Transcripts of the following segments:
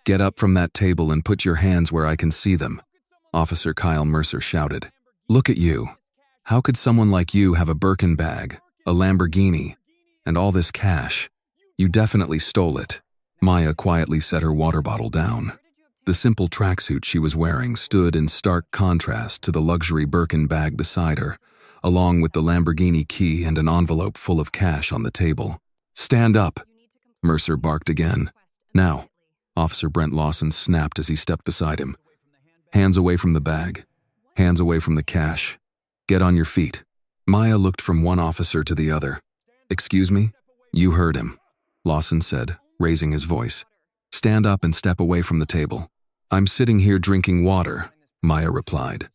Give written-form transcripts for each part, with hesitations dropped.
Get up from that table and put your hands where I can see them, Officer Kyle Mercer shouted. Look at you. How could someone like you have a Birkin bag, a Lamborghini, and all this cash? You definitely stole it. Maya quietly set her water bottle down. The simple tracksuit she was wearing stood in stark contrast to the luxury Birkin bag beside her, along with the Lamborghini key and an envelope full of cash on the table. Stand up, Mercer barked again. Now, Officer Brent Lawson snapped as he stepped beside him. Hands away from the bag. Hands away from the cash. Get on your feet. Maya looked from one officer to the other. Excuse me? You heard him, Lawson said, raising his voice. Stand up and step away from the table. I'm sitting here drinking water, Maya replied.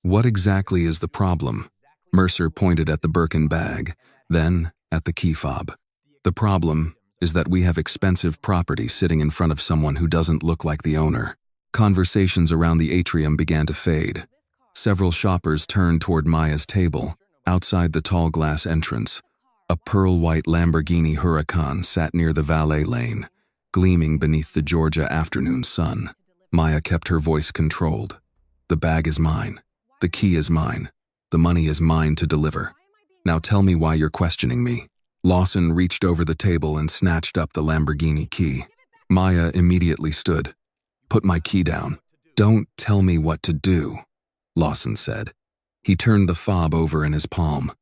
What exactly is the problem? Mercer pointed at the Birkin bag, then at the key fob. The problem is that we have expensive property sitting in front of someone who doesn't look like the owner. Conversations around the atrium began to fade. Several shoppers turned toward Maya's table, outside the tall glass entrance. A pearl-white Lamborghini Huracan sat near the valet lane, gleaming beneath the Georgia afternoon sun. Maya kept her voice controlled. The bag is mine. The key is mine. The money is mine to deliver. Now tell me why you're questioning me. Lawson reached over the table and snatched up the Lamborghini key. Maya immediately stood. Put my key down. Don't tell me what to do, Lawson said. He turned the fob over in his palm.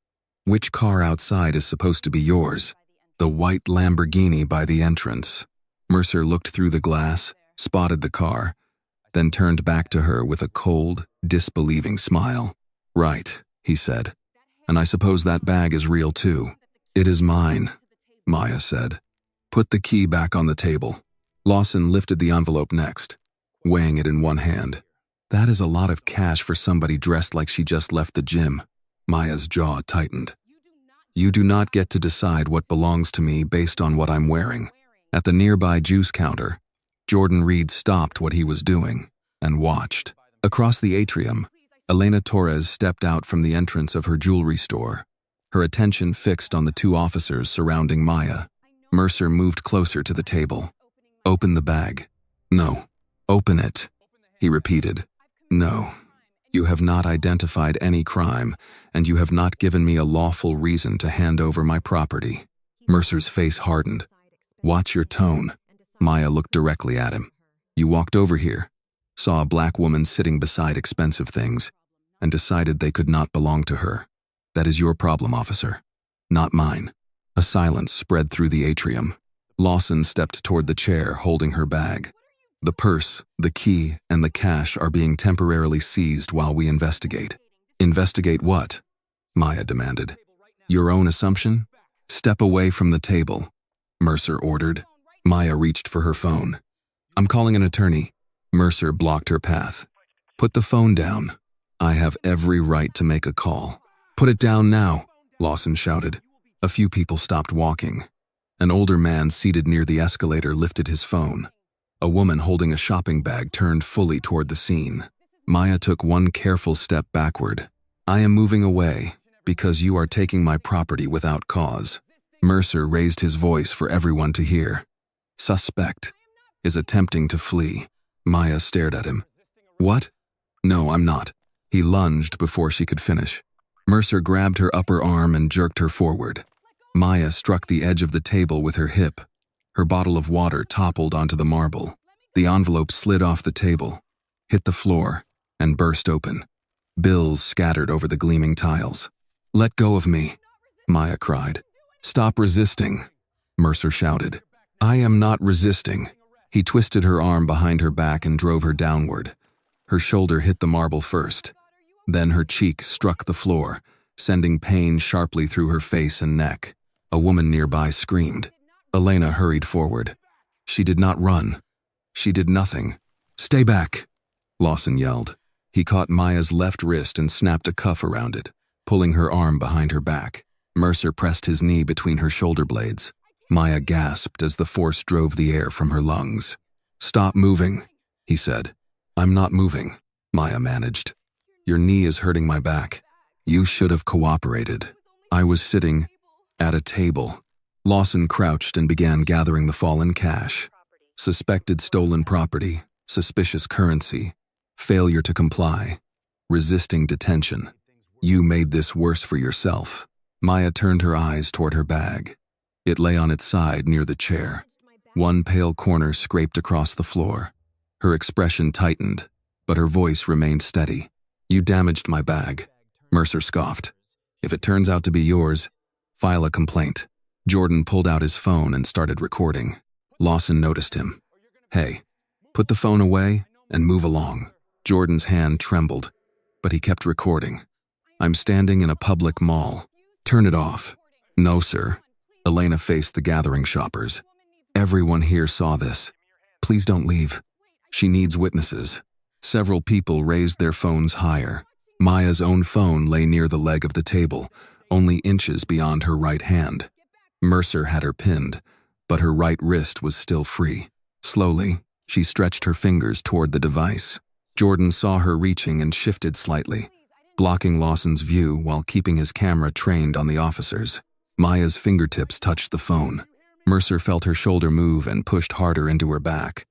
Which car outside is supposed to be yours? The white Lamborghini by the entrance. Mercer looked through the glass, spotted the car, then turned back to her with a cold, disbelieving smile. Right, he said. And I suppose that bag is real too. It is mine, Maya said. Put the key back on the table. Lawson lifted the envelope next, weighing it in one hand. That is a lot of cash for somebody dressed like she just left the gym. Maya's jaw tightened. You do not get to decide what belongs to me based on what I'm wearing. At the nearby juice counter, Jordan Reed stopped what he was doing and watched. Across the atrium, Elena Torres stepped out from the entrance of her jewelry store, her attention fixed on the two officers surrounding Maya. Mercer moved closer to the table. Open the bag. No. Open it, he repeated. No. You have not identified any crime, and you have not given me a lawful reason to hand over my property. Mercer's face hardened. Watch your tone. Maya looked directly at him. You walked over here, saw a black woman sitting beside expensive things, and decided they could not belong to her. That is your problem, officer, not mine. A silence spread through the atrium. Lawson stepped toward the chair, holding her bag. The purse, the key, and the cash are being temporarily seized while we investigate. Investigate what? Maya demanded. Your own assumption? Step away from the table, Mercer ordered. Maya reached for her phone. I'm calling an attorney. Mercer blocked her path. Put the phone down. I have every right to make a call. Put it down now, Lawson shouted. A few people stopped walking. An older man seated near the escalator lifted his phone. A woman holding a shopping bag turned fully toward the scene. Maya took one careful step backward. I am moving away because you are taking my property without cause. Mercer raised his voice for everyone to hear. Suspect is attempting to flee. Maya stared at him. What? No, I'm not. He lunged before she could finish. Mercer grabbed her upper arm and jerked her forward. Maya struck the edge of the table with her hip. Her bottle of water toppled onto the marble. The envelope slid off the table, hit the floor, and burst open. Bills scattered over the gleaming tiles. Let go of me, Maya cried. Stop resisting, Mercer shouted. I am not resisting. He twisted her arm behind her back and drove her downward. Her shoulder hit the marble first. Then her cheek struck the floor, sending pain sharply through her face and neck. A woman nearby screamed. Elena hurried forward. She did not run. She did nothing. Stay back, Lawson yelled. He caught Maya's left wrist and snapped a cuff around it, pulling her arm behind her back. Mercer pressed his knee between her shoulder blades. Maya gasped as the force drove the air from her lungs. Stop moving, he said. I'm not moving, Maya managed. Your knee is hurting my back. You should have cooperated. I was sitting at a table. Lawson crouched and began gathering the fallen cash. Suspected stolen property, suspicious currency, failure to comply, resisting detention. You made this worse for yourself. Maya turned her eyes toward her bag. It lay on its side near the chair. One pale corner scraped across the floor. Her expression tightened, but her voice remained steady. You damaged my bag, Mercer scoffed. If it turns out to be yours, file a complaint. Jordan pulled out his phone and started recording. Lawson noticed him. Hey, put the phone away and move along. Jordan's hand trembled, but he kept recording. I'm standing in a public mall. Turn it off. No, sir. Elena faced the gathering shoppers. Everyone here saw this. Please don't leave. She needs witnesses. Several people raised their phones higher. Maya's own phone lay near the leg of the table, only inches beyond her right hand. Mercer had her pinned, but her right wrist was still free. Slowly, she stretched her fingers toward the device. Jordan saw her reaching and shifted slightly, blocking Lawson's view while keeping his camera trained on the officers. Maya's fingertips touched the phone. Mercer felt her shoulder move and pushed harder into her back.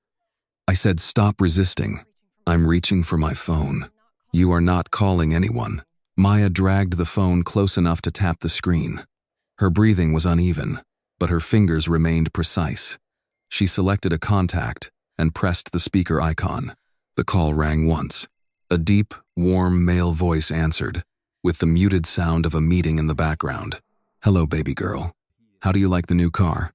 I said, stop resisting. I'm reaching for my phone. You are not calling anyone. Maya dragged the phone close enough to tap the screen. Her breathing was uneven, but her fingers remained precise. She selected a contact and pressed the speaker icon. The call rang once. A deep, warm male voice answered, with the muted sound of a meeting in the background. Hello, baby girl. How do you like the new car?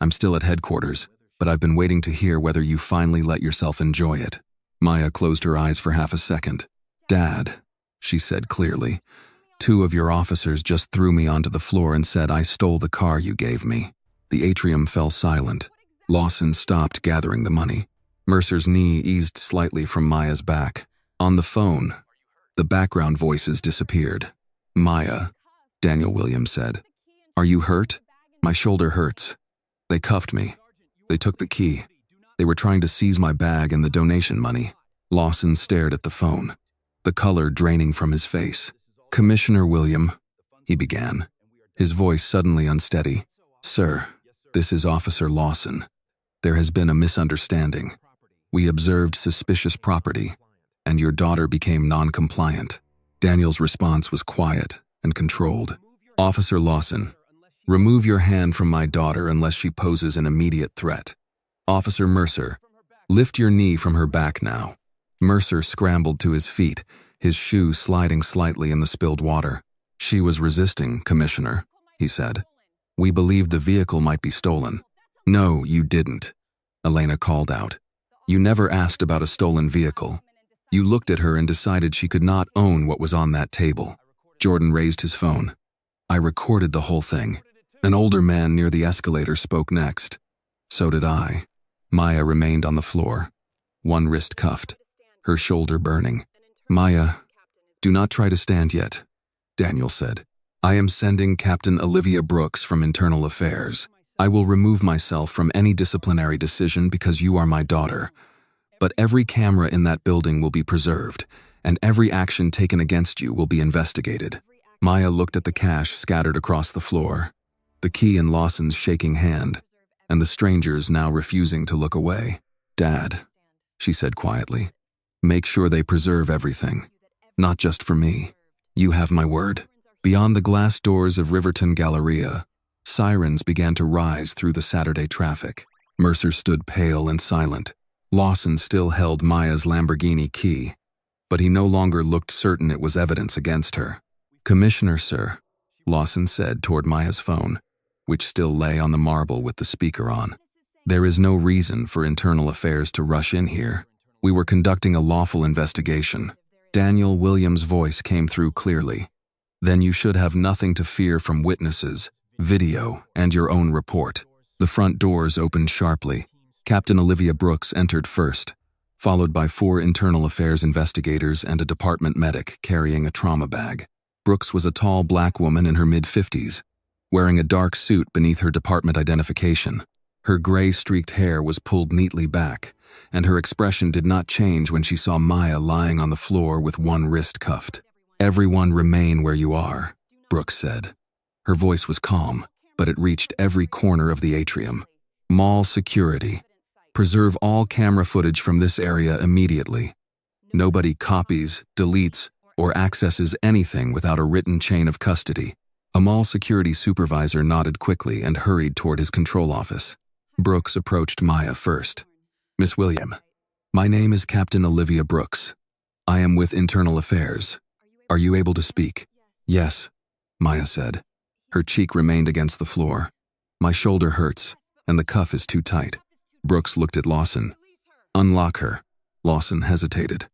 I'm still at headquarters, but I've been waiting to hear whether you finally let yourself enjoy it. Maya closed her eyes for half a second. Dad, she said clearly, 2 of your officers just threw me onto the floor and said I stole the car you gave me. The atrium fell silent. Lawson stopped gathering the money. Mercer's knee eased slightly from Maya's back. On the phone, the background voices disappeared. Maya, Daniel Williams said. Are you hurt? My shoulder hurts. They cuffed me. They took the key. They were trying to seize my bag and the donation money. Lawson stared at the phone, the color draining from his face. Commissioner William, he began, his voice suddenly unsteady. Sir, this is Officer Lawson. There has been a misunderstanding. We observed suspicious property, and your daughter became non-compliant. Daniel's response was quiet and controlled. Officer Lawson, remove your hand from my daughter unless she poses an immediate threat. Officer Mercer, lift your knee from her back now. Mercer scrambled to his feet, his shoe sliding slightly in the spilled water. She was resisting, Commissioner, he said. We believed the vehicle might be stolen. No, you didn't, Elena called out. You never asked about a stolen vehicle. You looked at her and decided she could not own what was on that table. Jordan raised his phone. I recorded the whole thing. An older man near the escalator spoke next. So did I. Maya remained on the floor, one wrist cuffed, her shoulder burning. Maya, do not try to stand yet, Daniel said. I am sending Captain Olivia Brooks from Internal Affairs. I will remove myself from any disciplinary decision because you are my daughter. But every camera in that building will be preserved, and every action taken against you will be investigated. Maya looked at the cash scattered across the floor, the key in Lawson's shaking hand, and the strangers now refusing to look away. Dad, she said quietly, make sure they preserve everything. Not just for me. You have my word. Beyond the glass doors of Riverton Galleria, sirens began to rise through the Saturday traffic. Mercer stood pale and silent. Lawson still held Maya's Lamborghini key, but he no longer looked certain it was evidence against her. Commissioner, sir, Lawson said toward Maya's phone, which still lay on the marble with the speaker on. There is no reason for Internal Affairs to rush in here. We were conducting a lawful investigation. Daniel Williams' voice came through clearly. Then you should have nothing to fear from witnesses, video, and your own report. The front doors opened sharply. Captain Olivia Brooks entered first, followed by 4 Internal Affairs investigators and a department medic carrying a trauma bag. Brooks was a tall black woman in her mid-50s, wearing a dark suit beneath her department identification. Her gray-streaked hair was pulled neatly back, and her expression did not change when she saw Maya lying on the floor with one wrist cuffed. Everyone remain where you are, Brooks said. Her voice was calm, but it reached every corner of the atrium. Mall security, Preserve all camera footage from this area immediately. Nobody copies, deletes, or accesses anything without a written chain of custody. A mall security supervisor nodded quickly and hurried toward his control office. Brooks approached Maya first. "Miss William, my name is Captain Olivia Brooks. I am with Internal Affairs. Are you able to speak?" "Yes," Maya said. Her cheek remained against the floor. "My shoulder hurts, and the cuff is too tight." Brooks looked at Lawson. "Unlock her." Lawson hesitated.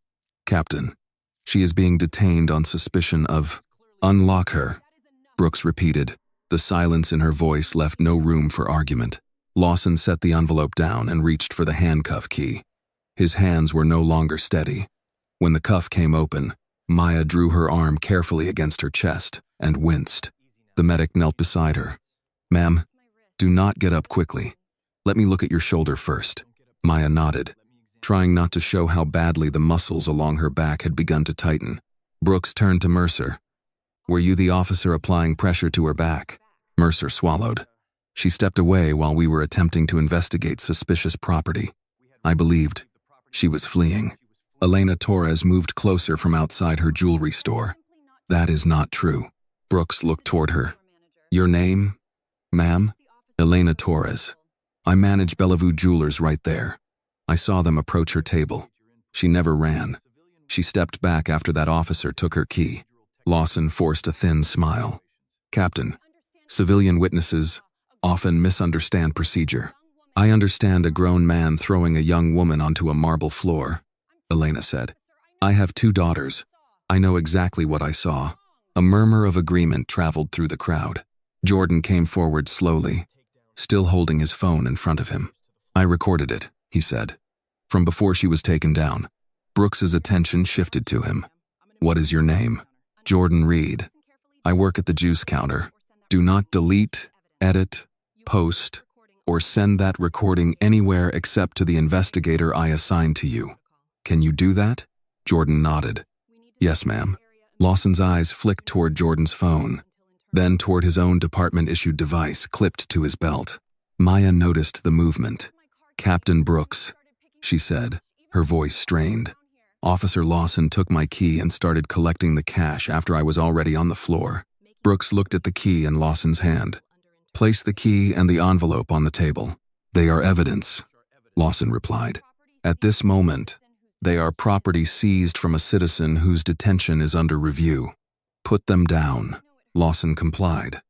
"Captain, she is being detained on suspicion of—" "Unlock her," Brooks repeated. The silence in her voice left no room for argument. Lawson set the envelope down and reached for the handcuff key. His hands were no longer steady. When the cuff came open, Maya drew her arm carefully against her chest and winced. The medic knelt beside her. "Ma'am, do not get up quickly. Let me look at your shoulder first." Maya nodded, trying not to show how badly the muscles along her back had begun to tighten. Brooks turned to Mercer. "Were you the officer applying pressure to her back?" Mercer swallowed. "She stepped away while we were attempting to investigate suspicious property. I believed she was fleeing." Elena Torres moved closer from outside her jewelry store. "That is not true." Brooks looked toward her. "Your name, ma'am?" "Elena Torres. I manage Bellevue Jewelers right there. I saw them approach her table. She never ran. She stepped back after that officer took her key." Lawson forced a thin smile. "Captain, civilian witnesses often misunderstand procedure. I understand a grown man throwing a young woman onto a marble floor," Elena said. "I have 2 daughters. I know exactly what I saw." A murmur of agreement traveled through the crowd. Jordan came forward slowly, still holding his phone in front of him. "I recorded it," he said, "from before she was taken down." Brooks's attention shifted to him. "What is your name?" "Jordan Reed. I work at the juice counter. Do not delete, edit, post, or send that recording anywhere except to the investigator I assigned to you. Can you do that?" Jordan nodded. "Yes, ma'am." Lawson's eyes flicked toward Jordan's phone, then toward his own department-issued device clipped to his belt. Maya noticed the movement. "Captain Brooks," she said, her voice strained. "Officer Lawson took my key and started collecting the cash after I was already on the floor." Brooks looked at the key in Lawson's hand. "Place the key and the envelope on the table." "They are evidence," Lawson replied. "At this moment, they are property seized from a citizen whose detention is under review." "Put them down." Lawson complied,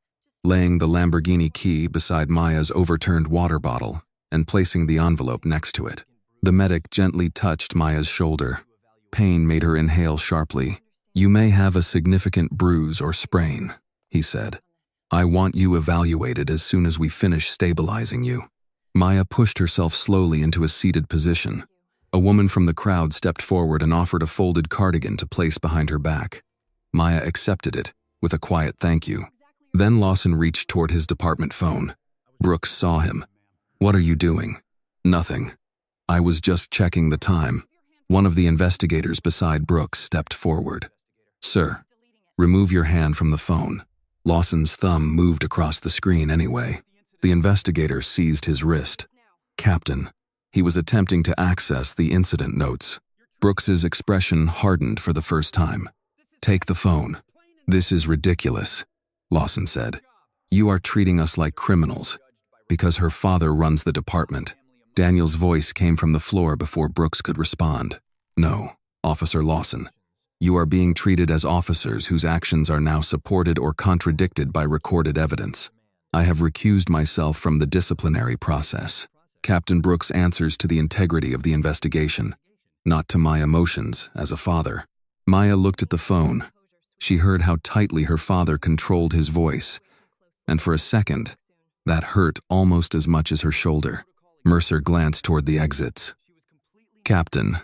laying the Lamborghini key beside Maya's overturned water bottle and placing the envelope next to it. The medic gently touched Maya's shoulder. Pain made her inhale sharply. "You may have a significant bruise or sprain," he said. "I want you evaluated as soon as we finish stabilizing you." Maya pushed herself slowly into a seated position. A woman from the crowd stepped forward and offered a folded cardigan to place behind her back. Maya accepted it, with a quiet thank you. Then Lawson reached toward his department phone. Brooks saw him. "What are you doing?" "Nothing. I was just checking the time." One of the investigators beside Brooks stepped forward. "Sir, remove your hand from the phone." Lawson's thumb moved across the screen anyway. The investigator seized his wrist. "Captain." He was attempting to access the incident notes. Brooks's expression hardened for the first time. "Take the phone." "This is ridiculous," Lawson said. "You are treating us like criminals." "Because her father runs the department." Daniel's voice came from the floor before Brooks could respond. "No, Officer Lawson. You are being treated as officers whose actions are now supported or contradicted by recorded evidence. I have recused myself from the disciplinary process." Captain Brooks answers to the integrity of the investigation, not to my emotions as a father. Maya looked at the phone. She heard how tightly her father controlled his voice, and for a second, that hurt almost as much as her shoulder. Mercer glanced toward the exits. "Captain,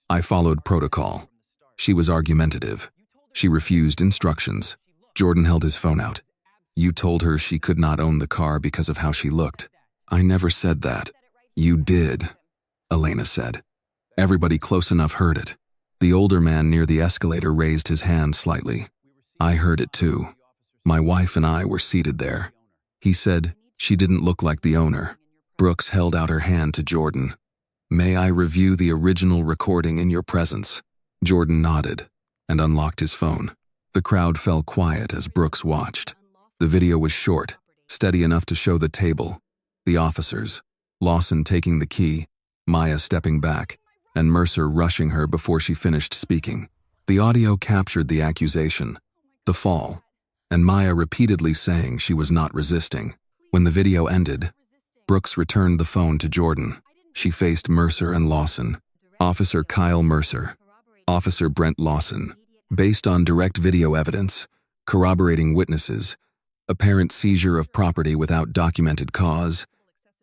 I followed protocol." She was argumentative. She refused instructions. Jordan held his phone out. "You told her she could not own the car because of how she looked." "I never said that." "You did," Elena said. Everybody close enough heard it. The older man near the escalator raised his hand slightly. "I heard it too. My wife and I were seated there." He said she didn't look like the owner. Brooks held out her hand to Jordan. May I review the original recording in your presence? Jordan nodded and unlocked his phone. The crowd fell quiet as Brooks watched. The video was short, steady enough to show the table, the officers, Lawson taking the key, Maya stepping back, and Mercer rushing her before she finished speaking. The audio captured the accusation, the fall, and Maya repeatedly saying she was not resisting. When the video ended, Brooks returned the phone to Jordan. She faced Mercer and Lawson. Officer Kyle Mercer, Officer Brent Lawson. Based on direct video evidence, corroborating witnesses, apparent seizure of property without documented cause,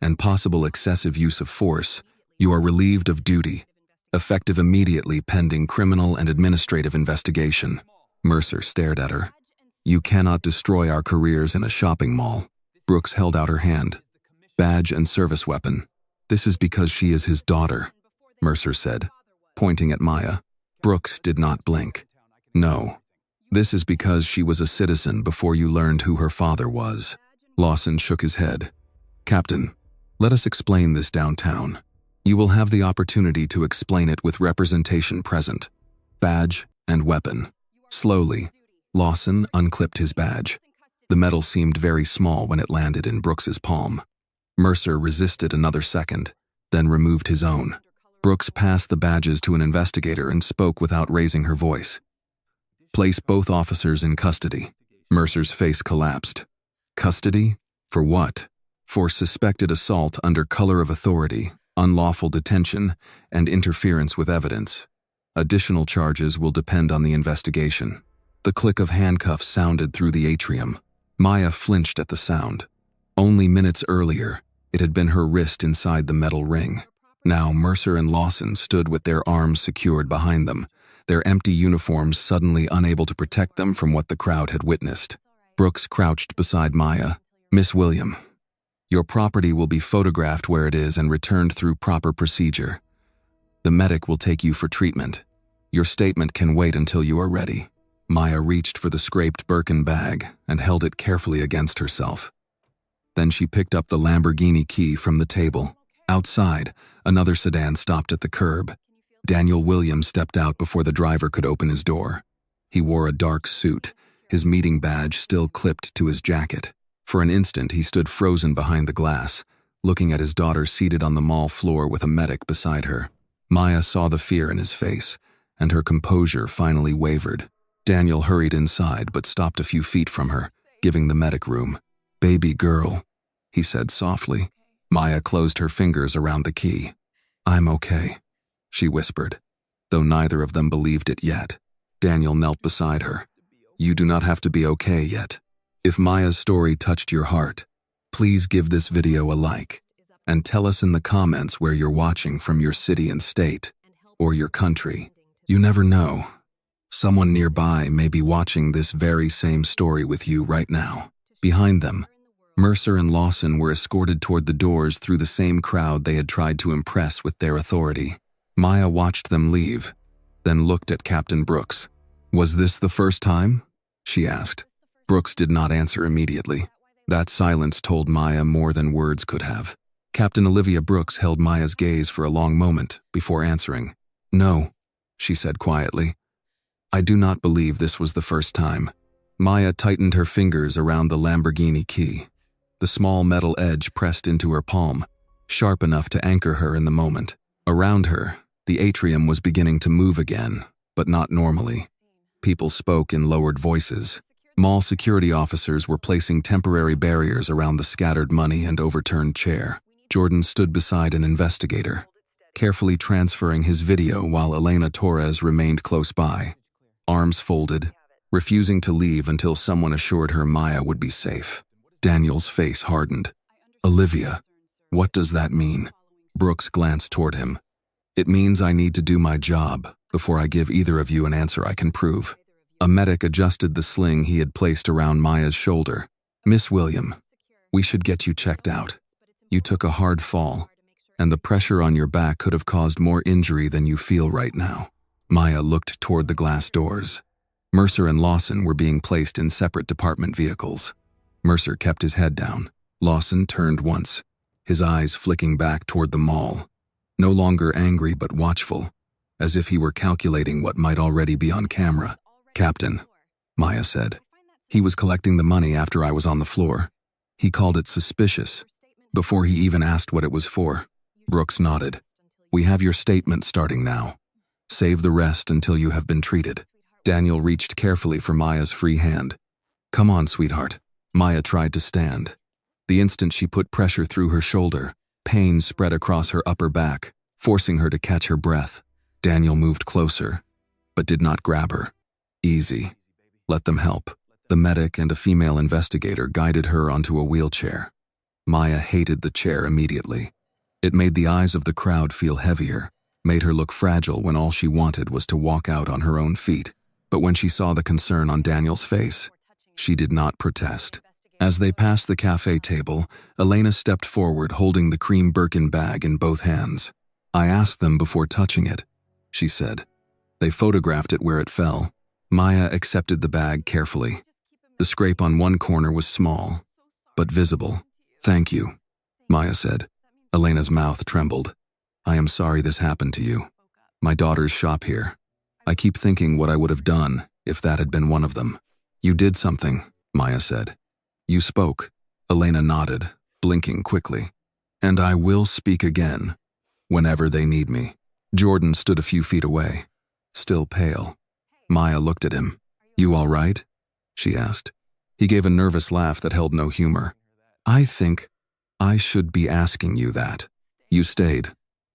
and possible excessive use of force, you are relieved of duty, effective immediately pending criminal and administrative investigation. Mercer stared at her. You cannot destroy our careers in a shopping mall. Brooks held out her hand. Badge and service weapon. This is because she is his daughter, Mercer said, pointing at Maya. Brooks did not blink. No, this is because she was a citizen before you learned who her father was. Lawson shook his head. Captain, let us explain this downtown. You will have the opportunity to explain it with representation present. Badge and weapon. Slowly, Lawson unclipped his badge. The metal seemed very small when it landed in Brooks's palm. Mercer resisted another second, then removed his own. Brooks passed the badges to an investigator and spoke without raising her voice. Place both officers in custody. Mercer's face collapsed. Custody? For what? For suspected assault under color of authority, unlawful detention, and interference with evidence. Additional charges will depend on the investigation. The click of handcuffs sounded through the atrium. Maya flinched at the sound. Only minutes earlier, it had been her wrist inside the metal ring. Now Mercer and Lawson stood with their arms secured behind them, their empty uniforms suddenly unable to protect them from what the crowd had witnessed. Brooks crouched beside Maya. Miss William, your property will be photographed where it is and returned through proper procedure. The medic will take you for treatment. Your statement can wait until you are ready. Maya reached for the scraped Birkin bag and held it carefully against herself. Then she picked up the Lamborghini key from the table. Outside, another sedan stopped at the curb. Daniel Williams stepped out before the driver could open his door. He wore a dark suit, his meeting badge still clipped to his jacket. For an instant, he stood frozen behind the glass, looking at his daughter seated on the mall floor with a medic beside her. Maya saw the fear in his face, and her composure finally wavered. Daniel hurried inside but stopped a few feet from her, giving the medic room. Baby girl, he said softly. Maya closed her fingers around the key. I'm okay, she whispered, though neither of them believed it yet. Daniel knelt beside her. You do not have to be okay yet. If Maya's story touched your heart, please give this video a like, and tell us in the comments where you're watching from, your city and state, or your country. You never know. Someone nearby may be watching this very same story with you right now. Behind them, Mercer and Lawson were escorted toward the doors through the same crowd they had tried to impress with their authority. Maya watched them leave, then looked at Captain Brooks. Was this the first time? She asked. Brooks did not answer immediately. That silence told Maya more than words could have. Captain Olivia Brooks held Maya's gaze for a long moment before answering. No, she said quietly. I do not believe this was the first time. Maya tightened her fingers around the Lamborghini key. The small metal edge pressed into her palm, sharp enough to anchor her in the moment. Around her, the atrium was beginning to move again, but not normally. People spoke in lowered voices. Mall security officers were placing temporary barriers around the scattered money and overturned chair. Jordan stood beside an investigator, carefully transferring his video while Elena Torres remained close by, arms folded, refusing to leave until someone assured her Maya would be safe. Daniel's face hardened. Olivia, what does that mean? Brooks glanced toward him. It means I need to do my job before I give either of you an answer I can prove. A medic adjusted the sling he had placed around Maya's shoulder. Miss William, we should get you checked out. You took a hard fall, and the pressure on your back could have caused more injury than you feel right now. Maya looked toward the glass doors. Mercer and Lawson were being placed in separate department vehicles. Mercer kept his head down. Lawson turned once, his eyes flicking back toward the mall. no longer angry but watchful, as if he were calculating what might already be on camera. "Captain," Maya said. "He was collecting the money after I was on the floor. He called it suspicious, before he even asked what it was for." Brooks nodded. "We have your statement starting now. Save the rest until you have been treated." Daniel reached carefully for Maya's free hand. "Come on, sweetheart." Maya tried to stand. The instant she put pressure through her shoulder, pain spread across her upper back, forcing her to catch her breath. Daniel moved closer, but did not grab her. "Easy. Let them help." The medic and a female investigator guided her onto a wheelchair. Maya hated the chair immediately. It made the eyes of the crowd feel heavier, made her look fragile when all she wanted was to walk out on her own feet. But when she saw the concern on Daniel's face, she did not protest. As they passed the cafe table, Elena stepped forward holding the cream Birkin bag in both hands. "I asked them before touching it," she said. "They photographed it where it fell." Maya accepted the bag carefully. The scrape on one corner was small, but visible. "Thank you," Maya said. Elena's mouth trembled. "I am sorry this happened to you. My daughters shop here. I keep thinking what I would have done if that had been one of them." "You did something," Maya said. "You spoke." Elena nodded, blinking quickly. "And I will speak again, whenever they need me." Jordan stood a few feet away, still pale. Maya looked at him. "You all right?" she asked. He gave a nervous laugh that held no humor. "I think I should be asking you that." "You stayed,"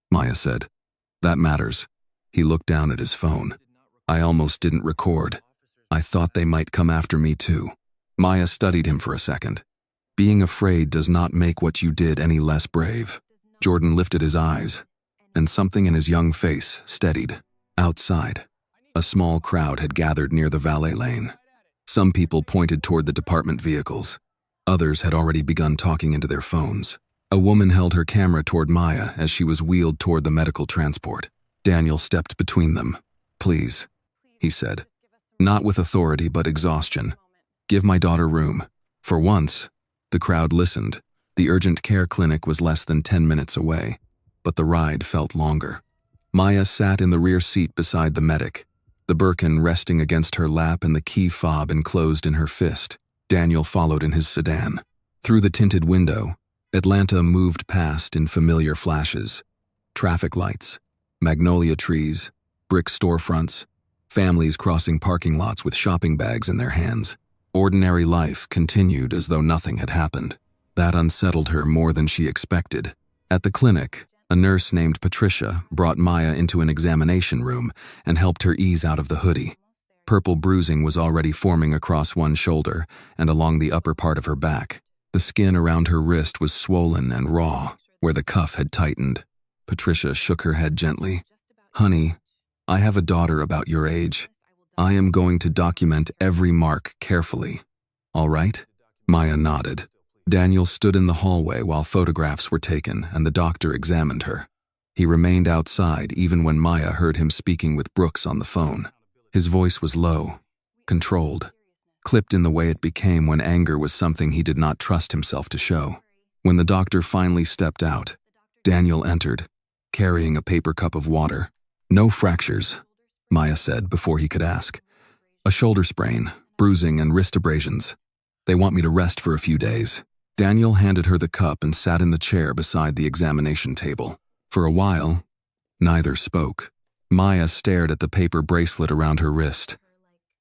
Maya said. "That matters." He looked down at his phone. "I almost didn't record. I thought they might come after me too." Maya studied him for a second. "Being afraid does not make what you did any less brave." Jordan lifted his eyes, and something in his young face steadied. Outside, a small crowd had gathered near the valet lane. Some people pointed toward the department vehicles. Others had already begun talking into their phones. A woman held her camera toward Maya as she was wheeled toward the medical transport. Daniel stepped between them. "Please," he said. Not with authority but exhaustion. "Give my daughter room." For once, the crowd listened. The urgent care clinic was less than 10 minutes away, but the ride felt longer. Maya sat in the rear seat beside the medic, the Birkin resting against her lap and the key fob enclosed in her fist. Daniel followed in his sedan. Through the tinted window, Atlanta moved past in familiar flashes. Traffic lights, magnolia trees, brick storefronts, families crossing parking lots with shopping bags in their hands. Ordinary life continued as though nothing had happened. That unsettled her more than she expected. At the clinic, a nurse named Patricia brought Maya into an examination room and helped her ease out of the hoodie. Purple bruising was already forming across one shoulder and along the upper part of her back. The skin around her wrist was swollen and raw, where the cuff had tightened. Patricia shook her head gently. "Honey, I have a daughter about your age. I am going to document every mark carefully. All right?" Maya nodded. Daniel stood in the hallway while photographs were taken and the doctor examined her. He remained outside even when Maya heard him speaking with Brooks on the phone. His voice was low, controlled, clipped in the way it became when anger was something he did not trust himself to show. When the doctor finally stepped out, Daniel entered, carrying a paper cup of water. "No fractures," Maya said before he could ask. "A shoulder sprain, bruising, and wrist abrasions. They want me to rest for a few days." Daniel handed her the cup and sat in the chair beside the examination table. For a while, neither spoke. Maya stared at the paper bracelet around her wrist.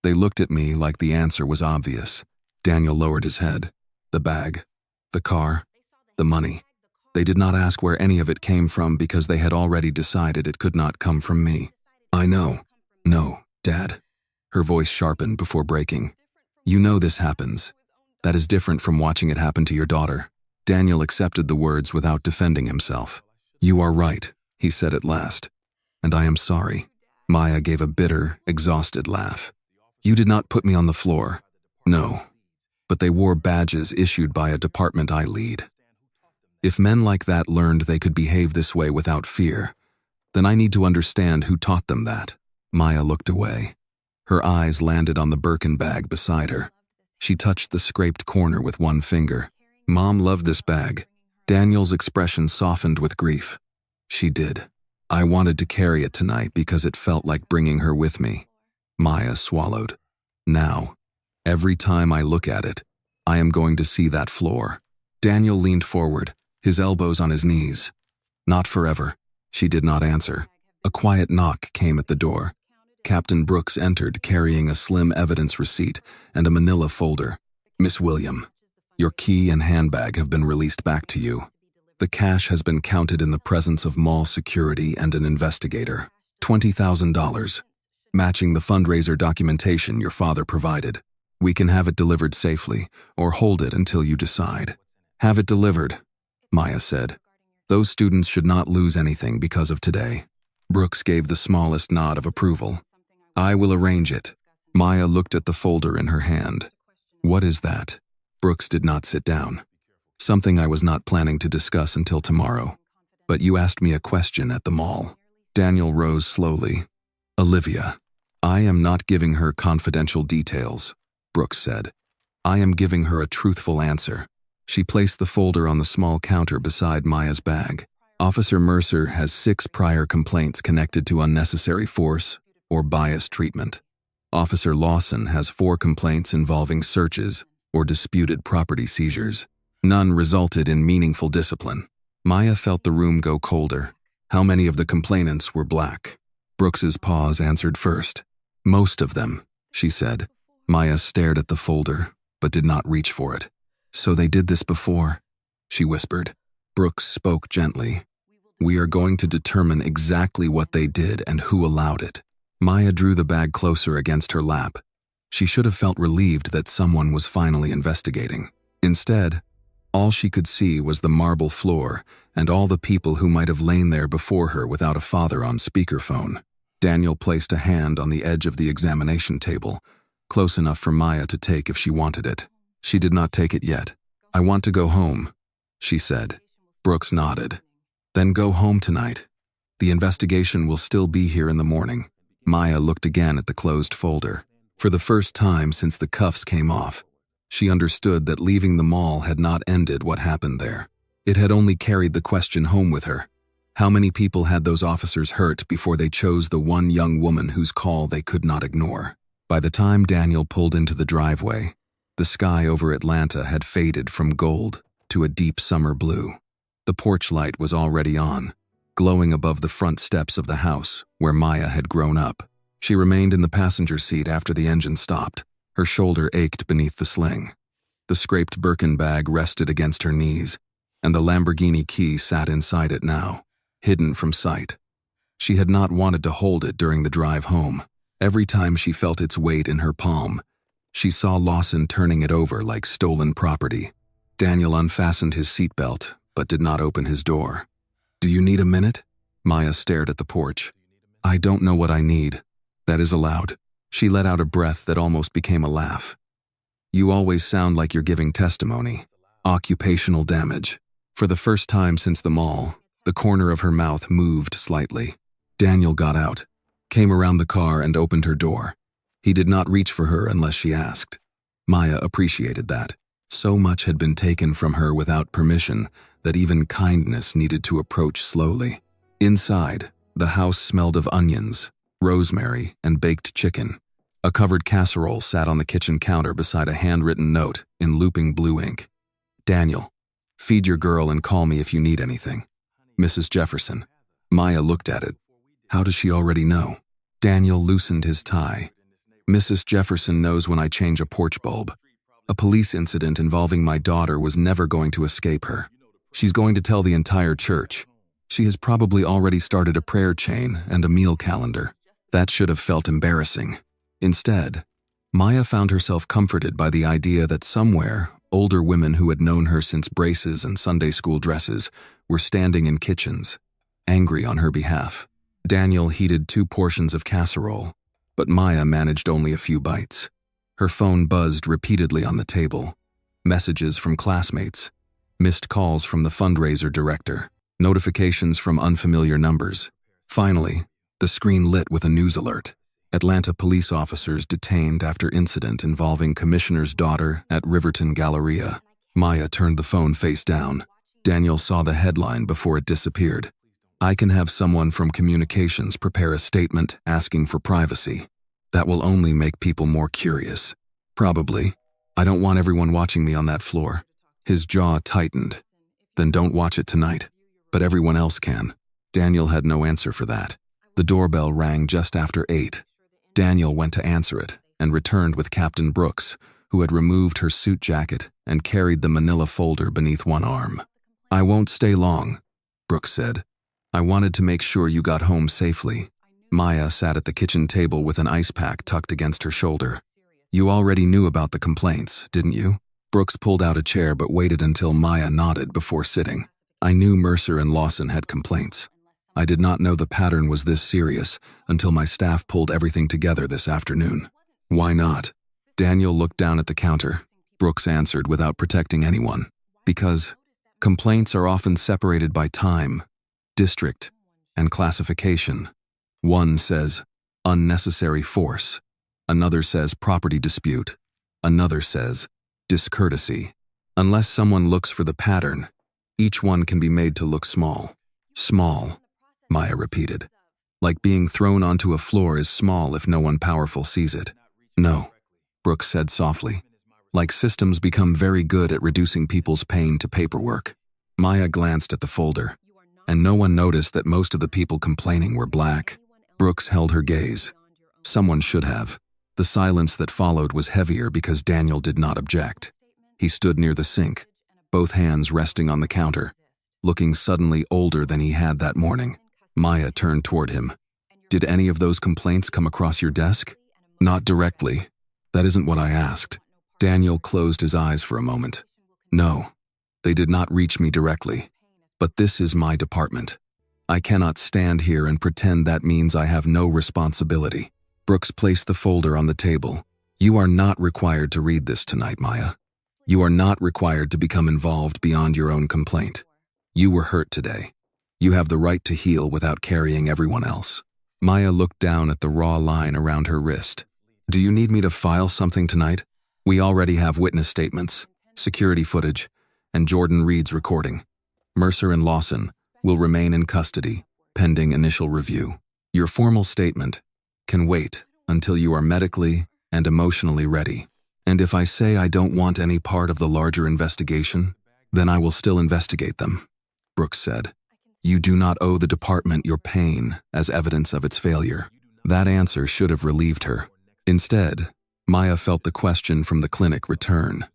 They looked at me like the answer was obvious. Daniel lowered his head. The bag, the car, the money. They did not ask where any of it came from because they had already decided it could not come from me. "I know." "No, Dad." Her voice sharpened before breaking. "You know this happens. That is different from watching it happen to your daughter." Daniel accepted the words without defending himself. "You are right," he said at last. "And I am sorry." Maya gave a bitter, exhausted laugh. "You did not put me on the floor." "No. But they wore badges issued by a department I lead. If men like that learned they could behave this way without fear, then I need to understand who taught them that." Maya looked away. Her eyes landed on the Birkin bag beside her. She touched the scraped corner with one finger. "Mom loved this bag." Daniel's expression softened with grief. "She did." I wanted to carry it tonight because it felt like bringing her with me. Maya swallowed. Now, every time I look at it, I am going to see that floor. Daniel leaned forward, his elbows on his knees. Not forever. She did not answer. A quiet knock came at the door. Captain Brooks entered carrying a slim evidence receipt and a manila folder. Miss William, your key and handbag have been released back to you. The cash has been counted in the presence of mall security and an investigator. $20,000, matching the fundraiser documentation your father provided. We can have it delivered safely, or hold it until you decide. Have it delivered, Maya said. Those students should not lose anything because of today. Brooks gave the smallest nod of approval. I will arrange it. Maya looked at the folder in her hand. What is that? Brooks did not sit down. Something I was not planning to discuss until tomorrow. But you asked me a question at the mall. Daniel rose slowly. Olivia, I am not giving her confidential details, Brooks said. I am giving her a truthful answer. She placed the folder on the small counter beside Maya's bag. Officer Mercer has 6 prior complaints connected to unnecessary force or biased treatment. Officer Lawson has 4 complaints involving searches or disputed property seizures. None resulted in meaningful discipline. Maya felt the room go colder. How many of the complainants were black? Brooks's pause answered first. Most of them, she said. Maya stared at the folder, but did not reach for it. So they did this before, she whispered. Brooks spoke gently. We are going to determine exactly what they did and who allowed it. Maya drew the bag closer against her lap. She should have felt relieved that someone was finally investigating. Instead, all she could see was the marble floor and all the people who might have lain there before her without a father on speakerphone. Daniel placed a hand on the edge of the examination table, close enough for Maya to take if she wanted it. She did not take it yet. I want to go home, she said. Brooks nodded. Then go home tonight. The investigation will still be here in the morning. Maya looked again at the closed folder. For the first time since the cuffs came off, she understood that leaving the mall had not ended what happened there. It had only carried the question home with her. How many people had those officers hurt before they chose the one young woman whose call they could not ignore? By the time Daniel pulled into the driveway, the sky over Atlanta had faded from gold to a deep summer blue. The porch light was already on, glowing above the front steps of the house where Maya had grown up. She remained in the passenger seat after the engine stopped. Her shoulder ached beneath the sling. The scraped Birkin bag rested against her knees, and the Lamborghini key sat inside it now, hidden from sight. She had not wanted to hold it during the drive home. Every time she felt its weight in her palm, she saw Lawson turning it over like stolen property. Daniel unfastened his seatbelt, but did not open his door. Do you need a minute? Maya stared at the porch. I don't know what I need. That is allowed. She let out a breath that almost became a laugh. You always sound like you're giving testimony. Occupational damage. For the first time since the mall, the corner of her mouth moved slightly. Daniel got out, came around the car and opened her door. He did not reach for her unless she asked. Maya appreciated that. So much had been taken from her without permission that even kindness needed to approach slowly. Inside, the house smelled of onions, rosemary, and baked chicken. A covered casserole sat on the kitchen counter beside a handwritten note in looping blue ink. Daniel, feed your girl and call me if you need anything. Mrs. Jefferson. Maya looked at it. How does she already know? Daniel loosened his tie. Mrs. Jefferson knows when I change a porch bulb. A police incident involving my daughter was never going to escape her. She's going to tell the entire church. She has probably already started a prayer chain and a meal calendar. That should have felt embarrassing. Instead, Maya found herself comforted by the idea that somewhere, older women who had known her since braces and Sunday school dresses were standing in kitchens, angry on her behalf. Daniel heated 2 portions of casserole, but Maya managed only a few bites. Her phone buzzed repeatedly on the table. Messages from classmates, missed calls from the fundraiser director, notifications from unfamiliar numbers. Finally, the screen lit with a news alert. Atlanta police officers detained after incident involving commissioner's daughter at Riverton Galleria. Maya turned the phone face down. Daniel saw the headline before it disappeared. I can have someone from communications prepare a statement asking for privacy. That will only make people more curious. Probably. I don't want everyone watching me on that floor. His jaw tightened. Then don't watch it tonight. But everyone else can. Daniel had no answer for that. The doorbell rang just after 8. Daniel went to answer it and returned with Captain Brooks, who had removed her suit jacket and carried the manila folder beneath one arm. I won't stay long, Brooks said. I wanted to make sure you got home safely. Maya sat at the kitchen table with an ice pack tucked against her shoulder. You already knew about the complaints, didn't you? Brooks pulled out a chair but waited until Maya nodded before sitting. I knew Mercer and Lawson had complaints. I did not know the pattern was this serious until my staff pulled everything together this afternoon. Why not? Daniel looked down at the counter. Brooks answered without protecting anyone. Because complaints are often separated by time, district, and classification. One says unnecessary force. Another says property dispute. Another says discourtesy. Unless someone looks for the pattern, each one can be made to look small. Small, Maya repeated. Like being thrown onto a floor is small if no one powerful sees it. No, Brooks said softly. Like systems become very good at reducing people's pain to paperwork. Maya glanced at the folder, and no one noticed that most of the people complaining were black. Brooks held her gaze. Someone should have. The silence that followed was heavier because Daniel did not object. He stood near the sink, both hands resting on the counter, looking suddenly older than he had that morning. Maya turned toward him. Did any of those complaints come across your desk? Not directly. That isn't what I asked. Daniel closed his eyes for a moment. No, they did not reach me directly. But this is my department. I cannot stand here and pretend that means I have no responsibility. Brooks placed the folder on the table. You are not required to read this tonight, Maya. You are not required to become involved beyond your own complaint. You were hurt today. You have the right to heal without carrying everyone else. Maya looked down at the raw line around her wrist. Do you need me to file something tonight? We already have witness statements, security footage, and Jordan Reed's recording. Mercer and Lawson will remain in custody, pending initial review. Your formal statement can wait until you are medically and emotionally ready. And if I say I don't want any part of the larger investigation, then I will still investigate them, Brooks said. You do not owe the department your pain as evidence of its failure. That answer should have relieved her. Instead, Maya felt the question from the clinic return,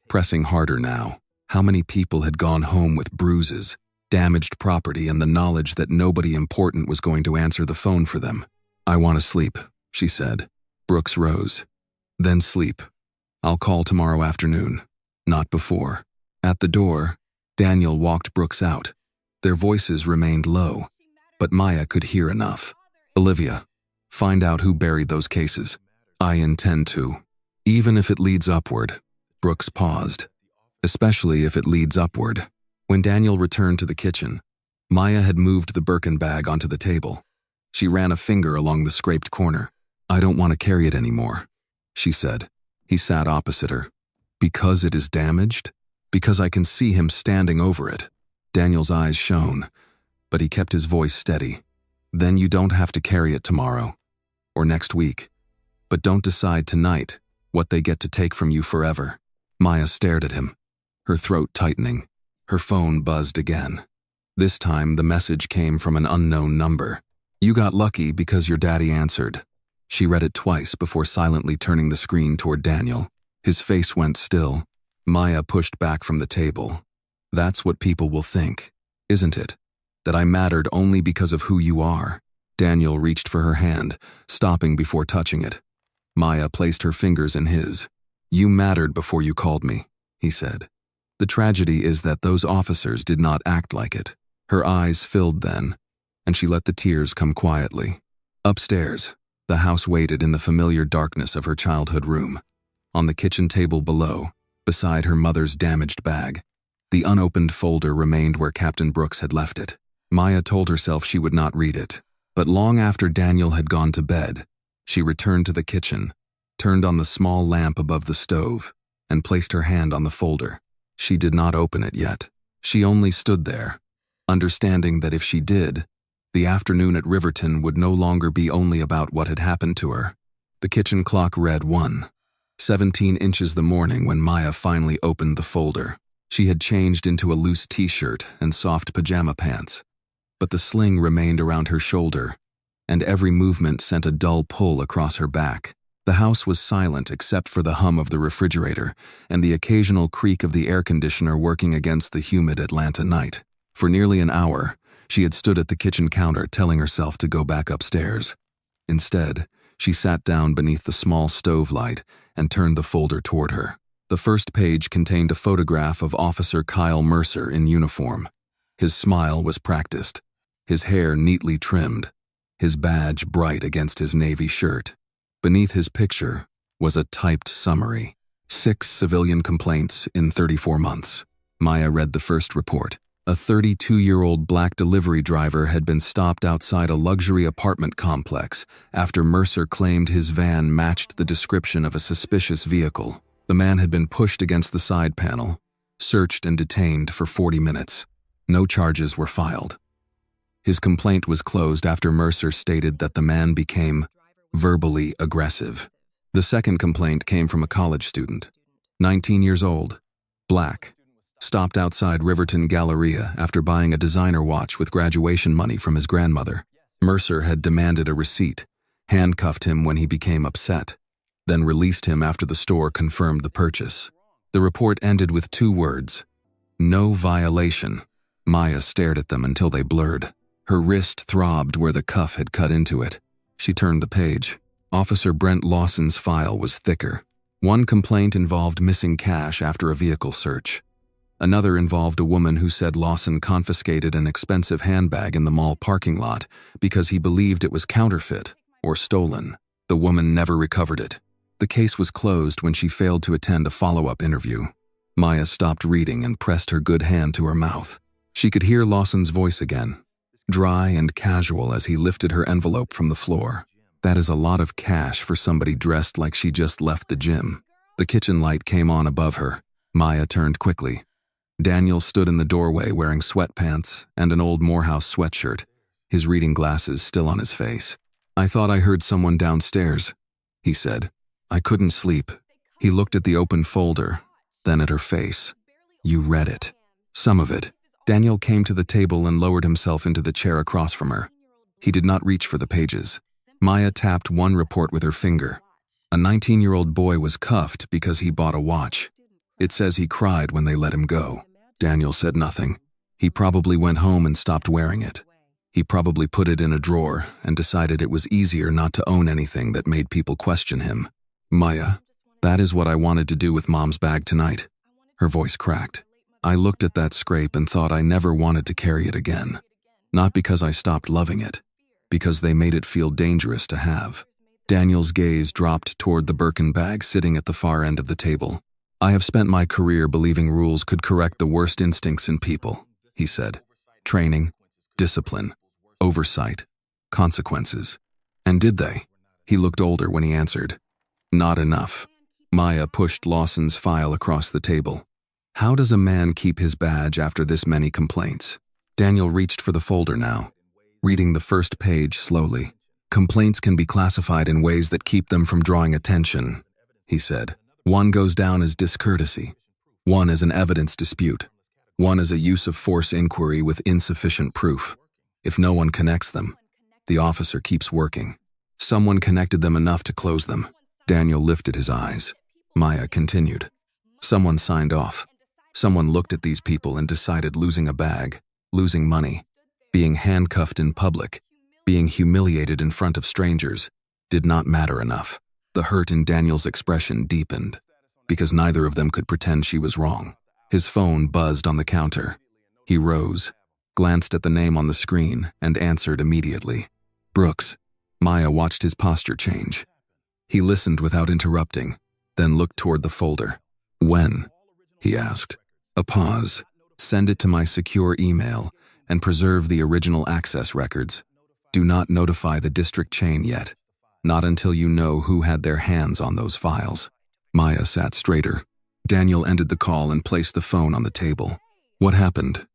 pressing harder now. How many people had gone home with bruises, damaged property, and the knowledge that nobody important was going to answer the phone for them? I want to sleep, she said. Brooks rose. Then sleep. I'll call tomorrow afternoon, not before. At the door, Daniel walked Brooks out. Their voices remained low, but Maya could hear enough. Olivia, find out who buried those cases. I intend to. Even if it leads upward. Brooks paused. Especially if it leads upward. When Daniel returned to the kitchen, Maya had moved the Birkin bag onto the table. She ran a finger along the scraped corner. I don't want to carry it anymore, she said. He sat opposite her. Because it is damaged? Because I can see him standing over it. Daniel's eyes shone, but he kept his voice steady. Then you don't have to carry it tomorrow, or next week. But don't decide tonight what they get to take from you forever. Maya stared at him, her throat tightening. Her phone buzzed again. This time the message came from an unknown number. You got lucky because your daddy answered. She read it twice before silently turning the screen toward Daniel. His face went still. Maya pushed back from the table. That's what people will think, isn't it? That I mattered only because of who you are. Daniel reached for her hand, stopping before touching it. Maya placed her fingers in his. You mattered before you called me, he said. The tragedy is that those officers did not act like it. Her eyes filled then, and she let the tears come quietly. Upstairs, the house waited in the familiar darkness of her childhood room. On the kitchen table below, beside her mother's damaged bag, the unopened folder remained where Captain Brooks had left it. Maya told herself she would not read it, but long after Daniel had gone to bed, she returned to the kitchen, turned on the small lamp above the stove, and placed her hand on the folder. She did not open it yet. She only stood there, understanding that if she did, The afternoon at Riverton would no longer be only about what had happened to her. The kitchen clock read 1:17 inches the morning when Maya finally opened the folder. She had changed into a loose t-shirt and soft pajama pants, but the sling remained around her shoulder, and every movement sent a dull pull across her back. The house was silent except for the hum of the refrigerator and the occasional creak of the air conditioner working against the humid Atlanta night. For nearly an hour, she had stood at the kitchen counter telling herself to go back upstairs. Instead, she sat down beneath the small stove light and turned the folder toward her. The first page contained a photograph of Officer Kyle Mercer in uniform. His smile was practiced, his hair neatly trimmed, his badge bright against his navy shirt. Beneath his picture was a typed summary. 6 civilian complaints in 34 months. Maya read the first report. A 32-year-old black delivery driver had been stopped outside a luxury apartment complex after Mercer claimed his van matched the description of a suspicious vehicle. The man had been pushed against the side panel, searched and detained for 40 minutes. No charges were filed. His complaint was closed after Mercer stated that the man became verbally aggressive. The second complaint came from a college student, 19 years old, black, stopped outside Riverton Galleria after buying a designer watch with graduation money from his grandmother. Mercer had demanded a receipt, handcuffed him when he became upset, then released him after the store confirmed the purchase. The report ended with 2 words, "No violation." Maya stared at them until they blurred. Her wrist throbbed where the cuff had cut into it. She turned the page. Officer Brent Lawson's file was thicker. One complaint involved missing cash after a vehicle search. Another involved a woman who said Lawson confiscated an expensive handbag in the mall parking lot because he believed it was counterfeit or stolen. The woman never recovered it. The case was closed when she failed to attend a follow-up interview. Maya stopped reading and pressed her good hand to her mouth. She could hear Lawson's voice again, dry and casual as he lifted her envelope from the floor. That is a lot of cash for somebody dressed like she just left the gym. The kitchen light came on above her. Maya turned quickly. Daniel stood in the doorway wearing sweatpants and an old Morehouse sweatshirt, his reading glasses still on his face. "I thought I heard someone downstairs," he said. "I couldn't sleep." He looked at the open folder, then at her face. "You read it." "Some of it." Daniel came to the table and lowered himself into the chair across from her. He did not reach for the pages. Maya tapped one report with her finger. A 19-year-old boy was cuffed because he bought a watch. It says he cried when they let him go. Daniel said nothing. He probably went home and stopped wearing it. He probably put it in a drawer and decided it was easier not to own anything that made people question him. "Maya, that is what I wanted to do with Mom's bag tonight." Her voice cracked. "I looked at that scrape and thought I never wanted to carry it again. Not because I stopped loving it, because they made it feel dangerous to have." Daniel's gaze dropped toward the Birkin bag sitting at the far end of the table. "I have spent my career believing rules could correct the worst instincts in people," he said. "Training, discipline, oversight, consequences. And did they?" He looked older when he answered. "Not enough." Maya pushed Lawson's file across the table. "How does a man keep his badge after this many complaints?" Daniel reached for the folder now, reading the first page slowly. "Complaints can be classified in ways that keep them from drawing attention," he said. "One goes down as discourtesy. One as an evidence dispute. One as a use of force inquiry with insufficient proof. If no one connects them, the officer keeps working. Someone connected them enough to close them." Daniel lifted his eyes. Maya continued. "Someone signed off. Someone looked at these people and decided losing a bag, losing money, being handcuffed in public, being humiliated in front of strangers, did not matter enough." The hurt in Daniel's expression deepened, because neither of them could pretend she was wrong. His phone buzzed on the counter. He rose, glanced at the name on the screen, and answered immediately. "Brooks." Maya watched his posture change. He listened without interrupting, then looked toward the folder. "When?" he asked. A pause. "Send it to my secure email and preserve the original access records. Do not notify the district chain yet. Not until you know who had their hands on those files." Maya sat straighter. Daniel ended the call and placed the phone on the table. "What happened?"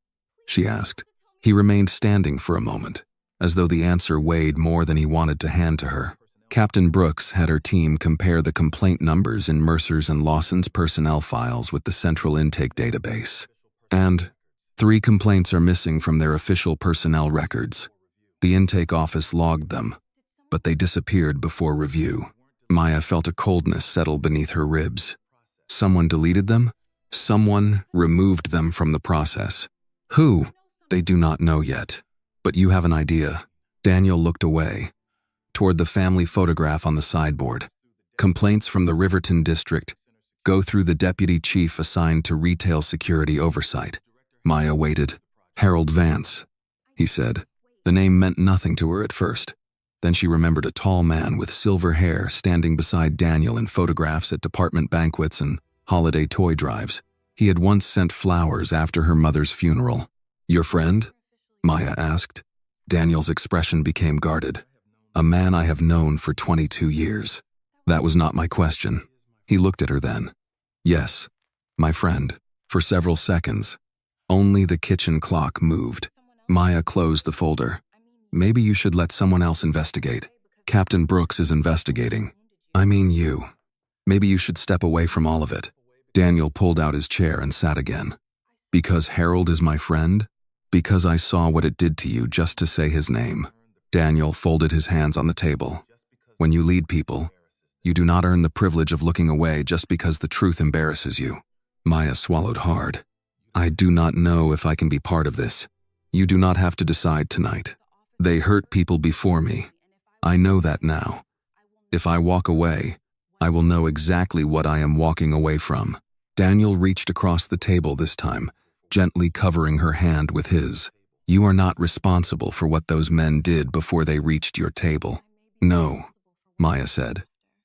she asked. He remained standing for a moment, as though the answer weighed more than he wanted to hand to her. Captain Brooks had her team compare the complaint numbers in Mercer's and Lawson's personnel files with the central intake database. And 3 complaints are missing from their official personnel records. The intake office logged them, but they disappeared before review. Maya felt a coldness settle beneath her ribs. Someone deleted them? Someone removed them from the process. Who? They do not know yet. But you have an idea. Daniel looked away, toward the family photograph on the sideboard. Complaints from the Riverton district. Go through the deputy chief assigned to retail security oversight. Maya waited. Harold Vance, he said. The name meant nothing to her at first. Then she remembered a tall man with silver hair standing beside Daniel in photographs at department banquets and holiday toy drives. He had once sent flowers after her mother's funeral. Your friend? Maya asked. Daniel's expression became guarded. A man I have known for 22 years. That was not my question. He looked at her then. Yes, my friend. For several seconds. Only the kitchen clock moved. Maya closed the folder. Maybe you should let someone else investigate. Captain Brooks is investigating. I mean you. Maybe you should step away from all of it. Daniel pulled out his chair and sat again. Because Harold is my friend? Because I saw what it did to you just to say his name. Daniel folded his hands on the table. When you lead people, you do not earn the privilege of looking away just because the truth embarrasses you. Maya swallowed hard. I do not know if I can be part of this. You do not have to decide tonight. They hurt people before me. I know that now. If I walk away, I will know exactly what I am walking away from. Daniel reached across the table this time, gently covering her hand with his. You are not responsible for what those men did before they reached your table. No, Maya said.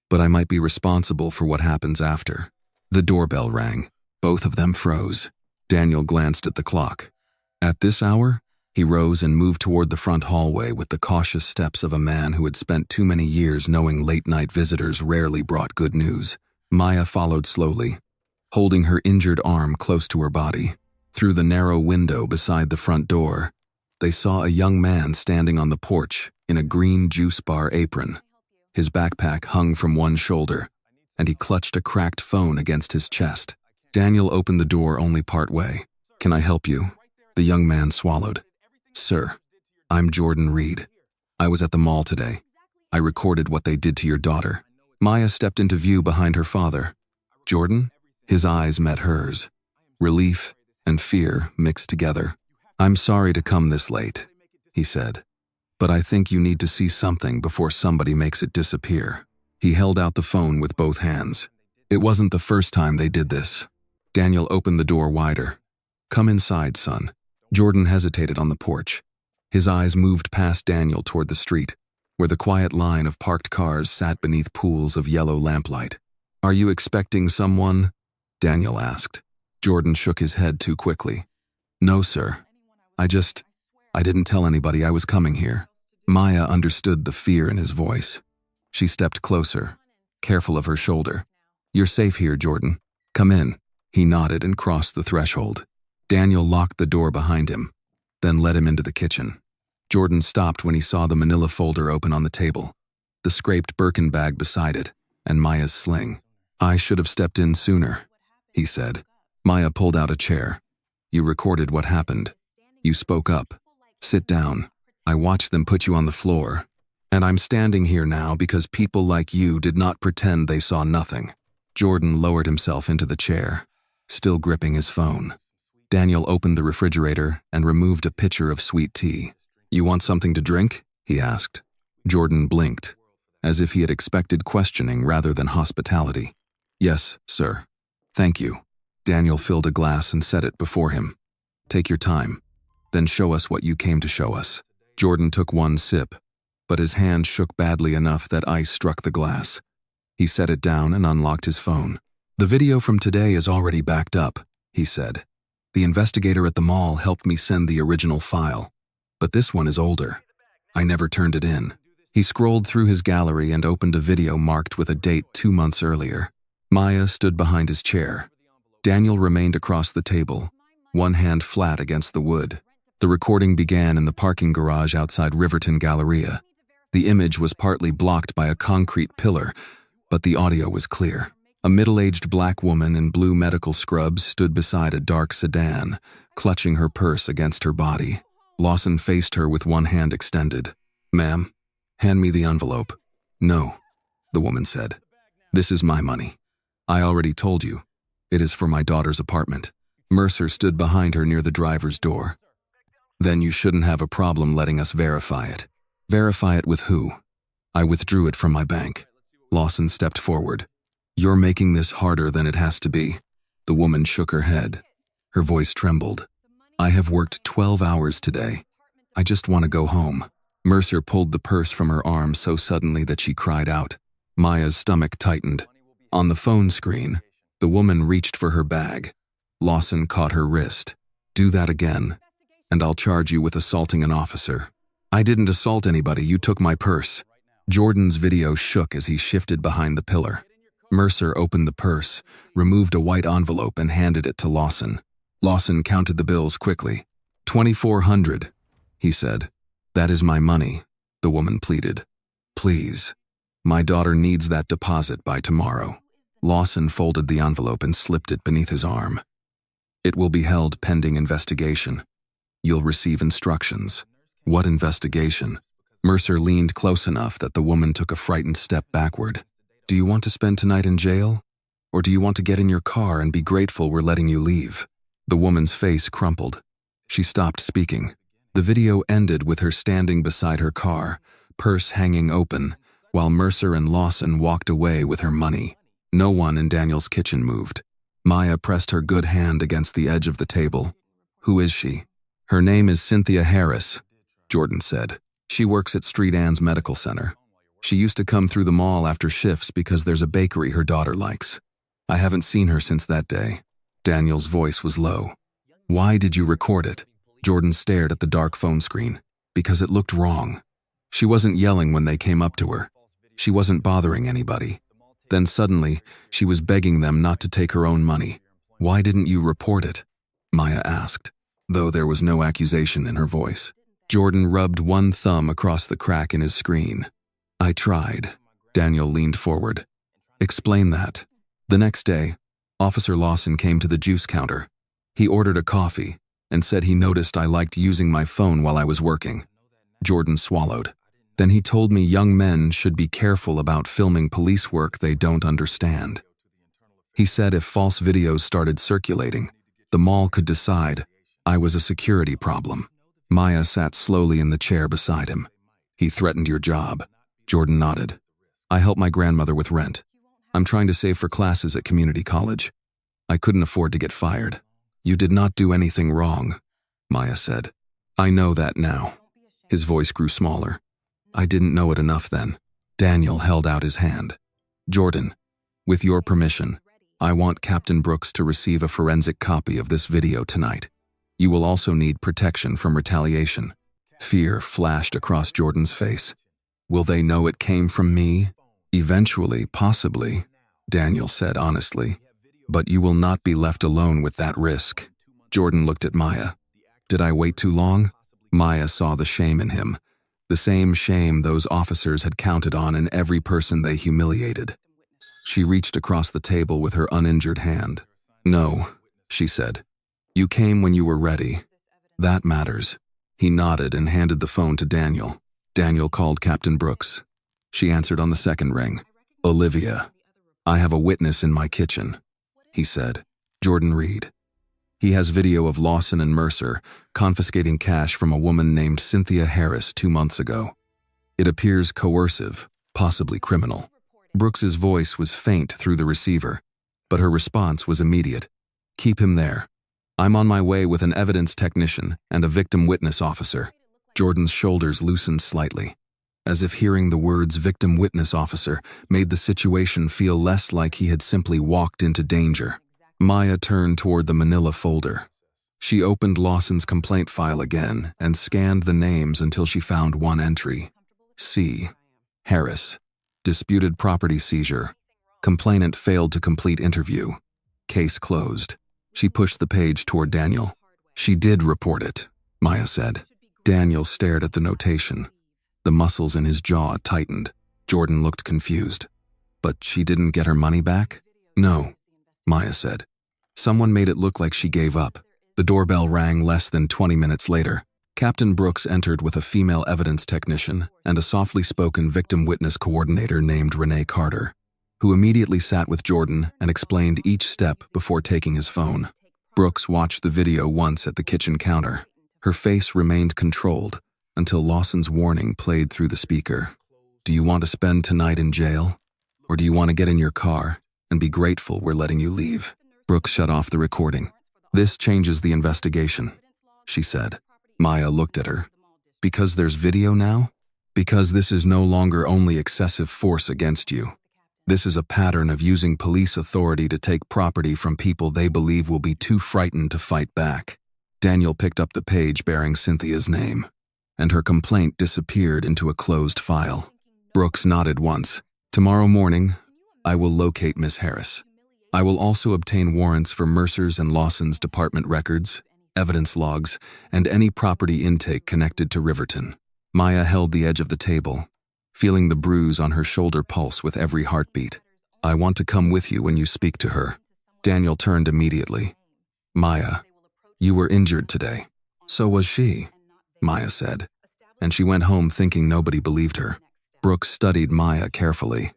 But I might be responsible for what happens after. The doorbell rang. Both of them froze. Daniel glanced at the clock. At this hour? He rose and moved toward the front hallway with the cautious steps of a man who had spent too many years knowing late-night visitors rarely brought good news. Maya followed slowly, holding her injured arm close to her body. Through the narrow window beside the front door, they saw a young man standing on the porch in a green juice bar apron. His backpack hung from one shoulder, and he clutched a cracked phone against his chest. Daniel opened the door only part way. Can I help you? The young man swallowed. Sir, I'm Jordan Reed. I was at the mall today. I recorded what they did to your daughter. Maya stepped into view behind her father. Jordan? His eyes met hers. Relief and fear mixed together. I'm sorry to come this late, he said. But I think you need to see something before somebody makes it disappear. He held out the phone with both hands. It wasn't the first time they did this. Daniel opened the door wider. Come inside, son. Jordan hesitated on the porch. His eyes moved past Daniel toward the street, where the quiet line of parked cars sat beneath pools of yellow lamplight. Are you expecting someone? Daniel asked. Jordan shook his head too quickly. No, sir. I didn't tell anybody I was coming here. Maya understood the fear in his voice. She stepped closer, careful of her shoulder. You're safe here, Jordan. Come in. He nodded and crossed the threshold. Daniel locked the door behind him, then led him into the kitchen. Jordan stopped when he saw the manila folder open on the table, the scraped Birkin bag beside it, and Maya's sling. I should have stepped in sooner, he said. Maya pulled out a chair. You recorded what happened. You spoke up. Sit down. I watched them put you on the floor. And I'm standing here now because people like you did not pretend they saw nothing. Jordan lowered himself into the chair, still gripping his phone. Daniel opened the refrigerator and removed a pitcher of sweet tea. You want something to drink? He asked. Jordan blinked, as if he had expected questioning rather than hospitality. Yes, sir. Thank you. Daniel filled a glass and set it before him. Take your time. Then show us what you came to show us. Jordan took one sip, but his hand shook badly enough that ice struck the glass. He set it down and unlocked his phone. The video from today is already backed up, he said. The investigator at the mall helped me send the original file, but this one is older. I never turned it in. He scrolled through his gallery and opened a video marked with a date 2 months earlier. Maya stood behind his chair. Daniel remained across the table, one hand flat against the wood. The recording began in the parking garage outside Riverton Galleria. The image was partly blocked by a concrete pillar, but the audio was clear. A middle-aged black woman in blue medical scrubs stood beside a dark sedan, clutching her purse against her body. Lawson faced her with one hand extended. "Ma'am, hand me the envelope." "No," the woman said. "This is my money. I already told you. It is for my daughter's apartment." Mercer stood behind her near the driver's door. "Then you shouldn't have a problem letting us verify it." "Verify it with who?" "I withdrew it from my bank." Lawson stepped forward. "You're making this harder than it has to be." The woman shook her head. Her voice trembled. "I have worked 12 hours today. I just want to go home." Mercer pulled the purse from her arm so suddenly that she cried out. Maya's stomach tightened. On the phone screen, the woman reached for her bag. Lawson caught her wrist. "Do that again, and I'll charge you with assaulting an officer." "I didn't assault anybody, you took my purse." Jordan's video shook as he shifted behind the pillar. Mercer opened the purse, removed a white envelope and handed it to Lawson. Lawson counted the bills quickly. $2,400, he said. "That is my money," the woman pleaded. "Please. My daughter needs that deposit by tomorrow." Lawson folded the envelope and slipped it beneath his arm. "It will be held pending investigation. You'll receive instructions." "What investigation?" Mercer leaned close enough that the woman took a frightened step backward. "Do you want to spend tonight in jail? Or do you want to get in your car and be grateful we're letting you leave?" The woman's face crumpled. She stopped speaking. The video ended with her standing beside her car, purse hanging open, while Mercer and Lawson walked away with her money. No one in Daniel's kitchen moved. Maya pressed her good hand against the edge of the table. "Who is she?" "Her name is Cynthia Harris," Jordan said. "She works at Street Ann's Medical Center. She used to come through the mall after shifts because there's a bakery her daughter likes. I haven't seen her since that day." Daniel's voice was low. "Why did you record it?" Jordan stared at the dark phone screen. "Because it looked wrong. She wasn't yelling when they came up to her. She wasn't bothering anybody. Then suddenly, she was begging them not to take her own money." "Why didn't you report it?" Maya asked, though there was no accusation in her voice. Jordan rubbed one thumb across the crack in his screen. "I tried." Daniel leaned forward. "Explain that." The next day, Officer Lawson came to the juice counter. He ordered a coffee and said he noticed I liked using my phone while I was working. Jordan swallowed. "Then he told me young men should be careful about filming police work they don't understand. He said if false videos started circulating, the mall could decide I was a security problem." Maya sat slowly in the chair beside him. "He threatened your job." Jordan nodded. "I help my grandmother with rent. I'm trying to save for classes at community college. I couldn't afford to get fired." "You did not do anything wrong," Maya said. "I know that now." His voice grew smaller. "I didn't know it enough then." Daniel held out his hand. "Jordan, with your permission, I want Captain Brooks to receive a forensic copy of this video tonight. You will also need protection from retaliation." Fear flashed across Jordan's face. "Will they know it came from me?" "Eventually, possibly," Daniel said honestly. "But you will not be left alone with that risk." Jordan looked at Maya. "Did I wait too long?" Maya saw the shame in him. The same shame those officers had counted on in every person they humiliated. She reached across the table with her uninjured hand. "No," she said. "You came when you were ready. That matters." He nodded and handed the phone to Daniel. Daniel called Captain Brooks. She answered on the second ring. "Olivia, I have a witness in my kitchen," he said. "Jordan Reed. He has video of Lawson and Mercer confiscating cash from a woman named Cynthia Harris 2 months ago. It appears coercive, possibly criminal." Brooks's voice was faint through the receiver, but her response was immediate. "Keep him there. I'm on my way with an evidence technician and a victim witness officer." Jordan's shoulders loosened slightly, as if hearing the words victim witness officer made the situation feel less like he had simply walked into danger. Maya turned toward the manila folder. She opened Lawson's complaint file again and scanned the names until she found one entry. C. Harris. Disputed property seizure. Complainant failed to complete interview. Case closed. She pushed the page toward Daniel. "She did report it," Maya said. Daniel stared at the notation. The muscles in his jaw tightened. Jordan looked confused. But she didn't get her money back? No, Maya said. Someone made it look like she gave up. The doorbell rang less than 20 minutes later. Captain Brooks entered with a female evidence technician and a softly spoken victim witness coordinator named Renee Carter, who immediately sat with Jordan and explained each step before taking his phone. Brooks watched the video once at the kitchen counter. Her face remained controlled until Lawson's warning played through the speaker. Do you want to spend tonight in jail? Or do you want to get in your car and be grateful we're letting you leave? Brooks shut off the recording. This changes the investigation, she said. Maya looked at her. Because there's video now? Because this is no longer only excessive force against you. This is a pattern of using police authority to take property from people they believe will be too frightened to fight back. Daniel picked up the page bearing Cynthia's name, and her complaint disappeared into a closed file. Brooks nodded once. Tomorrow morning, I will locate Miss Harris. I will also obtain warrants for Mercer's and Lawson's department records, evidence logs, and any property intake connected to Riverton. Maya held the edge of the table, feeling the bruise on her shoulder pulse with every heartbeat. I want to come with you when you speak to her. Daniel turned immediately. Maya, you were injured today. So was she, Maya said, and she went home thinking nobody believed her. Brooks studied Maya carefully.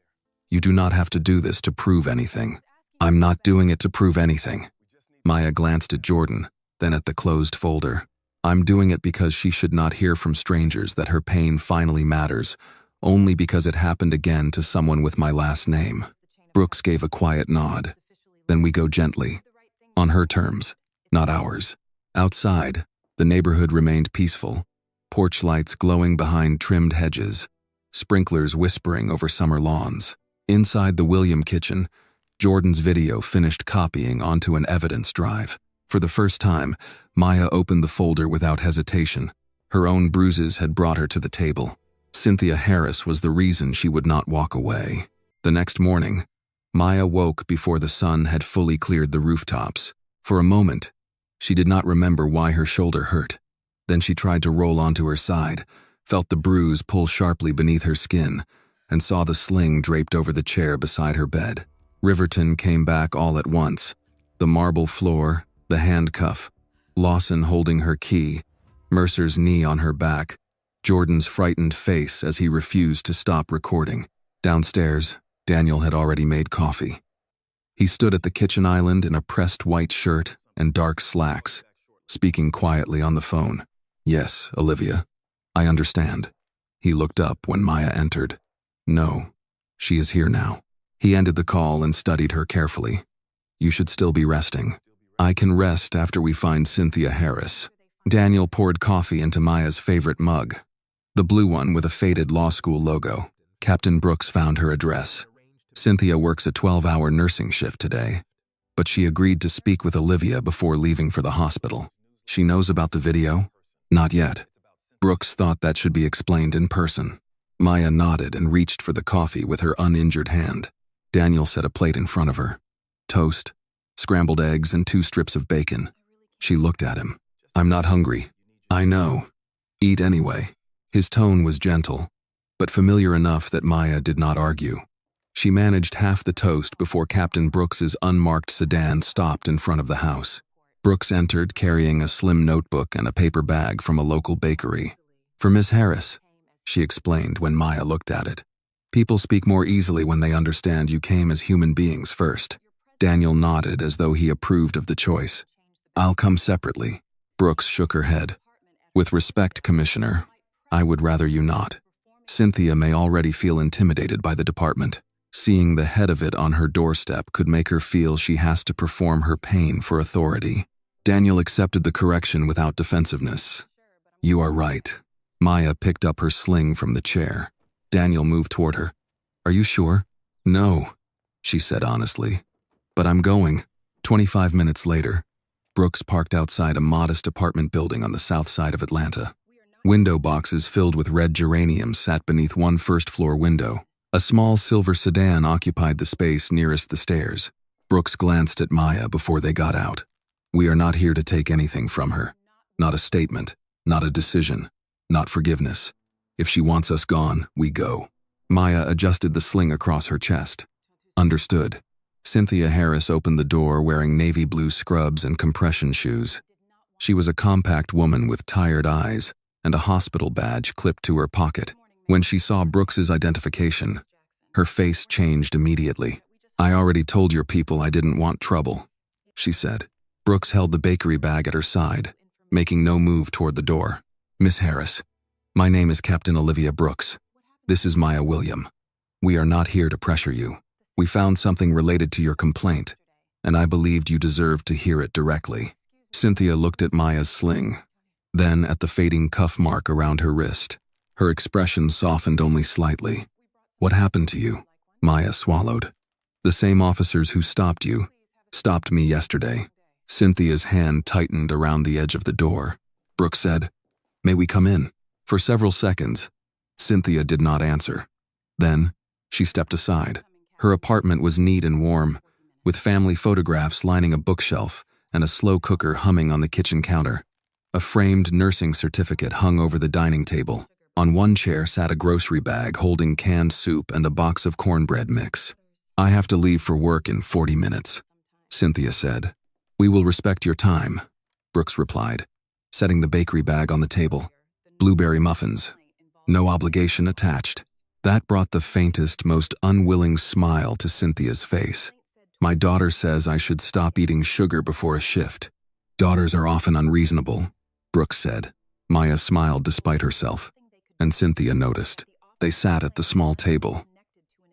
You do not have to do this to prove anything. I'm not doing it to prove anything. Maya glanced at Jordan, then at the closed folder. I'm doing it because she should not hear from strangers that her pain finally matters, only because it happened again to someone with my last name. Brooks gave a quiet nod. Then we go gently. On her terms, not ours. Outside, the neighborhood remained peaceful. Porch lights glowing behind trimmed hedges. Sprinklers whispering over summer lawns. Inside the William kitchen, Jordan's video finished copying onto an evidence drive. For the first time, Maya opened the folder without hesitation. Her own bruises had brought her to the table. Cynthia Harris was the reason she would not walk away. The next morning, Maya woke before the sun had fully cleared the rooftops. For a moment, she did not remember why her shoulder hurt. Then she tried to roll onto her side, felt the bruise pull sharply beneath her skin, and saw the sling draped over the chair beside her bed. Riverton came back all at once. The marble floor, the handcuff, Lawson holding her key, Mercer's knee on her back, Jordan's frightened face as he refused to stop recording. Downstairs, Daniel had already made coffee. He stood at the kitchen island in a pressed white shirt and dark slacks, speaking quietly on the phone. Yes, Olivia, I understand. He looked up when Maya entered. No, she is here now. He ended the call and studied her carefully. You should still be resting. I can rest after we find Cynthia Harris. Daniel poured coffee into Maya's favorite mug, the blue one with a faded law school logo. Captain Brooks found her address. Cynthia works a 12-hour nursing shift today, but she agreed to speak with Olivia before leaving for the hospital. She knows about the video? Not yet. Brooks thought that should be explained in person. Maya nodded and reached for the coffee with her uninjured hand. Daniel set a plate in front of her. Toast, scrambled eggs, and 2 strips of bacon. She looked at him. I'm not hungry. I know. Eat anyway. His tone was gentle, but familiar enough that Maya did not argue. She managed half the toast before Captain Brooks's unmarked sedan stopped in front of the house. Brooks entered carrying a slim notebook and a paper bag from a local bakery. For Miss Harris, she explained when Maya looked at it. People speak more easily when they understand you came as human beings first. Daniel nodded as though he approved of the choice. I'll come separately. Brooks shook her head. With respect, Commissioner, I would rather you not. Cynthia may already feel intimidated by the department. Seeing the head of it on her doorstep could make her feel she has to perform her pain for authority. Daniel accepted the correction without defensiveness. You are right. Maya picked up her sling from the chair. Daniel moved toward her. Are you sure? No, she said honestly. But I'm going. 25 minutes later, Brooks parked outside a modest apartment building on the south side of Atlanta. Window boxes filled with red geraniums sat beneath one first-floor window. A small silver sedan occupied the space nearest the stairs. Brooks glanced at Maya before they got out. We are not here to take anything from her. Not a statement, Not a decision. Not forgiveness. If she wants us gone, we go. Maya adjusted the sling across her chest. Understood. Cynthia Harris opened the door wearing navy blue scrubs and compression shoes. She was a compact woman with tired eyes and a hospital badge clipped to her pocket. When she saw Brooks's identification, her face changed immediately. "I already told your people I didn't want trouble," she said. Brooks held the bakery bag at her side, making no move toward the door. "Miss Harris, my name is Captain Olivia Brooks. This is Maya William. We are not here to pressure you. We found something related to your complaint, and I believed you deserved to hear it directly." Cynthia looked at Maya's sling, then at the fading cuff mark around her wrist. Her expression softened only slightly. "What happened to you?" Maya swallowed. "The same officers who stopped you stopped me yesterday." Cynthia's hand tightened around the edge of the door. Brooks said, "May we come in?" For several seconds, Cynthia did not answer. Then, she stepped aside. Her apartment was neat and warm, with family photographs lining a bookshelf and a slow cooker humming on the kitchen counter. A framed nursing certificate hung over the dining table. On one chair sat a grocery bag holding canned soup and a box of cornbread mix. "I have to leave for work in 40 minutes, Cynthia said. "We will respect your time," Brooks replied, setting the bakery bag on the table. "Blueberry muffins. No obligation attached." That brought the faintest, most unwilling smile to Cynthia's face. "My daughter says I should stop eating sugar before a shift. Daughters are often unreasonable," Brooks said. Maya smiled despite herself, and Cynthia noticed. They sat at the small table.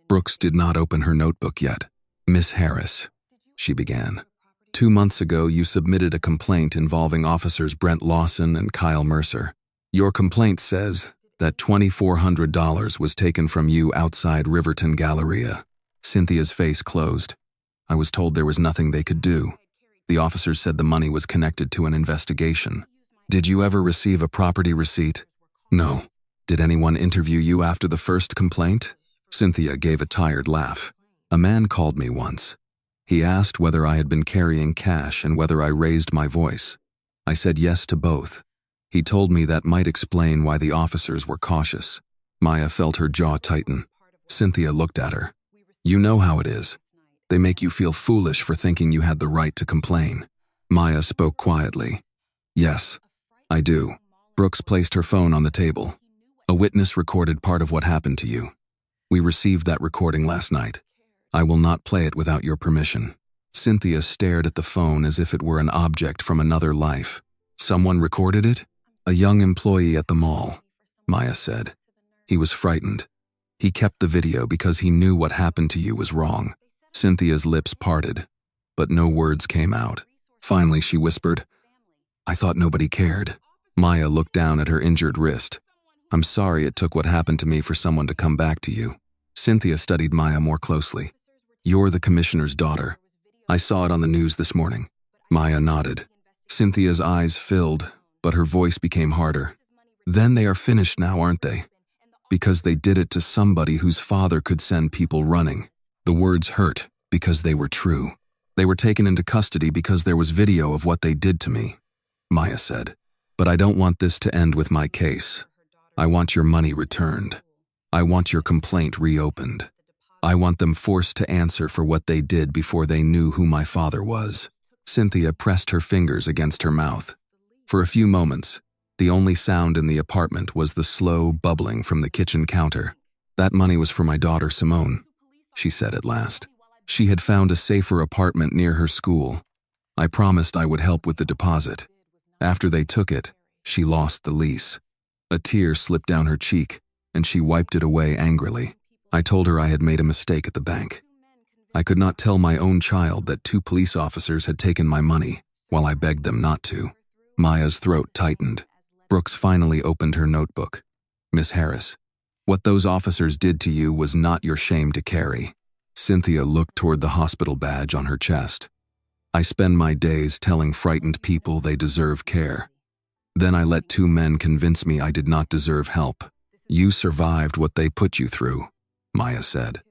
Brooks did not open her notebook yet. "Miss Harris," she began. "2 months ago you submitted a complaint involving officers Brent Lawson and Kyle Mercer. Your complaint says that $2,400 was taken from you outside Riverton Galleria." Cynthia's face closed. "I was told there was nothing they could do. The officers said the money was connected to an investigation. Did you ever receive a property receipt?" "No." "Did anyone interview you after the first complaint?" Cynthia gave a tired laugh. "A man called me once. He asked whether I had been carrying cash and whether I raised my voice. I said yes to both. He told me that might explain why the officers were cautious." Maya felt her jaw tighten. Cynthia looked at her. "You know how it is. They make you feel foolish for thinking you had the right to complain." Maya spoke quietly. "Yes, I do." Brooks placed her phone on the table. "A witness recorded part of what happened to you. We received that recording last night. I will not play it without your permission." Cynthia stared at the phone as if it were an object from another life. "Someone recorded it?" "A young employee at the mall," Maya said. "He was frightened. He kept the video because he knew what happened to you was wrong." Cynthia's lips parted, but no words came out. Finally, she whispered, "I thought nobody cared." Maya looked down at her injured wrist. "I'm sorry it took what happened to me for someone to come back to you." Cynthia studied Maya more closely. "You're the commissioner's daughter. I saw it on the news this morning." Maya nodded. Cynthia's eyes filled, but her voice became harder. "Then they are finished now, aren't they? Because they did it to somebody whose father could send people running." The words hurt because they were true. "They were taken into custody because there was video of what they did to me," Maya said. "But I don't want this to end with my case. I want your money returned. I want your complaint reopened. I want them forced to answer for what they did before they knew who my father was." Cynthia pressed her fingers against her mouth. For a few moments, the only sound in the apartment was the slow bubbling from the kitchen counter. "That money was for my daughter Simone," she said at last. "She had found a safer apartment near her school. I promised I would help with the deposit. After they took it, she lost the lease." A tear slipped down her cheek, and she wiped it away angrily. "I told her I had made a mistake at the bank. I could not tell my own child that 2 police officers had taken my money, while I begged them not to." Maya's throat tightened. Brooks finally opened her notebook. "Miss Harris, what those officers did to you was not your shame to carry." Cynthia looked toward the hospital badge on her chest. "I spend my days telling frightened people they deserve care. Then I let 2 men convince me I did not deserve help. You survived what they put you through," Maya said.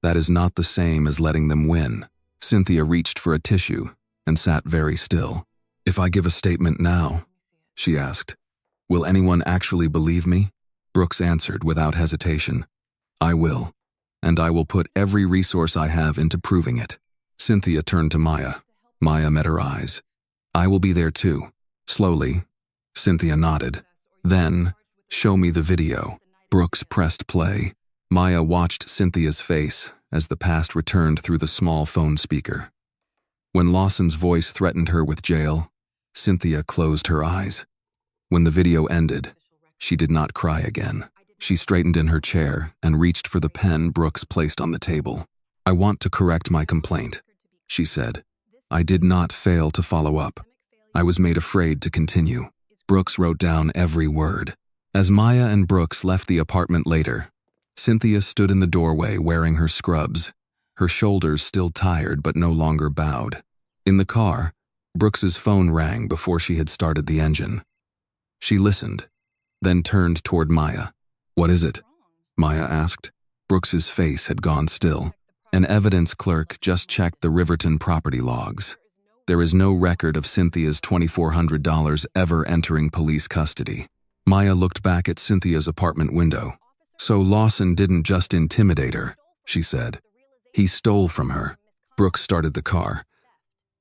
"That is not the same as letting them win." Cynthia reached for a tissue and sat very still. "If I give a statement now," she asked, Will anyone actually believe me? Brooks answered without hesitation. I will. And I will put every resource I have into proving it. Cynthia turned to Maya. Maya met her eyes. I will be there too. Slowly, Cynthia nodded. Then, show me the video. Brooks pressed play. Maya watched Cynthia's face as the past returned through the small phone speaker. When Lawson's voice threatened her with jail, Cynthia closed her eyes. When the video ended, she did not cry again. She straightened in her chair and reached for the pen Brooks placed on the table. I want to correct my complaint, she said. I did not fail to follow up. I was made afraid to continue. Brooks wrote down every word. As Maya and Brooks left the apartment later, Cynthia stood in the doorway wearing her scrubs, her shoulders still tired but no longer bowed. In the car, Brooks's phone rang before she had started the engine. She listened, then turned toward Maya. What is it? Maya asked. Brooks's face had gone still. An evidence clerk just checked the Riverton property logs. There is no record of Cynthia's $2,400 ever entering police custody. Maya looked back at Cynthia's apartment window. So Lawson didn't just intimidate her, she said. He stole from her. Brooks started the car.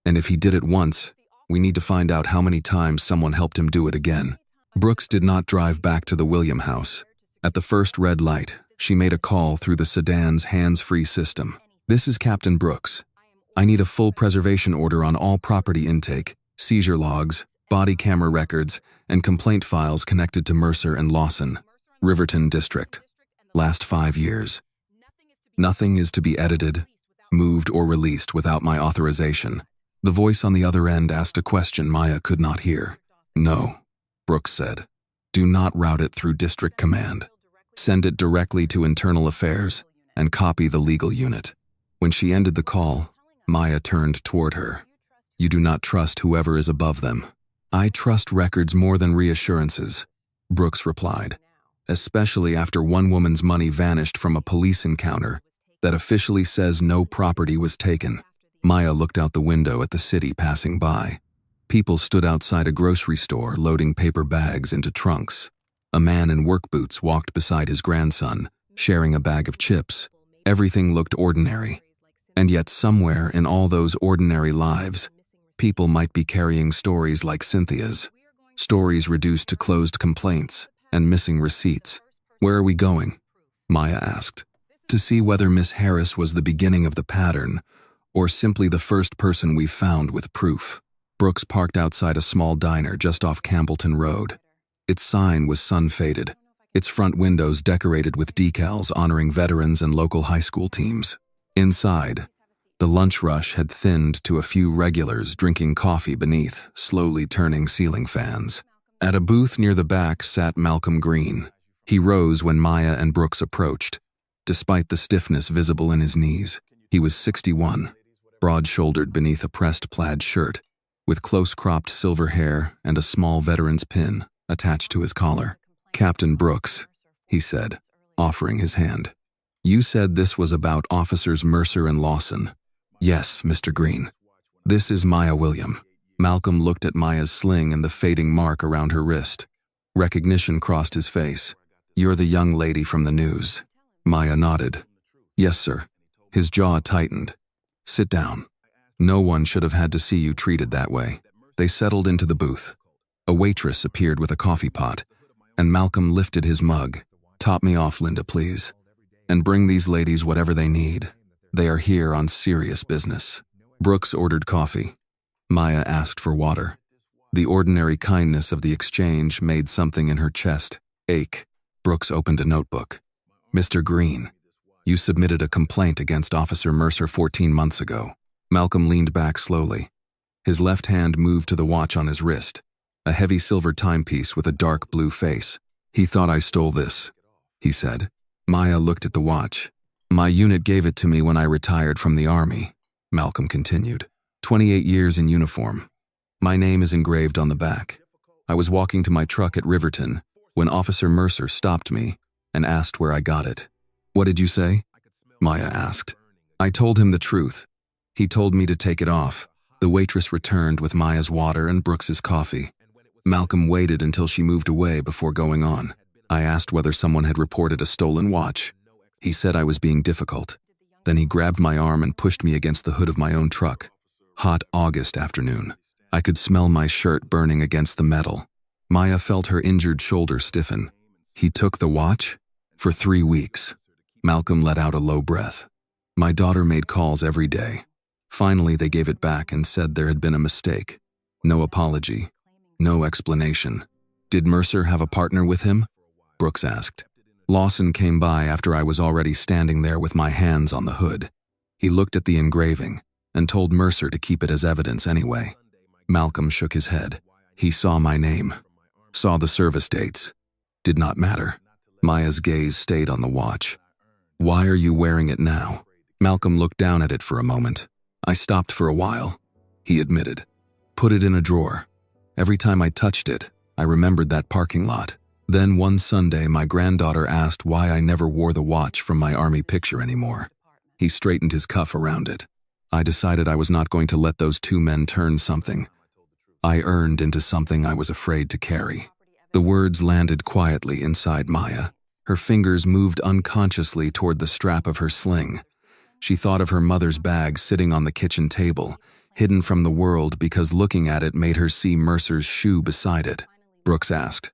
And if he did it once, we need to find out how many times someone helped him do it again. Brooks did not drive back to the William house. At the first red light, she made a call through the sedan's hands-free system. This is Captain Brooks. I need a full preservation order on all property intake, seizure logs, body camera records, and complaint files connected to Mercer and Lawson, Riverton District. Last 5 years. Nothing is to be edited, moved, or released without my authorization. The voice on the other end asked a question Maya could not hear. No, Brooks said. Do not route it through District Command. Send it directly to Internal Affairs and copy the legal unit. When she ended the call, Maya turned toward her. You do not trust whoever is above them. I trust records more than reassurances, Brooks replied, especially after one woman's money vanished from a police encounter that officially says no property was taken. Maya looked out the window at the city passing by. People stood outside a grocery store loading paper bags into trunks. A man in work boots walked beside his grandson, sharing a bag of chips. Everything looked ordinary. And yet somewhere in all those ordinary lives, people might be carrying stories like Cynthia's. Stories reduced to closed complaints and missing receipts. Where are we going? Maya asked. To see whether Miss Harris was the beginning of the pattern or simply the first person we found with proof. Brooks parked outside a small diner just off Campbellton Road. Its sign was sun-faded, its front windows decorated with decals honoring veterans and local high school teams. Inside, the lunch rush had thinned to a few regulars drinking coffee beneath slowly turning ceiling fans. At a booth near the back sat Malcolm Green. He rose when Maya and Brooks approached, despite the stiffness visible in his knees. He was 61, broad-shouldered beneath a pressed plaid shirt, with close-cropped silver hair and a small veteran's pin attached to his collar. Captain Brooks, he said, offering his hand. You said this was about Officers Mercer and Lawson. Yes, Mr. Green. This is Maya William. Malcolm looked at Maya's sling and the fading mark around her wrist. Recognition crossed his face. You're the young lady from the news. Maya nodded. Yes, sir. His jaw tightened. Sit down. No one should have had to see you treated that way. They settled into the booth. A waitress appeared with a coffee pot, and Malcolm lifted his mug. Top me off, Linda, please. And bring these ladies whatever they need. They are here on serious business. Brooks ordered coffee. Maya asked for water. The ordinary kindness of the exchange made something in her chest ache. Brooks opened a notebook. Mr. Green, you submitted a complaint against Officer Mercer 14 months ago. Malcolm leaned back slowly. His left hand moved to the watch on his wrist, a heavy silver timepiece with a dark blue face. He thought I stole this, he said. Maya looked at the watch. My unit gave it to me when I retired from the Army, Malcolm continued. 28 years in uniform. My name is engraved on the back. I was walking to my truck at Riverton when Officer Mercer stopped me and asked where I got it. What did you say? Maya asked. I told him the truth. He told me to take it off. The waitress returned with Maya's water and Brooks's coffee. Malcolm waited until she moved away before going on. I asked whether someone had reported a stolen watch. He said I was being difficult. Then he grabbed my arm and pushed me against the hood of my own truck. Hot August afternoon. I could smell my shirt burning against the metal. Maya felt her injured shoulder stiffen. He took the watch? For 3 weeks. Malcolm let out a low breath. My daughter made calls every day. Finally, they gave it back and said there had been a mistake. No apology. No explanation. Did Mercer have a partner with him? Brooks asked. Lawson came by after I was already standing there with my hands on the hood. He looked at the engraving and told Mercer to keep it as evidence anyway. Malcolm shook his head. He saw my name. Saw the service dates. Did not matter. Maya's gaze stayed on the watch. Why are you wearing it now? Malcolm looked down at it for a moment. I stopped for a while. He admitted. Put it in a drawer. Every time I touched it, I remembered that parking lot. Then one Sunday, my granddaughter asked why I never wore the watch from my army picture anymore. He straightened his cuff around it. I decided I was not going to let those 2 men turn something I earned into something I was afraid to carry. The words landed quietly inside Maya. Her fingers moved unconsciously toward the strap of her sling. She thought of her mother's bag sitting on the kitchen table, hidden from the world because looking at it made her see Mercer's shoe beside it. Brooks asked,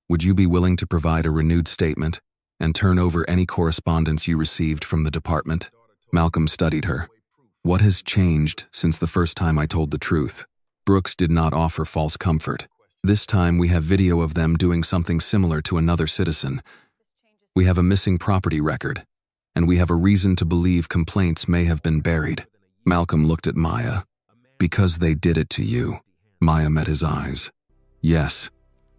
would you be willing to provide a renewed statement and turn over any correspondence you received from the department? Malcolm studied her. What has changed since the first time I told the truth? Brooks did not offer false comfort. This time we have video of them doing something similar to another citizen. We have a missing property record, and we have a reason to believe complaints may have been buried. Malcolm looked at Maya. Because they did it to you. Maya met his eyes. Yes,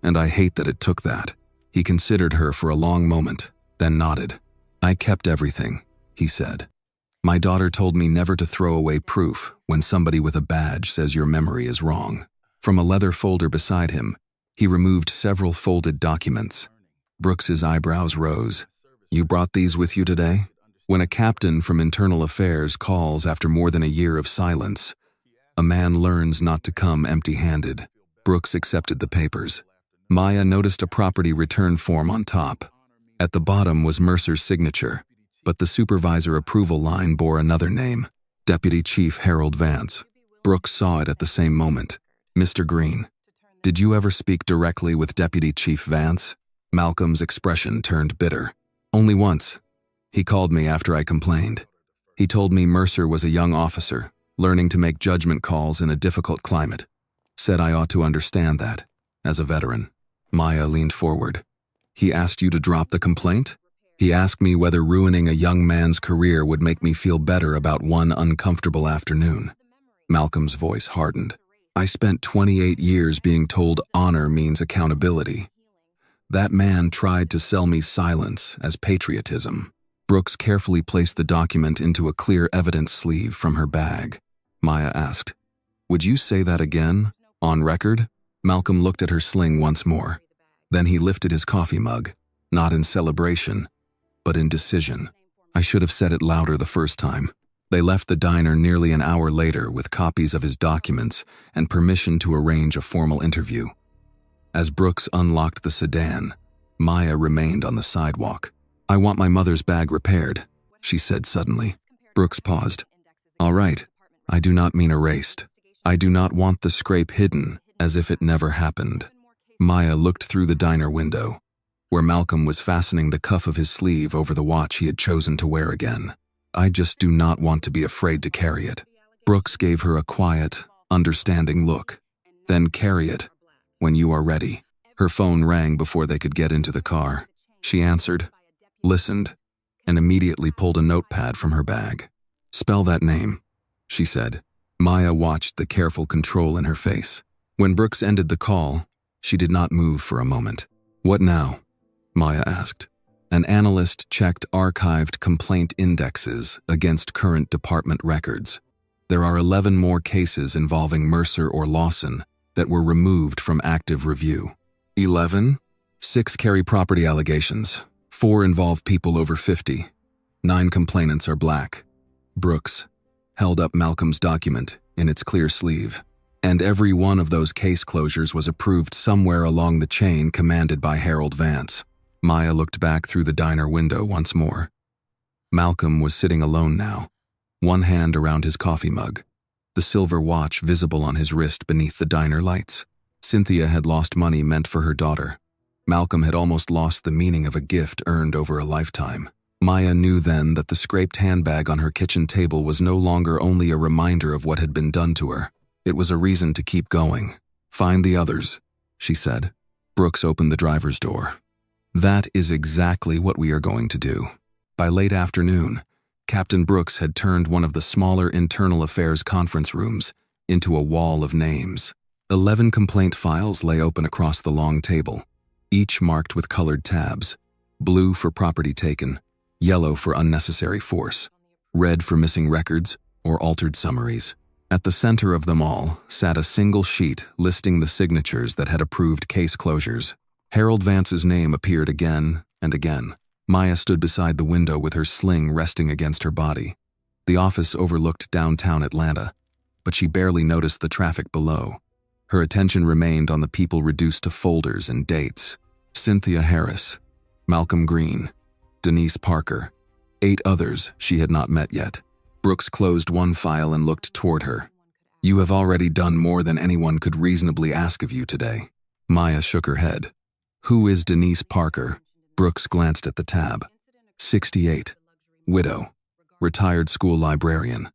and I hate that it took that. He considered her for a long moment, then nodded. I kept everything, he said. My daughter told me never to throw away proof when somebody with a badge says your memory is wrong. From a leather folder beside him, he removed several folded documents. Brooks's eyebrows rose. You brought these with you today? When a captain from Internal Affairs calls after more than a year of silence, a man learns not to come empty-handed. Brooks accepted the papers. Maya noticed a property return form on top. At the bottom was Mercer's signature, but the supervisor approval line bore another name, Deputy Chief Harold Vance. Brooks saw it at the same moment. Mr. Green, did you ever speak directly with Deputy Chief Vance? Malcolm's expression turned bitter. Only once. He called me after I complained. He told me Mercer was a young officer, learning to make judgment calls in a difficult climate. Said I ought to understand that, as a veteran. Maya leaned forward. He asked you to drop the complaint? He asked me whether ruining a young man's career would make me feel better about one uncomfortable afternoon. Malcolm's voice hardened. I spent 28 years being told honor means accountability. That man tried to sell me silence as patriotism. Brooks carefully placed the document into a clear evidence sleeve from her bag. Maya asked, would you say that again? On record? Malcolm looked at her sling once more. Then he lifted his coffee mug, not in celebration, but in decision. I should have said it louder the first time. They left the diner nearly an hour later with copies of his documents and permission to arrange a formal interview. As Brooks unlocked the sedan, Maya remained on the sidewalk. I want my mother's bag repaired, she said suddenly. Brooks paused. All right, I do not mean erased. I do not want the scrape hidden as if it never happened. Maya looked through the diner window, where Malcolm was fastening the cuff of his sleeve over the watch he had chosen to wear again. I just do not want to be afraid to carry it. Brooks gave her a quiet, understanding look. Then carry it, when you are ready. Her phone rang before they could get into the car. She answered, listened, and immediately pulled a notepad from her bag. Spell that name, she said. Maya watched the careful control in her face. When Brooks ended the call, she did not move for a moment. What now? Maya asked. An analyst checked archived complaint indexes against current department records. There are 11 more cases involving Mercer or Lawson that were removed from active review. 11? 6 carry property allegations. 4 involve people over 50. 9 complainants are black. Brooks held up Malcolm's document in its clear sleeve. And every one of those case closures was approved somewhere along the chain commanded by Harold Vance. Maya looked back through the diner window once more. Malcolm was sitting alone now, one hand around his coffee mug, the silver watch visible on his wrist beneath the diner lights. Cynthia had lost money meant for her daughter. Malcolm had almost lost the meaning of a gift earned over a lifetime. Maya knew then that the scraped handbag on her kitchen table was no longer only a reminder of what had been done to her. It was a reason to keep going. "Find the others," she said. Brooks opened the driver's door. "That is exactly what we are going to do." By late afternoon, Captain Brooks had turned one of the smaller internal affairs conference rooms into a wall of names. 11 complaint files lay open across the long table, each marked with colored tabs: blue for property taken, yellow for unnecessary force, red for missing records or altered summaries. At the center of them all sat a single sheet listing the signatures that had approved case closures. Harold Vance's name appeared again and again. Maya stood beside the window with her sling resting against her body. The office overlooked downtown Atlanta, but she barely noticed the traffic below. Her attention remained on the people reduced to folders and dates: Cynthia Harris, Malcolm Green, Denise Parker, 8 others she had not met yet. Brooks closed one file and looked toward her. "You have already done more than anyone could reasonably ask of you today." Maya shook her head. "Who is Denise Parker?" Brooks glanced at the tab. 68. Widow. Retired school librarian.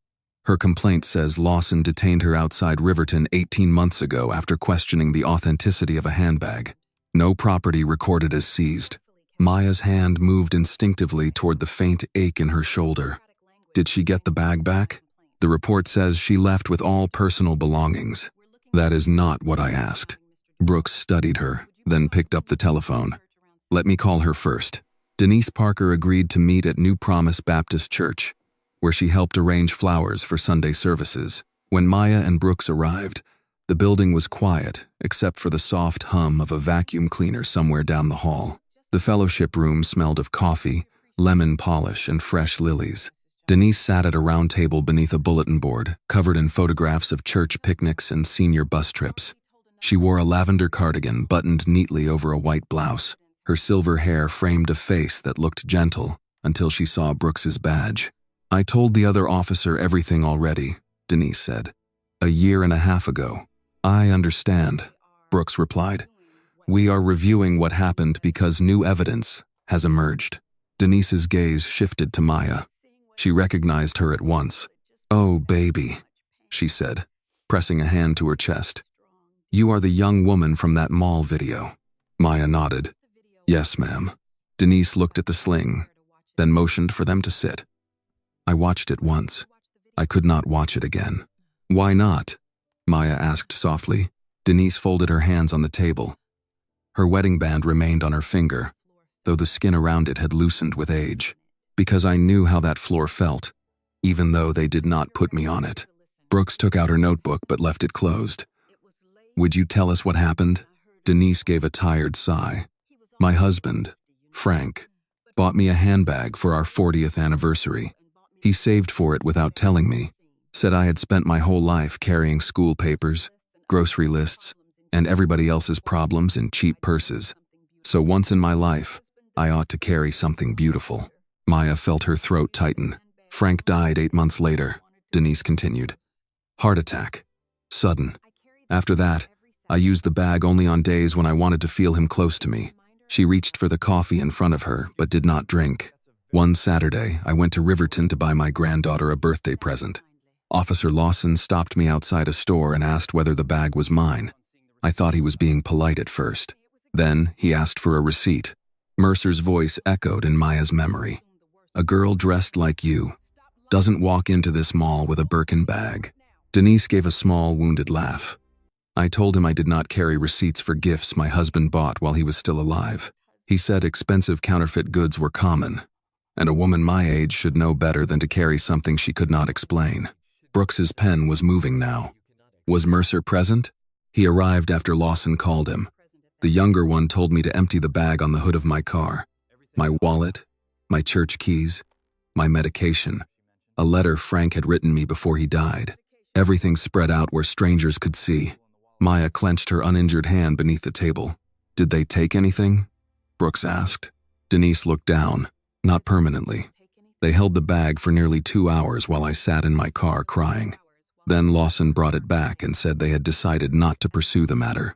Her complaint says Lawson detained her outside Riverton 18 months ago after questioning the authenticity of a handbag. No property recorded as seized. Maya's hand moved instinctively toward the faint ache in her shoulder. "Did she get the bag back?" "The report says she left with all personal belongings." "That is not what I asked." Brooks studied her, then picked up the telephone. "Let me call her first." Denise Parker agreed to meet at New Promise Baptist Church, where she helped arrange flowers for Sunday services. When Maya and Brooks arrived, the building was quiet except for the soft hum of a vacuum cleaner somewhere down the hall. The fellowship room smelled of coffee, lemon polish, and fresh lilies. Denise sat at a round table beneath a bulletin board, covered in photographs of church picnics and senior bus trips. She wore a lavender cardigan buttoned neatly over a white blouse. Her silver hair framed a face that looked gentle until she saw Brooks's badge. "I told the other officer everything already," Denise said. "A year and a half ago." "I understand," Brooks replied. "We are reviewing what happened because new evidence has emerged." Denise's gaze shifted to Maya. She recognized her at once. "Oh, baby," she said, pressing a hand to her chest. "You are the young woman from that mall video." Maya nodded. "Yes, ma'am." Denise looked at the sling, then motioned for them to sit. "I watched it once. I could not watch it again." "Why not?" Maya asked softly. Denise folded her hands on the table. Her wedding band remained on her finger, though the skin around it had loosened with age. "Because I knew how that floor felt, even though they did not put me on it." Brooks took out her notebook but left it closed. "Would you tell us what happened?" Denise gave a tired sigh. "My husband, Frank, bought me a handbag for our 40th anniversary. He saved for it without telling me, said I had spent my whole life carrying school papers, grocery lists, and everybody else's problems in cheap purses. So once in my life, I ought to carry something beautiful." Maya felt her throat tighten. "Frank died 8 months later," Denise continued. "Heart attack. Sudden. After that, I used the bag only on days when I wanted to feel him close to me." She reached for the coffee in front of her, but did not drink. "One Saturday, I went to Riverton to buy my granddaughter a birthday present. Officer Lawson stopped me outside a store and asked whether the bag was mine. I thought he was being polite at first. Then he asked for a receipt." Mercer's voice echoed in Maya's memory. "A girl dressed like you doesn't walk into this mall with a Birkin bag." Denise gave a small, wounded laugh. "I told him I did not carry receipts for gifts my husband bought while he was still alive. He said expensive counterfeit goods were common, and a woman my age should know better than to carry something she could not explain." Brooks's pen was moving now. "Was Mercer present?" "He arrived after Lawson called him. The younger one told me to empty the bag on the hood of my car. My wallet, my church keys, my medication, a letter Frank had written me before he died. Everything spread out where strangers could see. Maya clenched her uninjured hand beneath the table. "Did they take anything?" Brooks asked. Denise looked down. "Not permanently. They held the bag for nearly 2 hours while I sat in my car crying. Then Lawson brought it back and said they had decided not to pursue the matter."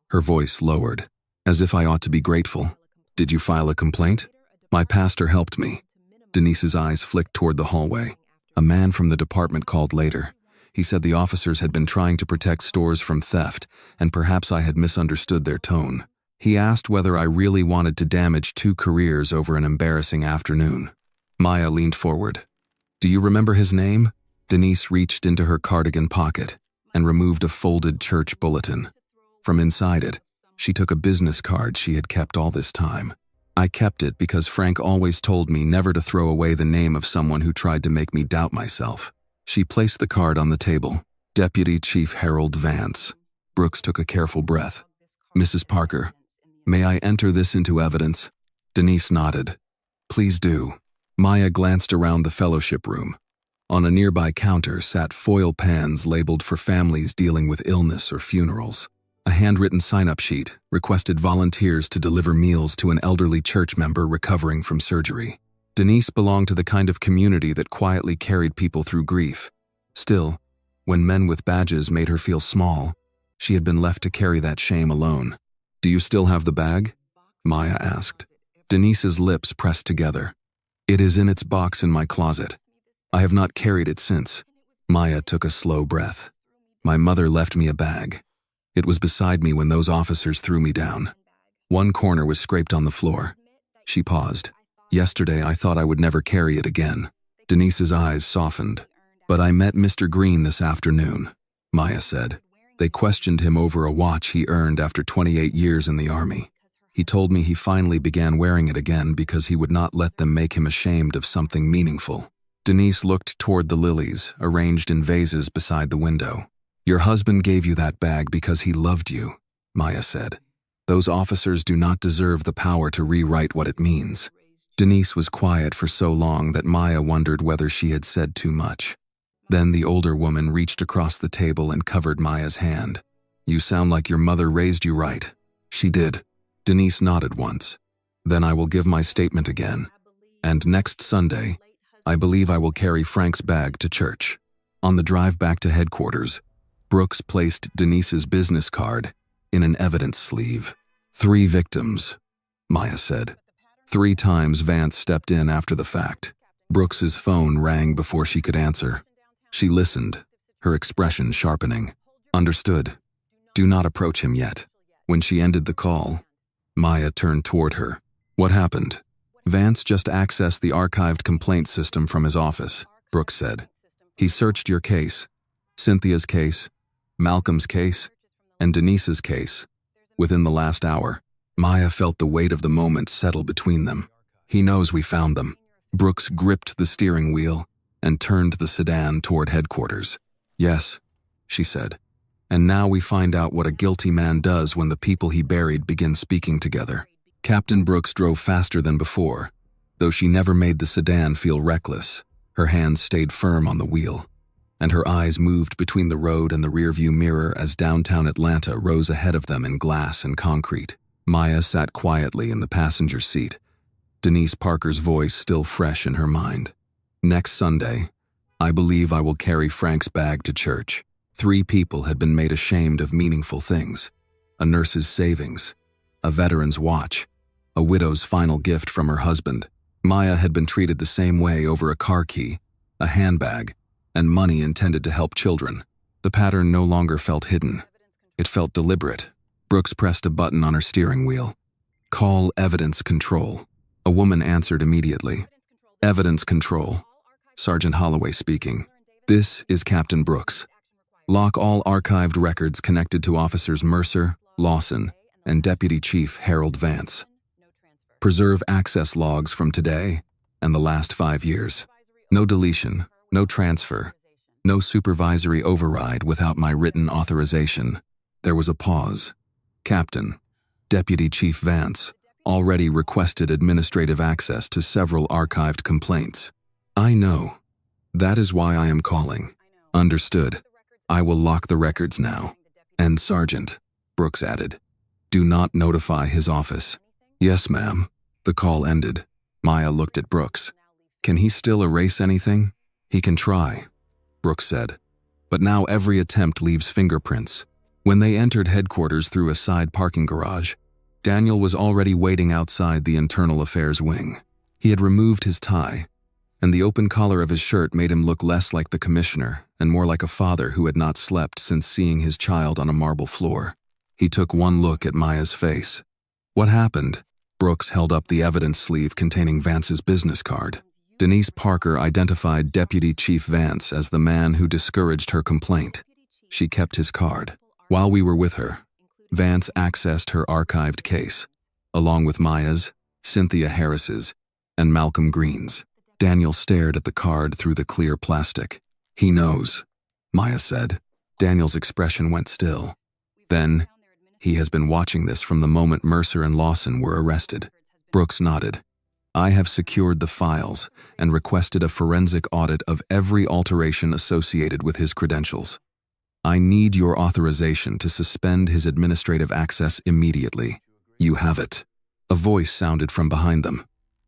Her voice lowered. "As if I ought to be grateful. Did you file a complaint?" "My pastor helped me." Denise's eyes flicked toward the hallway. A man from the department called later. He said the officers had been trying to protect stores from theft, and perhaps I had misunderstood their tone. He asked whether I really wanted to damage 2 careers over an embarrassing afternoon. Maya leaned forward. "Do you remember his name?" Denise reached into her cardigan pocket and removed a folded church bulletin. From inside it, she took a business card she had kept all this time. "I kept it because Frank always told me never to throw away the name of someone who tried to make me doubt myself." She placed the card on the table. "Deputy Chief Harold Vance." Brooks took a careful breath. "Mrs. Parker, may I enter this into evidence?" Denise nodded. "Please do." Maya glanced around the fellowship room. On a nearby counter sat foil pans labeled for families dealing with illness or funerals. A handwritten sign-up sheet requested volunteers to deliver meals to an elderly church member recovering from surgery. Denise belonged to the kind of community that quietly carried people through grief. Still, when men with badges made her feel small, she had been left to carry that shame alone. "Do you still have the bag?" Maya asked. Denise's lips pressed together. "It is in its box in my closet. I have not carried it since." Maya took a slow breath. "My mother left me a bag. It was beside me when those officers threw me down. One corner was scraped on the floor." She paused. "Yesterday I thought I would never carry it again." Denise's eyes softened. "But I met Mr. Green this afternoon," Maya said. "They questioned him over a watch he earned after 28 years in the Army. He told me he finally began wearing it again because he would not let them make him ashamed of something meaningful." Denise looked toward the lilies arranged in vases beside the window. "Your husband gave you that bag because he loved you," Maya said. "Those officers do not deserve the power to rewrite what it means." Denise was quiet for so long that Maya wondered whether she had said too much. Then the older woman reached across the table and covered Maya's hand. "You sound like your mother raised you right." "She did." Denise nodded once. "Then I will give my statement again. And next Sunday, I believe I will carry Frank's bag to church." On the drive back to headquarters, Brooks placed Denise's business card in an evidence sleeve. 3 victims, Maya said. 3 times Vance stepped in after the fact. Brooks's phone rang before she could answer. She listened, her expression sharpening. "Understood. Do not approach him yet." When she ended the call, Maya turned toward her. "What happened?" "Vance just accessed the archived complaint system from his office," Brooks said. "He searched your case, Cynthia's case, Malcolm's case, and Denise's case. Within the last hour, Maya felt the weight of the moment settle between them. He knows we found them." Brooks gripped the steering wheel and turned the sedan toward headquarters. "Yes," she said. "And now we find out what a guilty man does when the people he buried begin speaking together." Captain Brooks drove faster than before. Though she never made the sedan feel reckless, her hands stayed firm on the wheel, and her eyes moved between the road and the rearview mirror as downtown Atlanta rose ahead of them in glass and concrete. Maya sat quietly in the passenger seat, Denise Parker's voice still fresh in her mind. "Next Sunday, I believe I will carry Frank's bag to church." 3 people had been made ashamed of meaningful things: a nurse's savings, a veteran's watch, a widow's final gift from her husband. Maya had been treated the same way over a car key, a handbag, and money intended to help children. The pattern no longer felt hidden. It felt deliberate. Brooks pressed a button on her steering wheel. "Call evidence control." A woman answered immediately. "Evidence control. Sergeant Holloway speaking. This is Captain Brooks. Lock all archived records connected to Officers Mercer, Lawson, and Deputy Chief Harold Vance. Preserve access logs from today and the last 5 years. No deletion, no transfer, no supervisory override without my written authorization." There was a pause. "Captain, Deputy Chief Vance already requested administrative access to several archived complaints." "I know. That is why I am calling." "Understood." I will lock the records now. And Sergeant, Brooks added, do not notify his office. Yes, ma'am. The call ended. Maya looked at Brooks. Can he still erase anything? He can try, Brooks said. But now every attempt leaves fingerprints. When they entered headquarters through a side parking garage, Daniel was already waiting outside the internal affairs wing. He had removed his tie, and the open collar of his shirt made him look less like the commissioner and more like a father who had not slept since seeing his child on a marble floor. He took one look at Maya's face. What happened? Brooks held up the evidence sleeve containing Vance's business card. Denise Parker identified Deputy Chief Vance as the man who discouraged her complaint. She kept his card. While we were with her, Vance accessed her archived case, along with Maya's, Cynthia Harris's, and Malcolm Green's. Daniel stared at the card through the clear plastic. He knows, Maya said. Daniel's expression went still. Then, he has been watching this from the moment Mercer and Lawson were arrested. Brooks nodded. I have secured the files and requested a forensic audit of every alteration associated with his credentials. I need your authorization to suspend his administrative access immediately. You have it. A voice sounded from behind them.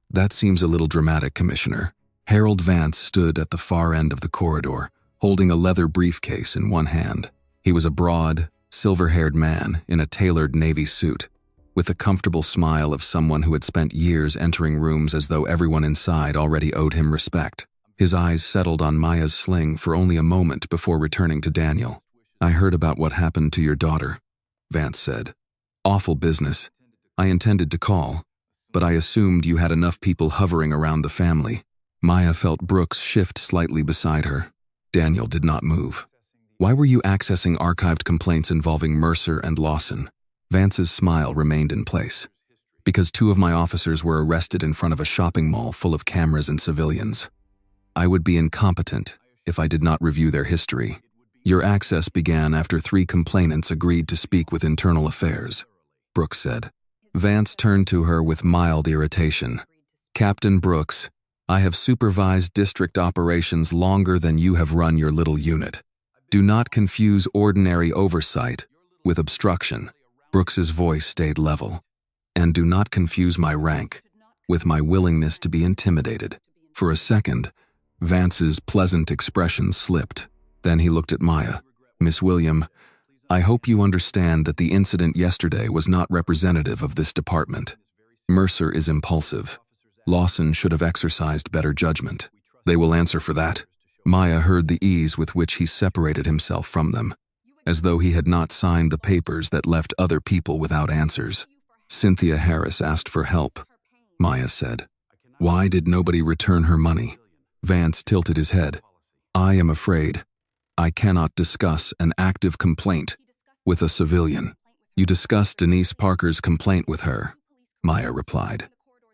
That seems a little dramatic, Commissioner. Harold Vance stood at the far end of the corridor, holding a leather briefcase in one hand. He was a broad, silver-haired man in a tailored navy suit, with the comfortable smile of someone who had spent years entering rooms as though everyone inside already owed him respect. His eyes settled on Maya's sling for only a moment before returning to Daniel. I heard about what happened to your daughter, Vance said. Awful business. I intended to call, but I assumed you had enough people hovering around the family. Maya felt Brooks shift slightly beside her. Daniel did not move. Why were you accessing archived complaints involving Mercer and Lawson? Vance's smile remained in place. Because 2 of my officers were arrested in front of a shopping mall full of cameras and civilians. I would be incompetent if I did not review their history. Your access began after 3 complainants agreed to speak with Internal Affairs, Brooks said. Vance turned to her with mild irritation. Captain Brooks, I have supervised district operations longer than you have run your little unit. Do not confuse ordinary oversight with obstruction. Brooks's voice stayed level. And do not confuse my rank with my willingness to be intimidated. For a second, Vance's pleasant expression slipped. Then he looked at Maya. Miss William, I hope you understand that the incident yesterday was not representative of this department. Mercer is impulsive. Lawson should have exercised better judgment. They will answer for that. Maya heard the ease with which he separated himself from them, as though he had not signed the papers that left other people without answers. Cynthia Harris asked for help, Maya said. Why did nobody return her money? Vance tilted his head. I am afraid I cannot discuss an active complaint with a civilian. You discussed Denise Parker's complaint with her, Maya replied.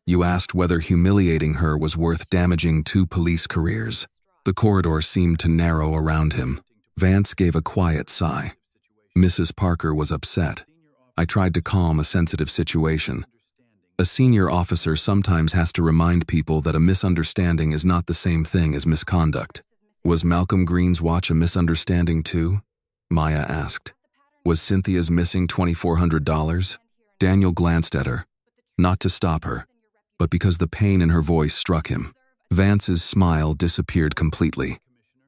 You asked whether humiliating her was worth damaging 2 police careers. The corridor seemed to narrow around him. Vance gave a quiet sigh. Mrs. Parker was upset. I tried to calm a sensitive situation. A senior officer sometimes has to remind people that a misunderstanding is not the same thing as misconduct. Was Malcolm Green's watch a misunderstanding too? Maya asked. Was Cynthia's missing $2,400? Daniel glanced at her, not to stop her, but because the pain in her voice struck him. Vance's smile disappeared completely.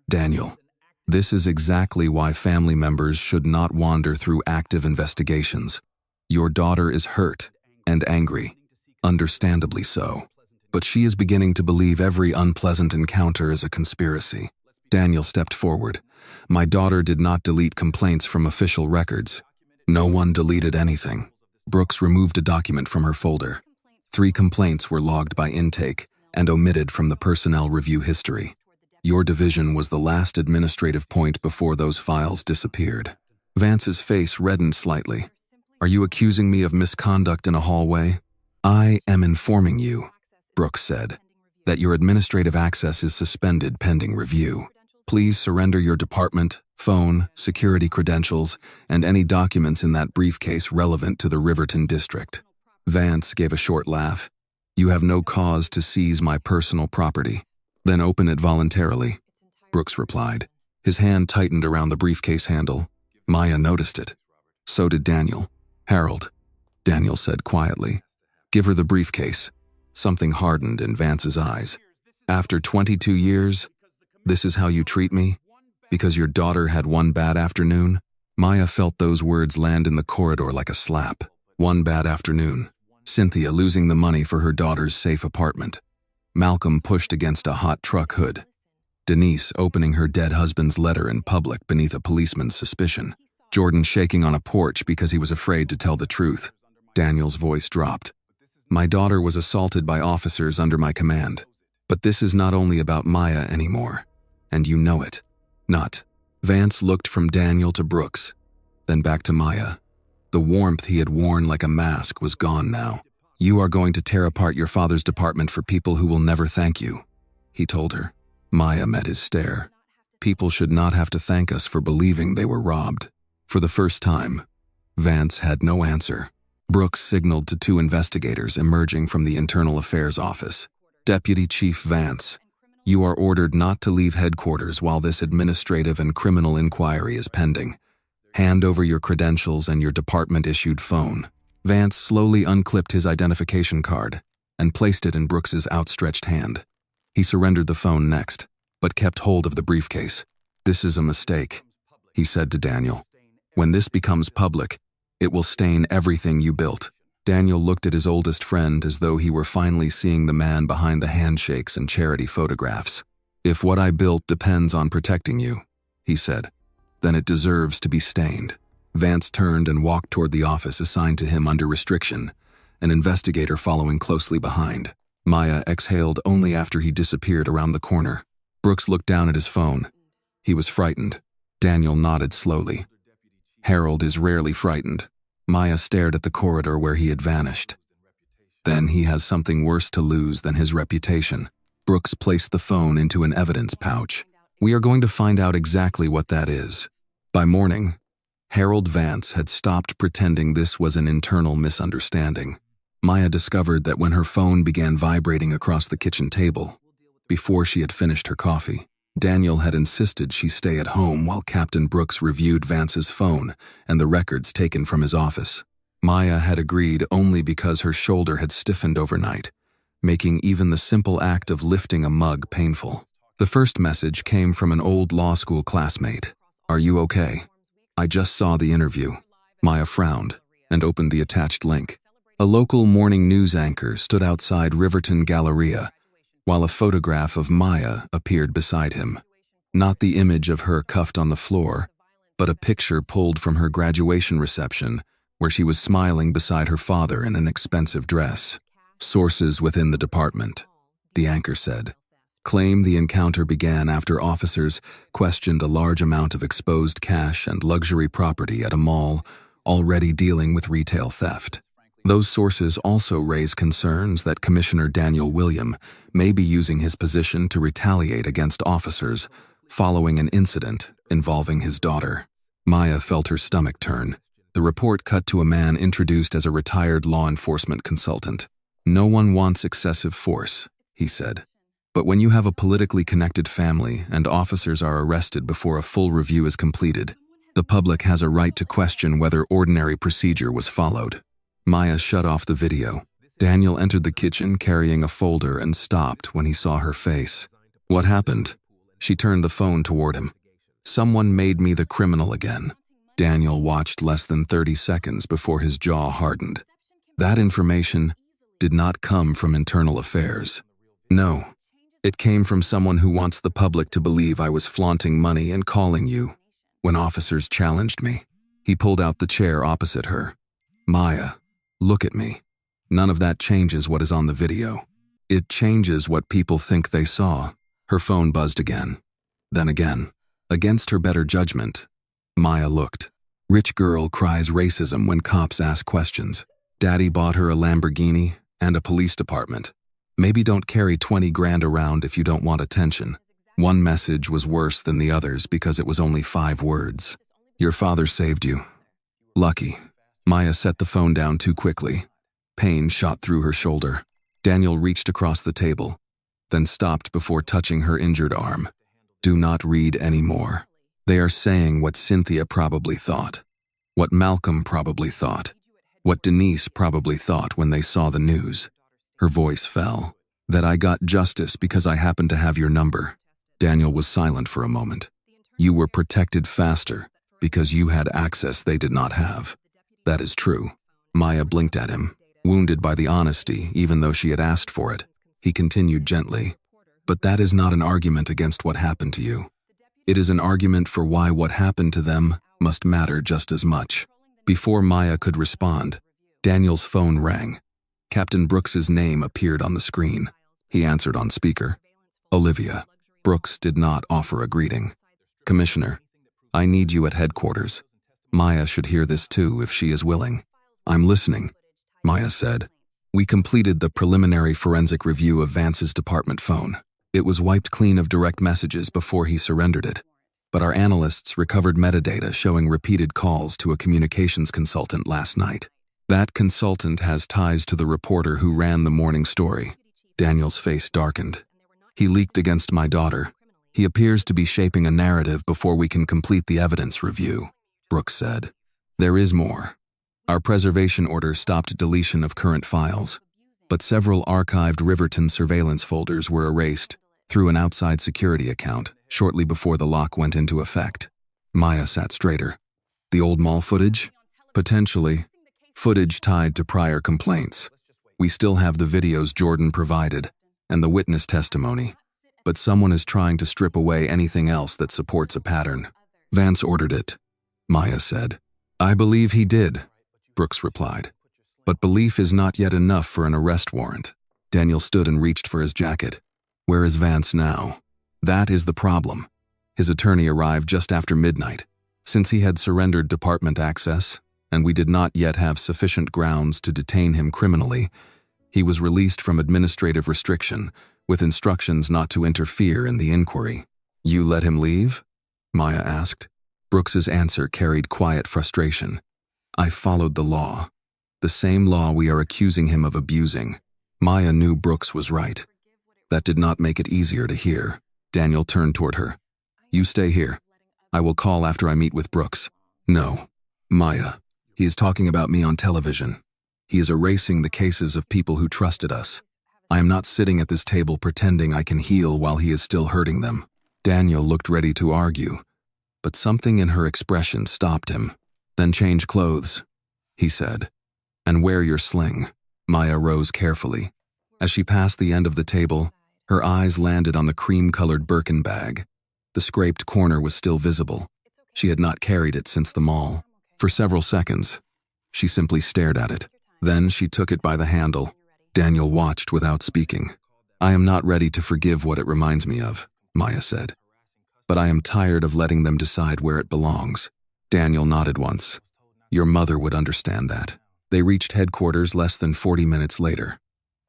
Daniel, this is exactly why family members should not wander through active investigations. Your daughter is hurt and angry, understandably so, but she is beginning to believe every unpleasant encounter is a conspiracy. Daniel stepped forward. My daughter did not delete complaints from official records. No one deleted anything. Brooks removed a document from her folder. 3 complaints were logged by intake and omitted from the personnel review history. Your division was the last administrative point before those files disappeared. Vance's face reddened slightly. Are you accusing me of misconduct in a hallway? I am informing you, Brooks said, that your administrative access is suspended pending review. Please surrender your department, phone, security credentials, and any documents in that briefcase relevant to the Riverton district. Vance gave a short laugh. You have no cause to seize my personal property. Then open it voluntarily, Brooks replied. His hand tightened around the briefcase handle. Maya noticed it. So did Daniel. "Harold," Daniel said quietly. "Give her the briefcase." Something hardened in Vance's eyes. "After 22 years, this is how you treat me? Because your daughter had one bad afternoon?" Maya felt those words land in the corridor like a slap. One bad afternoon. Cynthia losing the money for her daughter's safe apartment. Malcolm pushed against a hot truck hood. Denise opening her dead husband's letter in public beneath a policeman's suspicion. Jordan shaking on a porch because he was afraid to tell the truth. Daniel's voice dropped. "My daughter was assaulted by officers under my command. But this is not only about Maya anymore. And you know it." "Not." Vance looked from Daniel to Brooks, then back to Maya. The warmth he had worn like a mask was gone now. "You are going to tear apart your father's department for people who will never thank you," he told her. Maya met his stare. "People should not have to thank us for believing they were robbed." For the first time, Vance had no answer. Brooks signaled to two investigators emerging from the Internal Affairs office. "Deputy Chief Vance, you are ordered not to leave headquarters while this administrative and criminal inquiry is pending. Hand over your credentials and your department-issued phone." Vance slowly unclipped his identification card and placed it in Brooks's outstretched hand. He surrendered the phone next, but kept hold of the briefcase. "This is a mistake," he said to Daniel. "When this becomes public, it will stain everything you built." Daniel looked at his oldest friend as though he were finally seeing the man behind the handshakes and charity photographs. "If what I built depends on protecting you," he said, "then it deserves to be stained." Vance turned and walked toward the office assigned to him under restriction, an investigator following closely behind. Maya exhaled only after he disappeared around the corner. Brooks looked down at his phone. He was frightened. Daniel nodded slowly. "Harold is rarely frightened." Maya stared at the corridor where he had vanished. "Then he has something worse to lose than his reputation." Brooks placed the phone into an evidence pouch. "We are going to find out exactly what that is." By morning, Harold Vance had stopped pretending this was an internal misunderstanding. Maya discovered that when her phone began vibrating across the kitchen table, before she had finished her coffee, Daniel had insisted she stay at home while Captain Brooks reviewed Vance's phone and the records taken from his office. Maya had agreed only because her shoulder had stiffened overnight, making even the simple act of lifting a mug painful. The first message came from an old law school classmate. "Are you okay? I just saw the interview." Maya frowned and opened the attached link. A local morning news anchor stood outside Riverton Galleria, while a photograph of Maya appeared beside him. Not the image of her cuffed on the floor, but a picture pulled from her graduation reception where she was smiling beside her father in an expensive dress. "Sources within the department," the anchor said, claim the encounter began after officers questioned a large amount of exposed cash and luxury property at a mall already dealing with retail theft. Those sources also raise concerns that Commissioner Daniel William may be using his position to retaliate against officers following an incident involving his daughter. Maya felt her stomach turn. The report cut to a man introduced as a retired law enforcement consultant. "No one wants excessive force," he said. "But when you have a politically connected family and officers are arrested before a full review is completed, the public has a right to question whether ordinary procedure was followed." Maya shut off the video. Daniel entered the kitchen carrying a folder and stopped when he saw her face. "What happened?" She turned the phone toward him. "Someone made me the criminal again." Daniel watched less than 30 seconds before his jaw hardened. That information did not come from Internal Affairs. No, it came from someone who wants the public to believe I was flaunting money and calling you when officers challenged me. He pulled out the chair opposite her. "Maya, look at me. None of that changes what is on the video. It changes what people think they saw." Her phone buzzed again. Then again. Against her better judgment, Maya looked. Rich girl cries racism when cops ask questions. Daddy bought her a Lamborghini and a police department. Maybe don't carry 20 grand around if you don't want attention. One message was worse than the others because it was only 5 words. "Your father saved you. Lucky." Maya set the phone down too quickly. Pain shot through her shoulder. Daniel reached across the table, then stopped before touching her injured arm. "Do not read any more." They are saying what Cynthia probably thought, what Malcolm probably thought, what Denise probably thought when they saw the news. Her voice fell. That I got justice because I happened to have your number. Daniel was silent for a moment. You were protected faster because you had access they did not have. That is true. Maya blinked at him, wounded by the honesty even though she had asked for it. He continued gently. But that is not an argument against what happened to you. It is an argument for why what happened to them must matter just as much. Before Maya could respond, Daniel's phone rang. Captain Brooks's name appeared on the screen. He answered on speaker. Olivia. Brooks did not offer a greeting. Commissioner, I need you at headquarters. Maya should hear this too if she is willing. I'm listening, Maya said. We completed the preliminary forensic review of Vance's department phone. It was wiped clean of direct messages before he surrendered it. But our analysts recovered metadata showing repeated calls to a communications consultant last night. That consultant has ties to the reporter who ran the morning story. Daniel's face darkened. He leaked against my daughter. He appears to be shaping a narrative before we can complete the evidence review, Brooks said. There is more. Our preservation order stopped deletion of current files, but several archived Riverton surveillance folders were erased through an outside security account shortly before the lock went into effect. Maya sat straighter. The old mall footage? Potentially. Footage tied to prior complaints. We still have the videos Jordan provided and the witness testimony, but someone is trying to strip away anything else that supports a pattern. Vance ordered it, Maya said. I believe he did, Brooks replied. But belief is not yet enough for an arrest warrant. Daniel stood and reached for his jacket. Where is Vance now? That is the problem. His attorney arrived just after midnight. Since he had surrendered department access, and we did not yet have sufficient grounds to detain him criminally, he was released from administrative restriction, with instructions not to interfere in the inquiry. You let him leave? Maya asked. Brooks's answer carried quiet frustration. I followed the law. The same law we are accusing him of abusing. Maya knew Brooks was right. That did not make it easier to hear. Daniel turned toward her. You stay here. I will call after I meet with Brooks. No. Maya. He is talking about me on television. He is erasing the cases of people who trusted us. I am not sitting at this table pretending I can heal while he is still hurting them. Daniel looked ready to argue, but something in her expression stopped him. Then change clothes, he said, and wear your sling. Maya rose carefully. As she passed the end of the table, her eyes landed on the cream-colored Birkin bag. The scraped corner was still visible. She had not carried it since the mall. For several seconds, she simply stared at it. Then she took it by the handle. Daniel watched without speaking. I am not ready to forgive what it reminds me of, Maya said. But I am tired of letting them decide where it belongs. Daniel nodded once. Your mother would understand that. They reached headquarters less than 40 minutes later.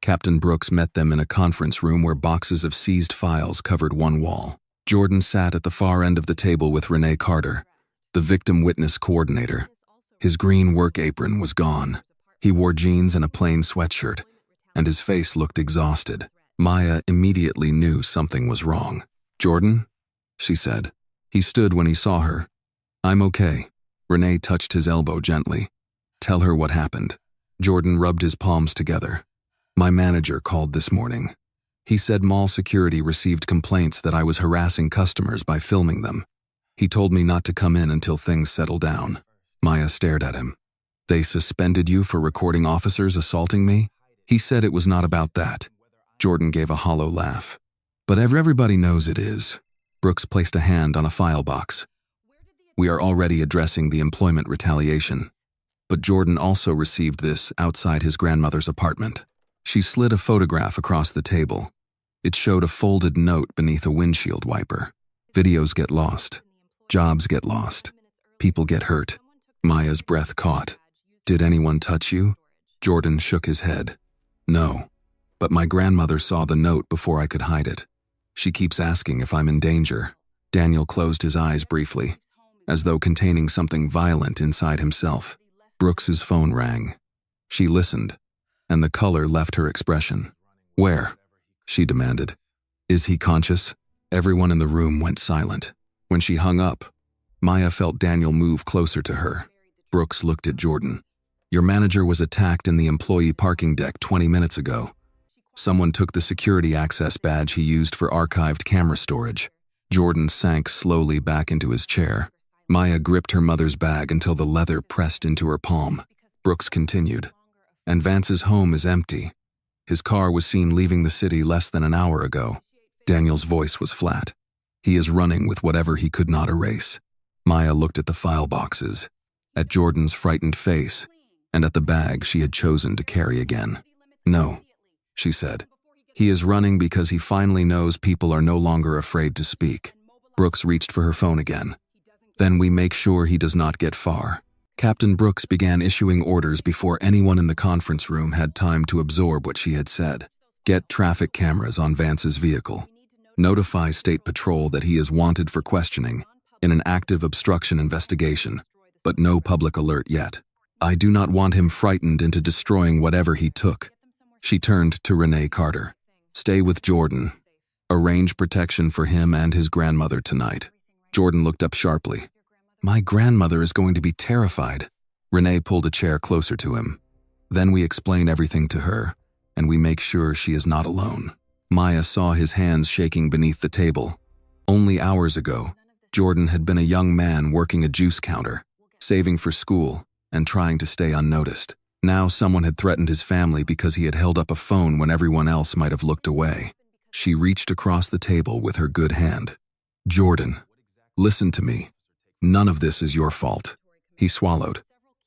Captain Brooks met them in a conference room where boxes of seized files covered one wall. Jordan sat at the far end of the table with Renee Carter, the victim witness coordinator. His green work apron was gone. He wore jeans and a plain sweatshirt, and his face looked exhausted. Maya immediately knew something was wrong. Jordan? She said. He stood when he saw her. I'm okay. Renee touched his elbow gently. Tell her what happened. Jordan rubbed his palms together. My manager called this morning. He said mall security received complaints that I was harassing customers by filming them. He told me not to come in until things settle down. Maya stared at him. They suspended you for recording officers assaulting me? He said it was not about that. Jordan gave a hollow laugh. But everybody knows it is. Brooks placed a hand on a file box. We are already addressing the employment retaliation. But Jordan also received this outside his grandmother's apartment. She slid a photograph across the table. It showed a folded note beneath a windshield wiper. Videos get lost. Jobs get lost. People get hurt. Maya's breath caught. Did anyone touch you? Jordan shook his head. No, but my grandmother saw the note before I could hide it. She keeps asking if I'm in danger. Daniel closed his eyes briefly, as though containing something violent inside himself. Brooks's phone rang. She listened, and the color left her expression. Where? She demanded. Is he conscious? Everyone in the room went silent. When she hung up, Maya felt Daniel move closer to her. Brooks looked at Jordan. Your manager was attacked in the employee parking deck 20 minutes ago. Someone took the security access badge he used for archived camera storage. Jordan sank slowly back into his chair. Maya gripped her mother's bag until the leather pressed into her palm. Brooks continued. And Vance's home is empty. His car was seen leaving the city less than an hour ago. Daniel's voice was flat. He is running with whatever he could not erase. Maya looked at the file boxes, at Jordan's frightened face, and at the bag she had chosen to carry again. No, she said. He is running because he finally knows people are no longer afraid to speak. Brooks reached for her phone again. Then we make sure he does not get far. Captain Brooks began issuing orders before anyone in the conference room had time to absorb what she had said. Get traffic cameras on Vance's vehicle. Notify State Patrol that he is wanted for questioning in an active obstruction investigation, but no public alert yet. I do not want him frightened into destroying whatever he took. She turned to Renee Carter. Stay with Jordan. Arrange protection for him and his grandmother tonight. Jordan looked up sharply. My grandmother is going to be terrified. Renee pulled a chair closer to him. Then we explain everything to her, and we make sure she is not alone. Maya saw his hands shaking beneath the table. Only hours ago, Jordan had been a young man working a juice counter, saving for school, and trying to stay unnoticed. Now someone had threatened his family because he had held up a phone when everyone else might have looked away. She reached across the table with her good hand. Jordan, listen to me. None of this is your fault. He swallowed.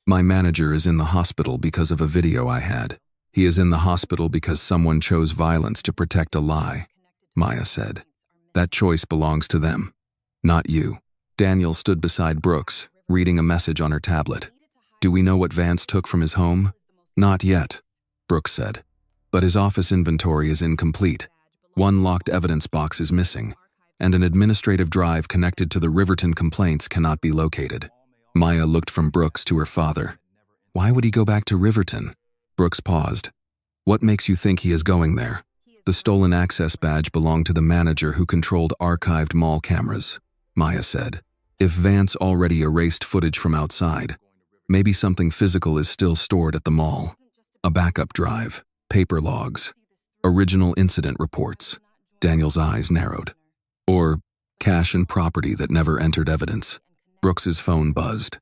My manager is in the hospital because of a video I had. He is in the hospital because someone chose violence to protect a lie, Maya said. That choice belongs to them, not you. Daniel stood beside Brooks, reading a message on her tablet. Do we know what Vance took from his home? Not yet, Brooks said. But his office inventory is incomplete. One locked evidence box is missing, and an administrative drive connected to the Riverton complaints cannot be located. Maya looked from Brooks to her father. Why would he go back to Riverton? Brooks paused. What makes you think he is going there? The stolen access badge belonged to the manager who controlled archived mall cameras, Maya said. If Vance already erased footage from outside, maybe something physical is still stored at the mall. A backup drive, paper logs, original incident reports. Daniel's eyes narrowed. Or cash and property that never entered evidence. Brooks's phone buzzed.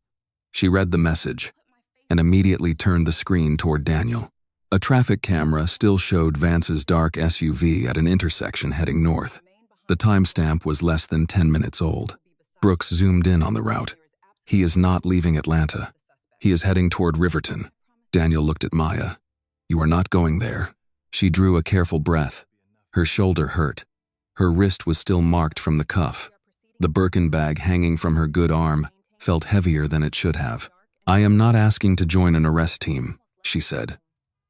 She read the message and immediately turned the screen toward Daniel. A traffic camera still showed Vance's dark SUV at an intersection heading north. The timestamp was less than 10 minutes old. Brooks zoomed in on the route. He is not leaving Atlanta. He is heading toward Riverton. Daniel looked at Maya. You are not going there. She drew a careful breath. Her shoulder hurt. Her wrist was still marked from the cuff. The Birkin bag hanging from her good arm felt heavier than it should have. I am not asking to join an arrest team, she said.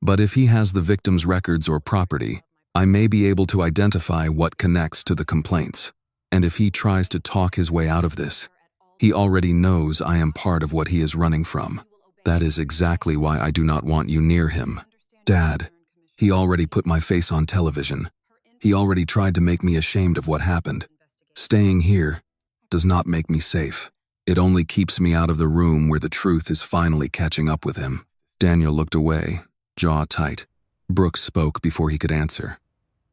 But if he has the victim's records or property, I may be able to identify what connects to the complaints. And if he tries to talk his way out of this, he already knows I am part of what he is running from. That is exactly why I do not want you near him. Dad, he already put my face on television. He already tried to make me ashamed of what happened. Staying here does not make me safe. It only keeps me out of the room where the truth is finally catching up with him. Daniel looked away, jaw tight. Brooks spoke before he could answer.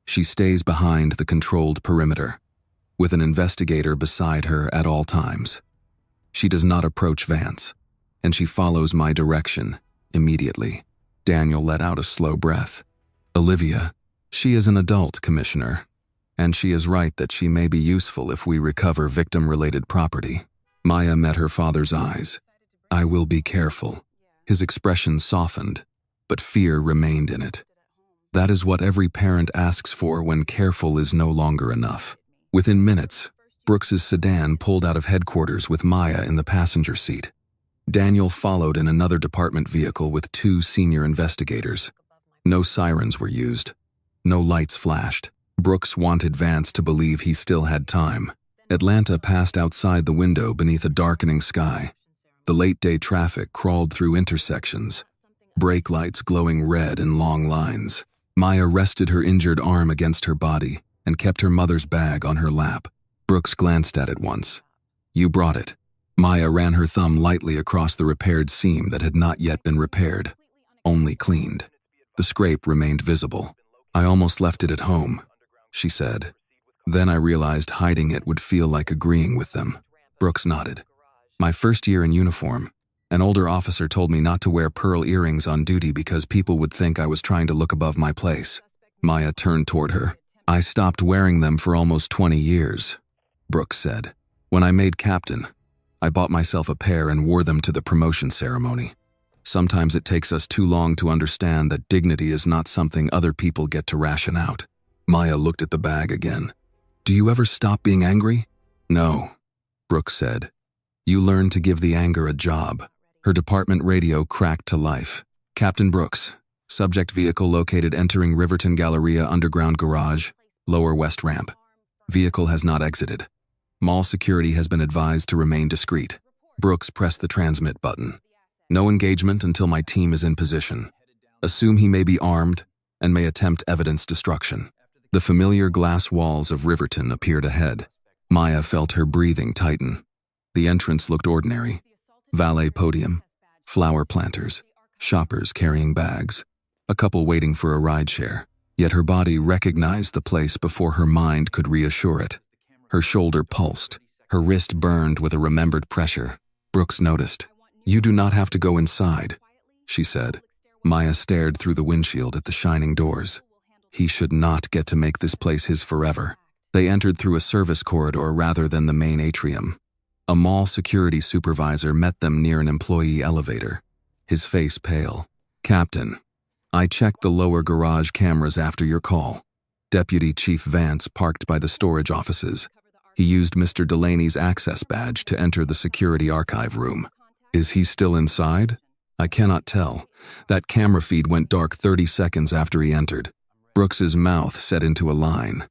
She stays behind the controlled perimeter, with an investigator beside her at all times. She does not approach Vance, and she follows my direction immediately. Daniel let out a slow breath. Olivia, she is an adult, Commissioner, and she is right that she may be useful if we recover victim-related property. Maya met her father's eyes. I will be careful. His expression softened, but fear remained in it. That is what every parent asks for when careful is no longer enough. Within minutes, Brooks's sedan pulled out of headquarters with Maya in the passenger seat. Daniel followed in another department vehicle with 2 senior investigators. No sirens were used. No lights flashed. Brooks wanted Vance to believe he still had time. Atlanta passed outside the window beneath a darkening sky. The late-day traffic crawled through intersections, brake lights glowing red in long lines. Maya rested her injured arm against her body and kept her mother's bag on her lap. Brooks glanced at it once. You brought it. Maya ran her thumb lightly across the repaired seam that had not yet been repaired, only cleaned. The scrape remained visible. "I almost left it at home," she said. "Then I realized hiding it would feel like agreeing with them." Brooks nodded. "My first year in uniform, an older officer told me not to wear pearl earrings on duty because people would think I was trying to look above my place." Maya turned toward her. "I stopped wearing them for almost 20 years, Brooks said. "When I made captain, I bought myself a pair and wore them to the promotion ceremony. Sometimes it takes us too long to understand that dignity is not something other people get to ration out." Maya looked at the bag again. "Do you ever stop being angry?" "No," Brooks said. "You learn to give the anger a job." Her department radio cracked to life. "Captain Brooks, subject vehicle located entering Riverton Galleria underground garage, lower west ramp. Vehicle has not exited. Mall security has been advised to remain discreet." Brooks pressed the transmit button. "No engagement until my team is in position. Assume he may be armed and may attempt evidence destruction." The familiar glass walls of Riverton appeared ahead. Maya felt her breathing tighten. The entrance looked ordinary. Valet podium, flower planters, shoppers carrying bags, a couple waiting for a rideshare. Yet her body recognized the place before her mind could reassure it. Her shoulder pulsed. Her wrist burned with a remembered pressure. Brooks noticed. "You do not have to go inside," she said. Maya stared through the windshield at the shining doors. He should not get to make this place his forever. They entered through a service corridor rather than the main atrium. A mall security supervisor met them near an employee elevator, his face pale. "Captain, I checked the lower garage cameras after your call." Deputy Chief Vance parked by the storage offices. He used Mr. Delaney's access badge to enter the security archive room. "Is he still inside?" "I cannot tell. That camera feed went dark 30 seconds after he entered." Brooks's mouth set into a line.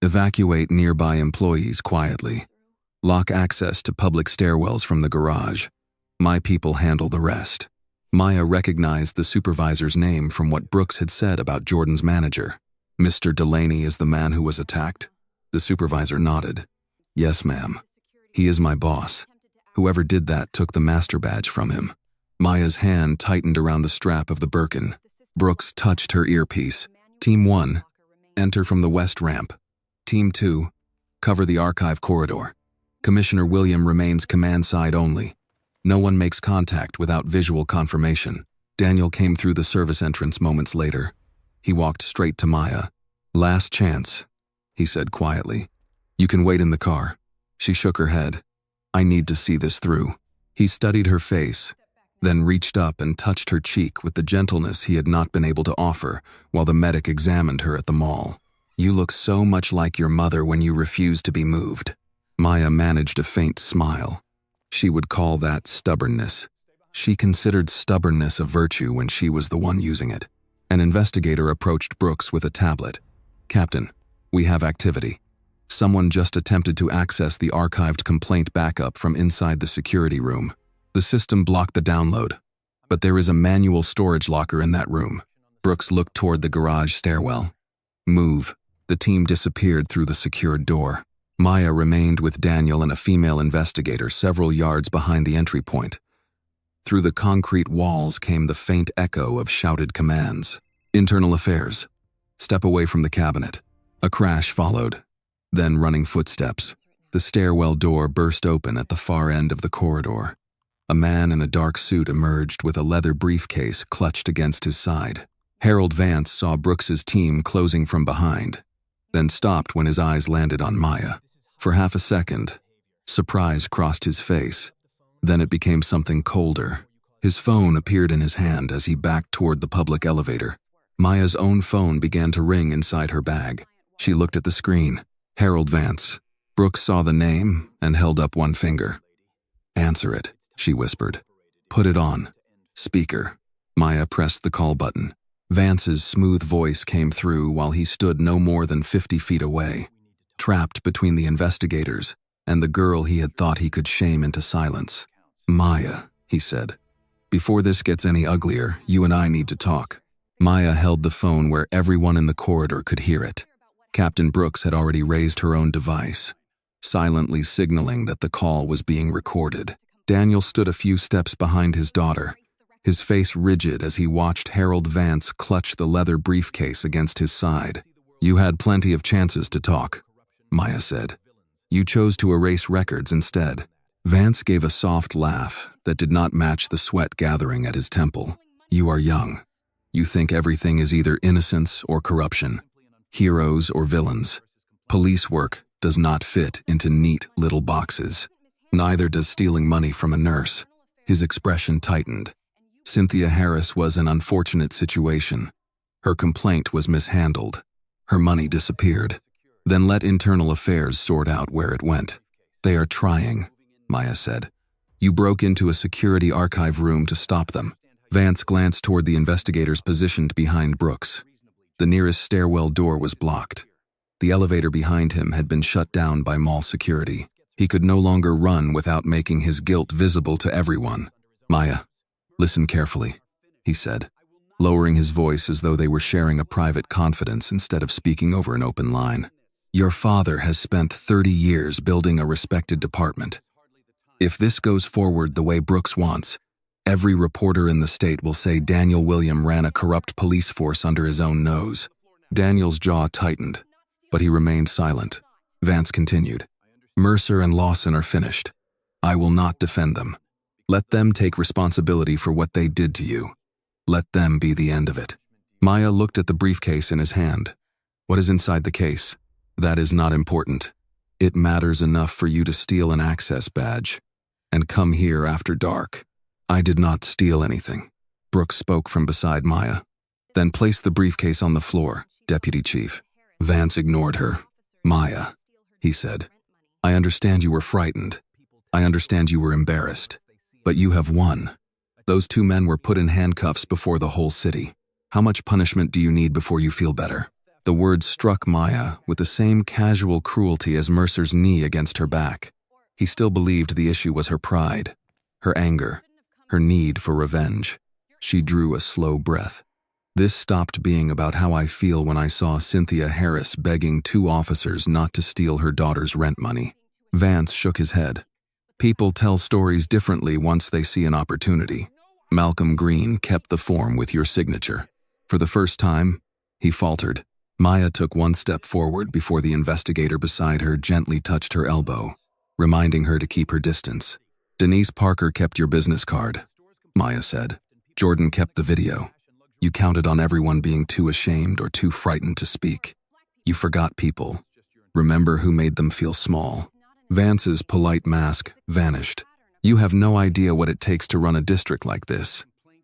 "Evacuate nearby employees quietly. Lock access to public stairwells from the garage. My people handle the rest." Maya recognized the supervisor's name from what Brooks had said about Jordan's manager. "Mr. Delaney is the man who was attacked?" The supervisor nodded. "Yes, ma'am. He is my boss. Whoever did that took the master badge from him." Maya's hand tightened around the strap of the Birkin. Brooks touched her earpiece. "Team 1, enter from the west ramp. Team 2, cover the archive corridor. Commissioner William remains command side only. No one makes contact without visual confirmation." Daniel came through the service entrance moments later. He walked straight to Maya. "Last chance," he said quietly. "You can wait in the car." She shook her head. "I need to see this through." He studied her face, then reached up and touched her cheek with the gentleness he had not been able to offer while the medic examined her at the mall. "You look so much like your mother when you refuse to be moved." Maya managed a faint smile. She would call that stubbornness. She considered stubbornness a virtue when she was the one using it. An investigator approached Brooks with a tablet. "Captain, we have activity. Someone just attempted to access the archived complaint backup from inside the security room. The system blocked the download, but there is a manual storage locker in that room." Brooks looked toward the garage stairwell. "Move." The team disappeared through the secured door. Maya remained with Daniel and a female investigator several yards behind the entry point. Through the concrete walls came the faint echo of shouted commands. "Internal affairs. Step away from the cabinet." A crash followed, then running footsteps. The stairwell door burst open at the far end of the corridor. A man in a dark suit emerged with a leather briefcase clutched against his side. Harold Vance saw Brooks's team closing from behind, then stopped when his eyes landed on Maya. For half a second, surprise crossed his face. Then it became something colder. His phone appeared in his hand as he backed toward the public elevator. Maya's own phone began to ring inside her bag. She looked at the screen. Harold Vance. Brooks saw the name and held up one finger. "Answer it," she whispered. "Put it on. Speaker." Maya pressed the call button. Vance's smooth voice came through while he stood no more than 50 feet away, trapped between the investigators and the girl he had thought he could shame into silence. "Maya," he said, "before this gets any uglier, you and I need to talk." Maya held the phone where everyone in the corridor could hear it. Captain Brooks had already raised her own device. silently signaling that the call was being recorded. Daniel stood a few steps behind his daughter, his face rigid as he watched Harold Vance clutch the leather briefcase against his side. "You had plenty of chances to talk," Maya said. "You chose to erase records instead." Vance gave a soft laugh that did not match the sweat gathering at his temple. "You are young. You think everything is either innocence or corruption, heroes or villains. Police work does not fit into neat little boxes. Neither does stealing money from a nurse." His expression tightened. Cynthia Harris was an unfortunate situation. Her complaint was mishandled. Her money disappeared. Then let internal affairs sort out where it went. "They are trying," Maya said. "You broke into a security archive room to stop them." Vance glanced toward the investigators positioned behind Brooks. The nearest stairwell door was blocked. The elevator behind him had been shut down by mall security. He could no longer run without making his guilt visible to everyone. "Maya, listen carefully," he said, lowering his voice as though they were sharing a private confidence instead of speaking over an open line. "Your father has spent 30 years building a respected department. If this goes forward the way Brooks wants, every reporter in the state will say Daniel William ran a corrupt police force under his own nose." Daniel's jaw tightened, but he remained silent. Vance continued. "Mercer and Lawson are finished. I will not defend them. Let them take responsibility for what they did to you. Let them be the end of it." Maya looked at the briefcase in his hand. "What is inside the case? That is not important. It matters enough for you to steal an access badge and come here after dark." "I did not steal anything," Brooks spoke from beside Maya. "Then place the briefcase on the floor, Deputy Chief." Vance ignored her. "Maya," he said, "I understand you were frightened. I understand you were embarrassed. But you have won. Those two men were put in handcuffs before the whole city. How much punishment do you need before you feel better?" The words struck Maya with the same casual cruelty as Mercer's knee against her back. He still believed the issue was her pride, her anger, her need for revenge. She drew a slow breath. "This stopped being about how I feel when I saw Cynthia Harris begging two officers not to steal her daughter's rent money." Vance shook his head. "People tell stories differently once they see an opportunity. Malcolm Green kept the form with your signature. For the first time," he faltered. Maya took one step forward before the investigator beside her gently touched her elbow, reminding her to keep her distance. "Denise Parker kept your business card," Maya said. "Jordan kept the video. You counted on everyone being too ashamed or too frightened to speak. You forgot people. Remember who made them feel small." Vance's polite mask vanished. "You have no idea what it takes to run a district like this,"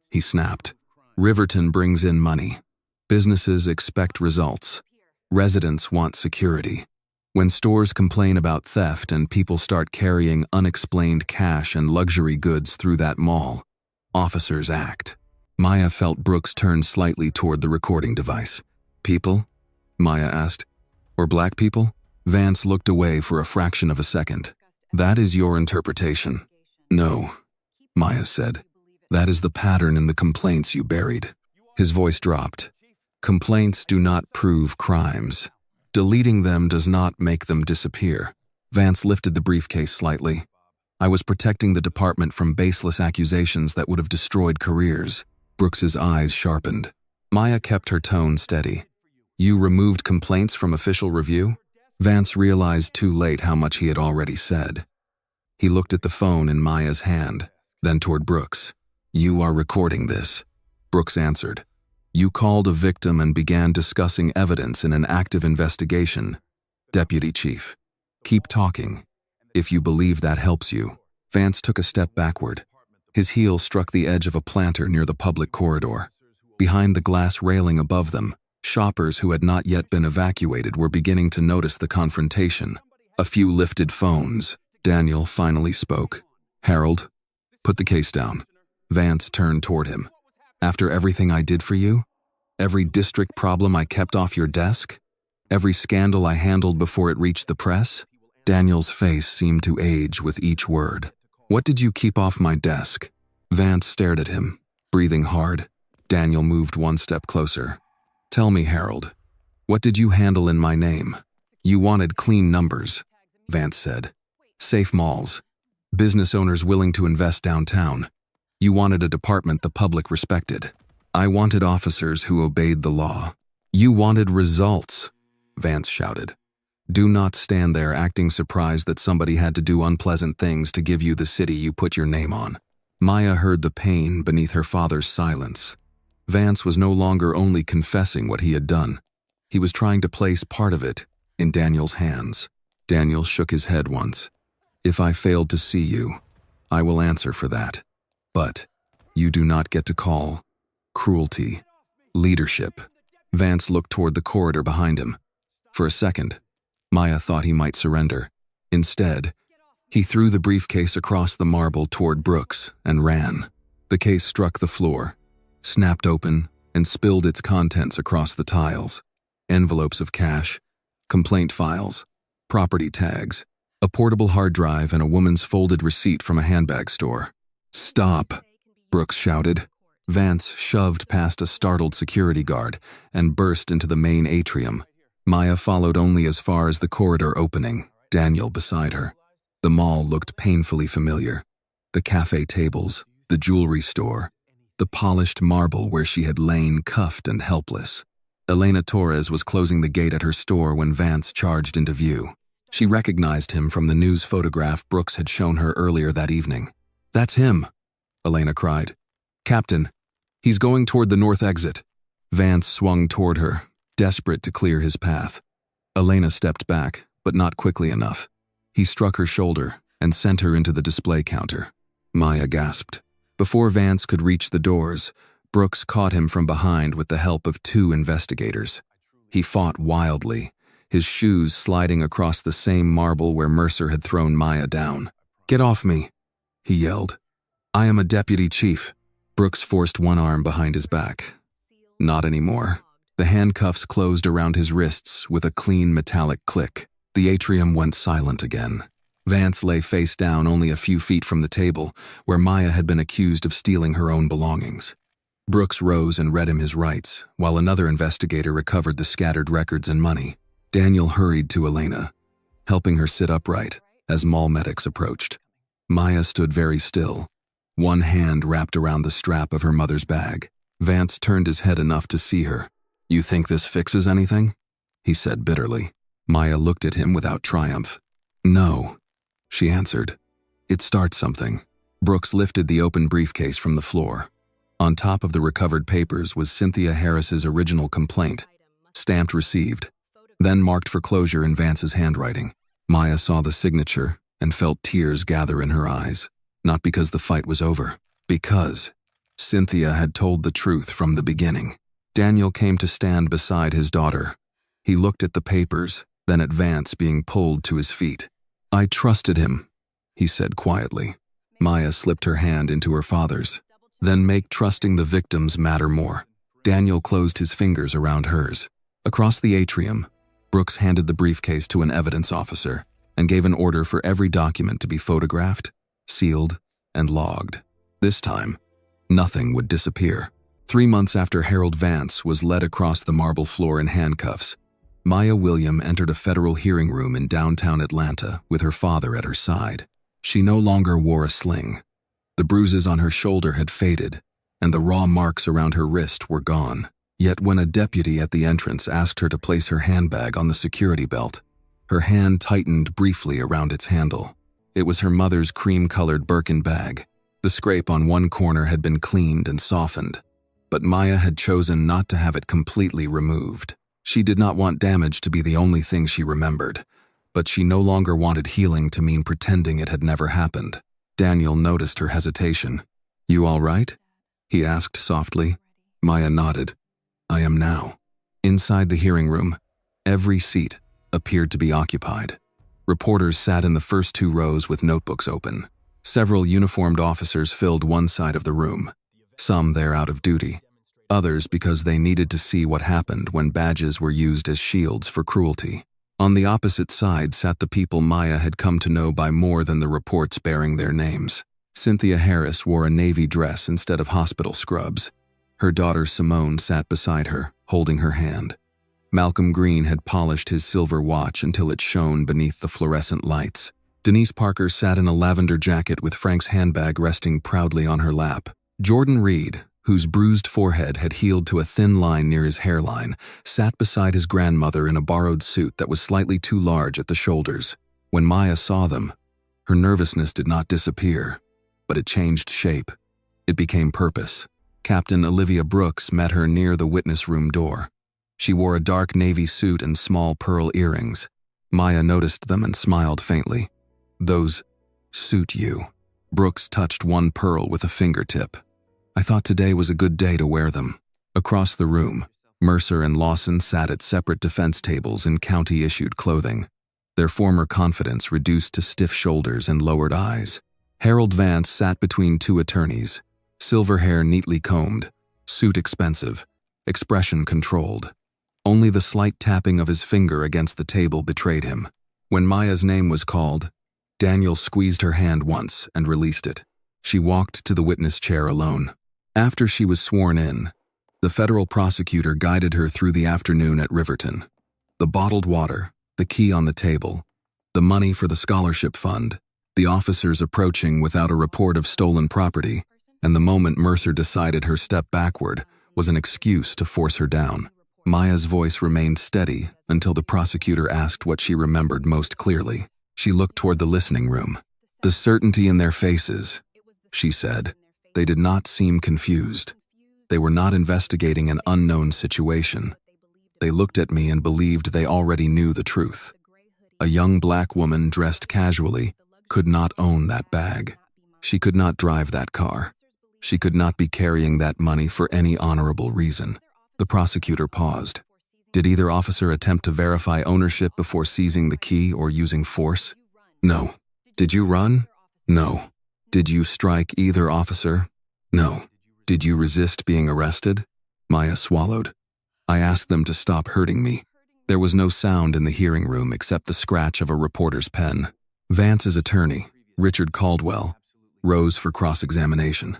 he snapped. "Riverton brings in money. Businesses expect results. Residents want security. When stores complain about theft and people start carrying unexplained cash and luxury goods through that mall, officers act." Maya felt Brooks turn slightly toward the recording device. "People?" Maya asked. "Or black people?" Vance looked away for a fraction of a second. "That is your interpretation." "No," Maya said. "That is the pattern in the complaints you buried." His voice dropped. "Complaints do not prove crimes. Deleting them does not make them disappear." Vance lifted the briefcase slightly. "I was protecting the department from baseless accusations that would have destroyed careers." Brooks's eyes sharpened. Maya kept her tone steady. "You removed complaints from official review?" Vance realized too late how much he had already said. He looked at the phone in Maya's hand, then toward Brooks. "You are recording this," Brooks answered. "You called a victim and began discussing evidence in an active investigation. Deputy Chief, keep talking, if you believe that helps you." Vance took a step backward. His heel struck the edge of a planter near the public corridor. Behind the glass railing above them, shoppers who had not yet been evacuated were beginning to notice the confrontation. A few lifted phones. Daniel finally spoke. "Harold, put the case down." Vance turned toward him. "After everything I did for you? Every district problem I kept off your desk? Every scandal I handled before it reached the press?" Daniel's face seemed to age with each word. "What did you keep off my desk?" Vance stared at him, breathing hard. Daniel moved one step closer. "Tell me, Harold, what did you handle in my name?" "You wanted clean numbers." Vance said. Safe malls. Business owners willing to invest downtown. You wanted a department the public respected. I wanted officers who obeyed the law. You wanted results, Vance shouted. Do not stand there acting surprised that somebody had to do unpleasant things to give you the city you put your name on. Maya heard the pain beneath her father's silence. Vance was no longer only confessing what he had done. He was trying to place part of it in Daniel's hands. Daniel shook his head once. If I failed to see you, I will answer for that. But you do not get to call cruelty leadership. Vance looked toward the corridor behind him. For a second, Maya thought he might surrender. Instead, he threw the briefcase across the marble toward Brooks and ran. The case struck the floor, snapped open, and spilled its contents across the tiles. Envelopes of cash, complaint files, property tags, a portable hard drive, and a woman's folded receipt from a handbag store. Stop, Brooks shouted. Vance shoved past a startled security guard and burst into the main atrium. Maya followed only as far as the corridor opening, Daniel beside her. The mall looked painfully familiar. The cafe tables, the jewelry store, the polished marble where she had lain cuffed and helpless. Elena Torres was closing the gate at her store when Vance charged into view. She recognized him from the news photograph Brooks had shown her earlier that evening. That's him, Elena cried. Captain, he's going toward the north exit. Vance swung toward her, desperate to clear his path. Elena stepped back, but not quickly enough. He struck her shoulder and sent her into the display counter. Maya gasped. Before Vance could reach the doors, Brooks caught him from behind with the help of 2 investigators. He fought wildly, his shoes sliding across the same marble where Mercer had thrown Maya down. Get off me, he yelled. I am a deputy chief. Brooks forced one arm behind his back. Not anymore. The handcuffs closed around his wrists with a clean metallic click. The atrium went silent again. Vance lay face down only a few feet from the table, where Maya had been accused of stealing her own belongings. Brooks rose and read him his rights, while another investigator recovered the scattered records and money. Daniel hurried to Elena, helping her sit upright as mall medics approached. Maya stood very still, one hand wrapped around the strap of her mother's bag. Vance turned his head enough to see her. You think this fixes anything? He said bitterly. Maya looked at him without triumph. No, she answered. It starts something. Brooks lifted the open briefcase from the floor. On top of the recovered papers was Cynthia Harris's original complaint, stamped received, then marked for closure in Vance's handwriting. Maya saw the signature and felt tears gather in her eyes, not because the fight was over, because Cynthia had told the truth from the beginning. Daniel came to stand beside his daughter. He looked at the papers, then at Vance being pulled to his feet. I trusted him, he said quietly. Maya slipped her hand into her father's. Then make trusting the victims matter more. Daniel closed his fingers around hers. Across the atrium, Brooks handed the briefcase to an evidence officer and gave an order for every document to be photographed, sealed, and logged. This time, nothing would disappear. 3 months after Harold Vance was led across the marble floor in handcuffs, Maya William entered a federal hearing room in downtown Atlanta with her father at her side. She no longer wore a sling. The bruises on her shoulder had faded, and the raw marks around her wrist were gone. Yet when a deputy at the entrance asked her to place her handbag on the security belt, her hand tightened briefly around its handle. It was her mother's cream-colored Birkin bag. The scrape on one corner had been cleaned and softened, but Maya had chosen not to have it completely removed. She did not want damage to be the only thing she remembered, but she no longer wanted healing to mean pretending it had never happened. Daniel noticed her hesitation. You all right? He asked softly. Maya nodded. I am now. Inside the hearing room, every seat appeared to be occupied. Reporters sat in the first 2 rows with notebooks open. Several uniformed officers filled one side of the room, some there out of duty, others because they needed to see what happened when badges were used as shields for cruelty. On the opposite side sat the people Maya had come to know by more than the reports bearing their names. Cynthia Harris wore a navy dress instead of hospital scrubs. Her daughter Simone sat beside her, holding her hand. Malcolm Green had polished his silver watch until it shone beneath the fluorescent lights. Denise Parker sat in a lavender jacket with Frank's handbag resting proudly on her lap. Jordan Reed, whose bruised forehead had healed to a thin line near his hairline, sat beside his grandmother in a borrowed suit that was slightly too large at the shoulders. When Maya saw them, her nervousness did not disappear, but it changed shape. It became purpose. Captain Olivia Brooks met her near the witness room door. She wore a dark navy suit and small pearl earrings. Maya noticed them and smiled faintly. "Those suit you." Brooks touched one pearl with a fingertip. "I thought today was a good day to wear them." Across the room, Mercer and Lawson sat at separate defense tables in county-issued clothing, their former confidence reduced to stiff shoulders and lowered eyes. Harold Vance sat between two attorneys, silver hair neatly combed, suit expensive, expression controlled. Only the slight tapping of his finger against the table betrayed him. When Maya's name was called, Daniel squeezed her hand once and released it. She walked to the witness chair alone. After she was sworn in, the federal prosecutor guided her through the afternoon at Riverton. The bottled water, the key on the table, the money for the scholarship fund, the officers approaching without a report of stolen property, and the moment Mercer decided her step backward was an excuse to force her down. Maya's voice remained steady until the prosecutor asked what she remembered most clearly. She looked toward the listening room. "The certainty in their faces," she said. They did not seem confused. They were not investigating an unknown situation. They looked at me and believed they already knew the truth. A young black woman dressed casually could not own that bag. She could not drive that car. She could not be carrying that money for any honorable reason. The prosecutor paused. Did either officer attempt to verify ownership before seizing the key or using force? No. Did you run? No. Did you strike either officer? No. Did you resist being arrested? Maya swallowed. I asked them to stop hurting me. There was no sound in the hearing room except the scratch of a reporter's pen. Vance's attorney, Richard Caldwell, rose for cross-examination.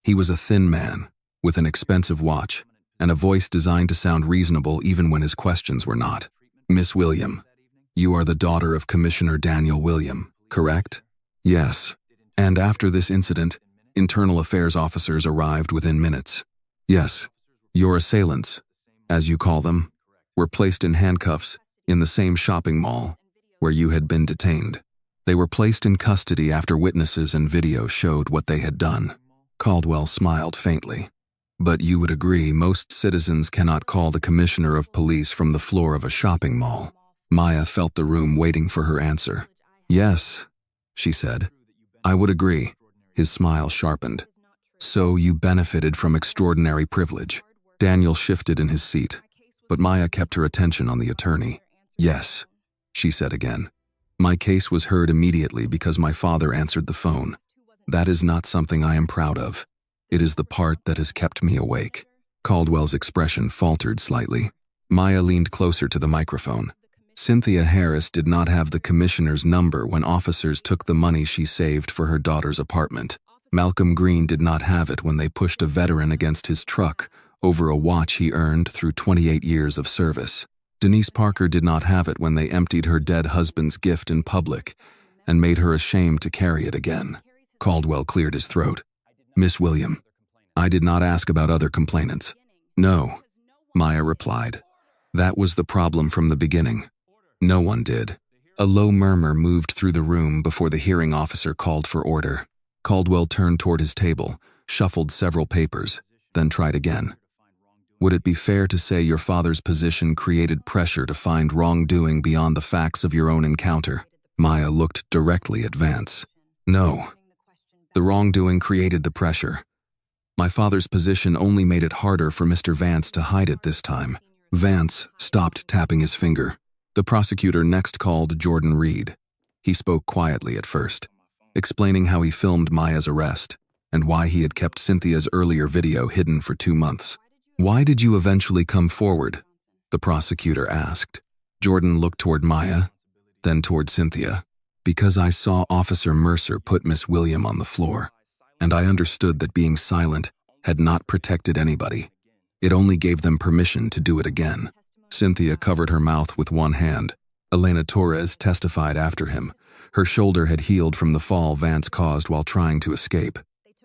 He was a thin man, with an expensive watch, and a voice designed to sound reasonable even when his questions were not. "Miss William, you are the daughter of Commissioner Daniel William, correct?" "Yes." "And after this incident, internal affairs officers arrived within minutes?" "Yes." "Your assailants, as you call them, were placed in handcuffs in the same shopping mall where you had been detained. They were placed in custody after witnesses and video showed what they had done." Caldwell smiled faintly. "But you would agree most citizens cannot call the commissioner of police from the floor of a shopping mall." Maya felt the room waiting for her answer. "Yes," she said. "I would agree." His smile sharpened. "So you benefited from extraordinary privilege." Daniel shifted in his seat, but Maya kept her attention on the attorney. "Yes," she said again. "My case was heard immediately because my father answered the phone. That is not something I am proud of. It is the part that has kept me awake." Caldwell's expression faltered slightly. Maya leaned closer to the microphone. "Cynthia Harris did not have the commissioner's number when officers took the money she saved for her daughter's apartment. Malcolm Green did not have it when they pushed a veteran against his truck over a watch he earned through 28 years of service. Denise Parker did not have it when they emptied her dead husband's gift in public and made her ashamed to carry it again." Caldwell cleared his throat. "Miss William, I did not ask about other complainants." "No," Maya replied. "That was the problem from the beginning. No one did." A low murmur moved through the room before the hearing officer called for order. Caldwell turned toward his table, shuffled several papers, then tried again. "Would it be fair to say your father's position created pressure to find wrongdoing beyond the facts of your own encounter?" Maya looked directly at Vance. "No. The wrongdoing created the pressure. My father's position only made it harder for Mr. Vance to hide it this time." Vance stopped tapping his finger. The prosecutor next called Jordan Reed. He spoke quietly at first, explaining how he filmed Maya's arrest and why he had kept Cynthia's earlier video hidden for 2 months. "Why did you eventually come forward?" the prosecutor asked. Jordan looked toward Maya, then toward Cynthia. "Because I saw Officer Mercer put Miss William on the floor, and I understood that being silent had not protected anybody. It only gave them permission to do it again." Cynthia covered her mouth with one hand. Elena Torres testified after him. Her shoulder had healed from the fall Vance caused while trying to escape.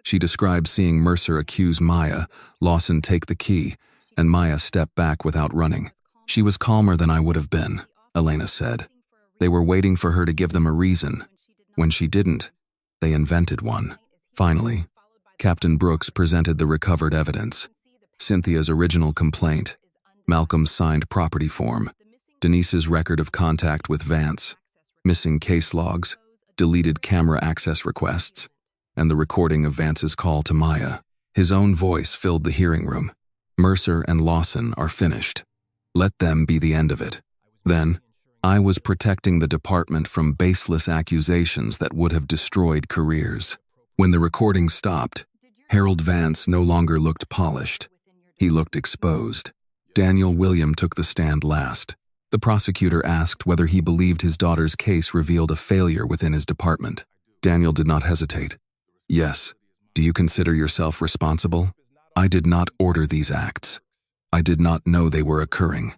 She described seeing Mercer accuse Maya, Lawson take the key, and Maya step back without running. She was calmer than I would have been, Elena said. They were waiting for her to give them a reason. When she didn't, they invented one. Finally, Captain Brooks presented the recovered evidence. Cynthia's original complaint, Malcolm's signed property form, Denise's record of contact with Vance, missing case logs, deleted camera access requests, and the recording of Vance's call to Maya. His own voice filled the hearing room. Mercer and Lawson are finished. Let them be the end of it. Then, I was protecting the department from baseless accusations that would have destroyed careers. When the recording stopped, Harold Vance no longer looked polished. He looked exposed. Daniel William took the stand last. The prosecutor asked whether he believed his daughter's case revealed a failure within his department. Daniel did not hesitate. Yes. Do you consider yourself responsible? I did not order these acts. I did not know they were occurring.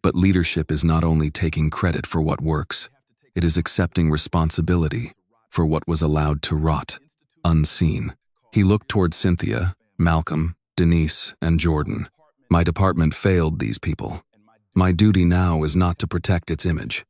But leadership is not only taking credit for what works, it is accepting responsibility for what was allowed to rot, unseen. He looked toward Cynthia, Malcolm, Denise, and Jordan. My department failed these people. My duty now is not to protect its image.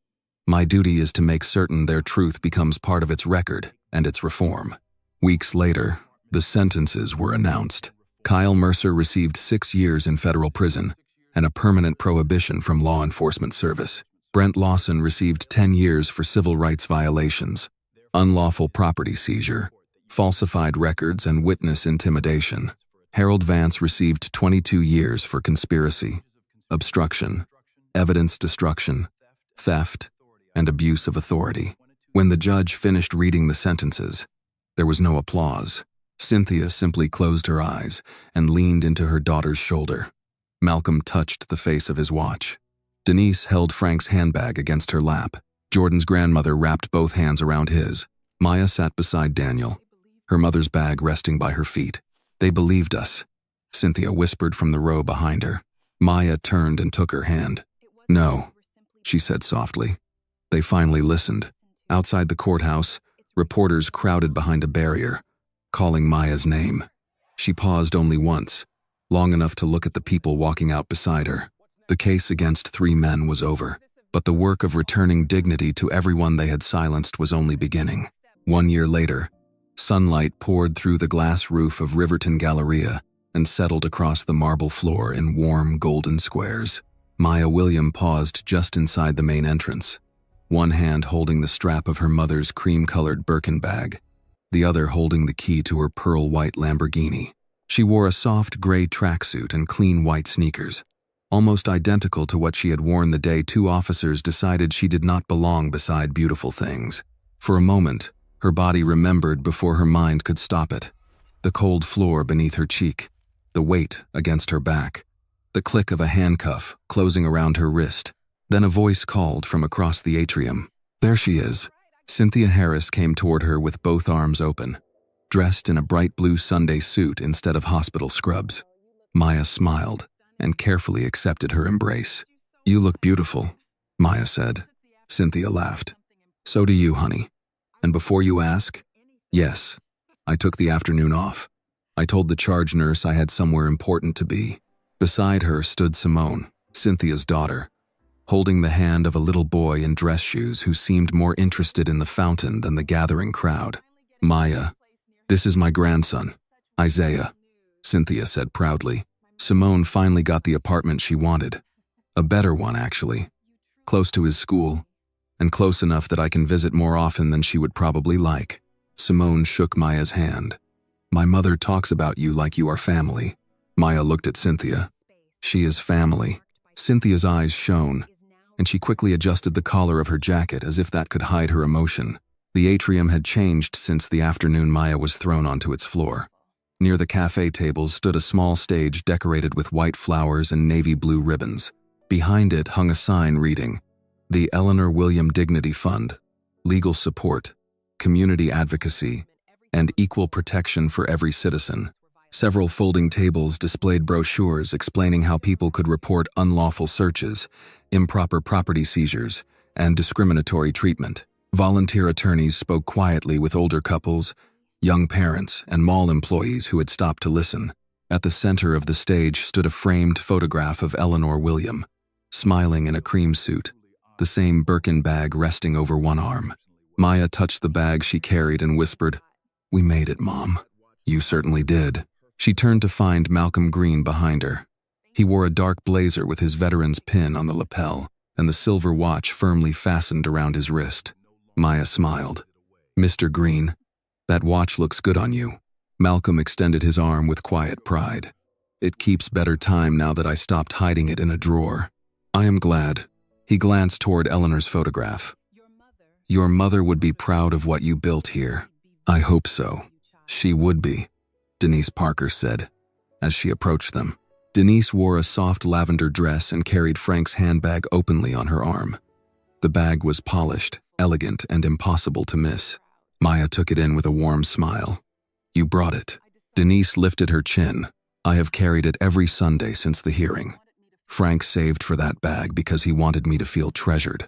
My duty is to make certain their truth becomes part of its record and its reform. Weeks later, the sentences were announced. Kyle Mercer received 6 years in federal prison and a permanent prohibition from law enforcement service. Brent Lawson received 10 years for civil rights violations, unlawful property seizure, falsified records, and witness intimidation. Harold Vance received 22 years for conspiracy, obstruction, evidence destruction, theft, and abuse of authority. When the judge finished reading the sentences, there was no applause. Cynthia simply closed her eyes and leaned into her daughter's shoulder. Malcolm touched the face of his watch. Denise held Frank's handbag against her lap. Jordan's grandmother wrapped both hands around his. Maya sat beside Daniel, her mother's bag resting by her feet. They believed us, Cynthia whispered from the row behind her. Maya turned and took her hand. No, she said softly. They finally listened. Outside the courthouse, reporters crowded behind a barrier, calling Maya's name. She paused only once, long enough to look at the people walking out beside her. The case against 3 men was over, but the work of returning dignity to everyone they had silenced was only beginning. 1 year later, sunlight poured through the glass roof of Riverton Galleria and settled across the marble floor in warm golden squares. Maya William paused just inside the main entrance, one hand holding the strap of her mother's cream-colored Birkin bag, the other holding the key to her pearl-white Lamborghini. She wore a soft gray tracksuit and clean white sneakers, almost identical to what she had worn the day 2 officers decided she did not belong beside beautiful things. For a moment, her body remembered before her mind could stop it. The cold floor beneath her cheek, the weight against her back, the click of a handcuff closing around her wrist. Then a voice called from across the atrium. There she is. Cynthia Harris came toward her with both arms open, dressed in a bright blue Sunday suit instead of hospital scrubs. Maya smiled and carefully accepted her embrace. You look beautiful, Maya said. Cynthia laughed. So do you, honey. And before you ask, yes, I took the afternoon off. I told the charge nurse I had somewhere important to be. Beside her stood Simone, Cynthia's daughter, holding the hand of a little boy in dress shoes who seemed more interested in the fountain than the gathering crowd. Maya, this is my grandson, Isaiah, Cynthia said proudly. Simone finally got the apartment she wanted. A better one, actually. Close to his school, and close enough that I can visit more often than she would probably like. Simone shook Maya's hand. My mother talks about you like you are family. Maya looked at Cynthia. She is family. Cynthia's eyes shone, and she quickly adjusted the collar of her jacket as if that could hide her emotion. The atrium had changed since the afternoon Maya was thrown onto its floor. Near the cafe tables stood a small stage decorated with white flowers and navy blue ribbons. Behind it hung a sign reading, The Eleanor William Dignity Fund, Legal Support, Community Advocacy, and Equal Protection for Every Citizen. Several folding tables displayed brochures explaining how people could report unlawful searches, improper property seizures, and discriminatory treatment. Volunteer attorneys spoke quietly with older couples, young parents, and mall employees who had stopped to listen. At the center of the stage stood a framed photograph of Eleanor William, smiling in a cream suit, the same Birkin bag resting over one arm. Maya touched the bag she carried and whispered, "We made it, Mom." "You certainly did." She turned to find Malcolm Green behind her. He wore a dark blazer with his veteran's pin on the lapel and the silver watch firmly fastened around his wrist. Maya smiled. "Mr. Green, that watch looks good on you." Malcolm extended his arm with quiet pride. "It keeps better time now that I stopped hiding it in a drawer." "I am glad." He glanced toward Eleanor's photograph. "Your mother would be proud of what you built here." "I hope so." "She would be," Denise Parker said, as she approached them. Denise wore a soft lavender dress and carried Frank's handbag openly on her arm. The bag was polished, elegant, and impossible to miss. Maya took it in with a warm smile. "You brought it." Denise lifted her chin. "I have carried it every Sunday since the hearing. Frank saved for that bag because he wanted me to feel treasured.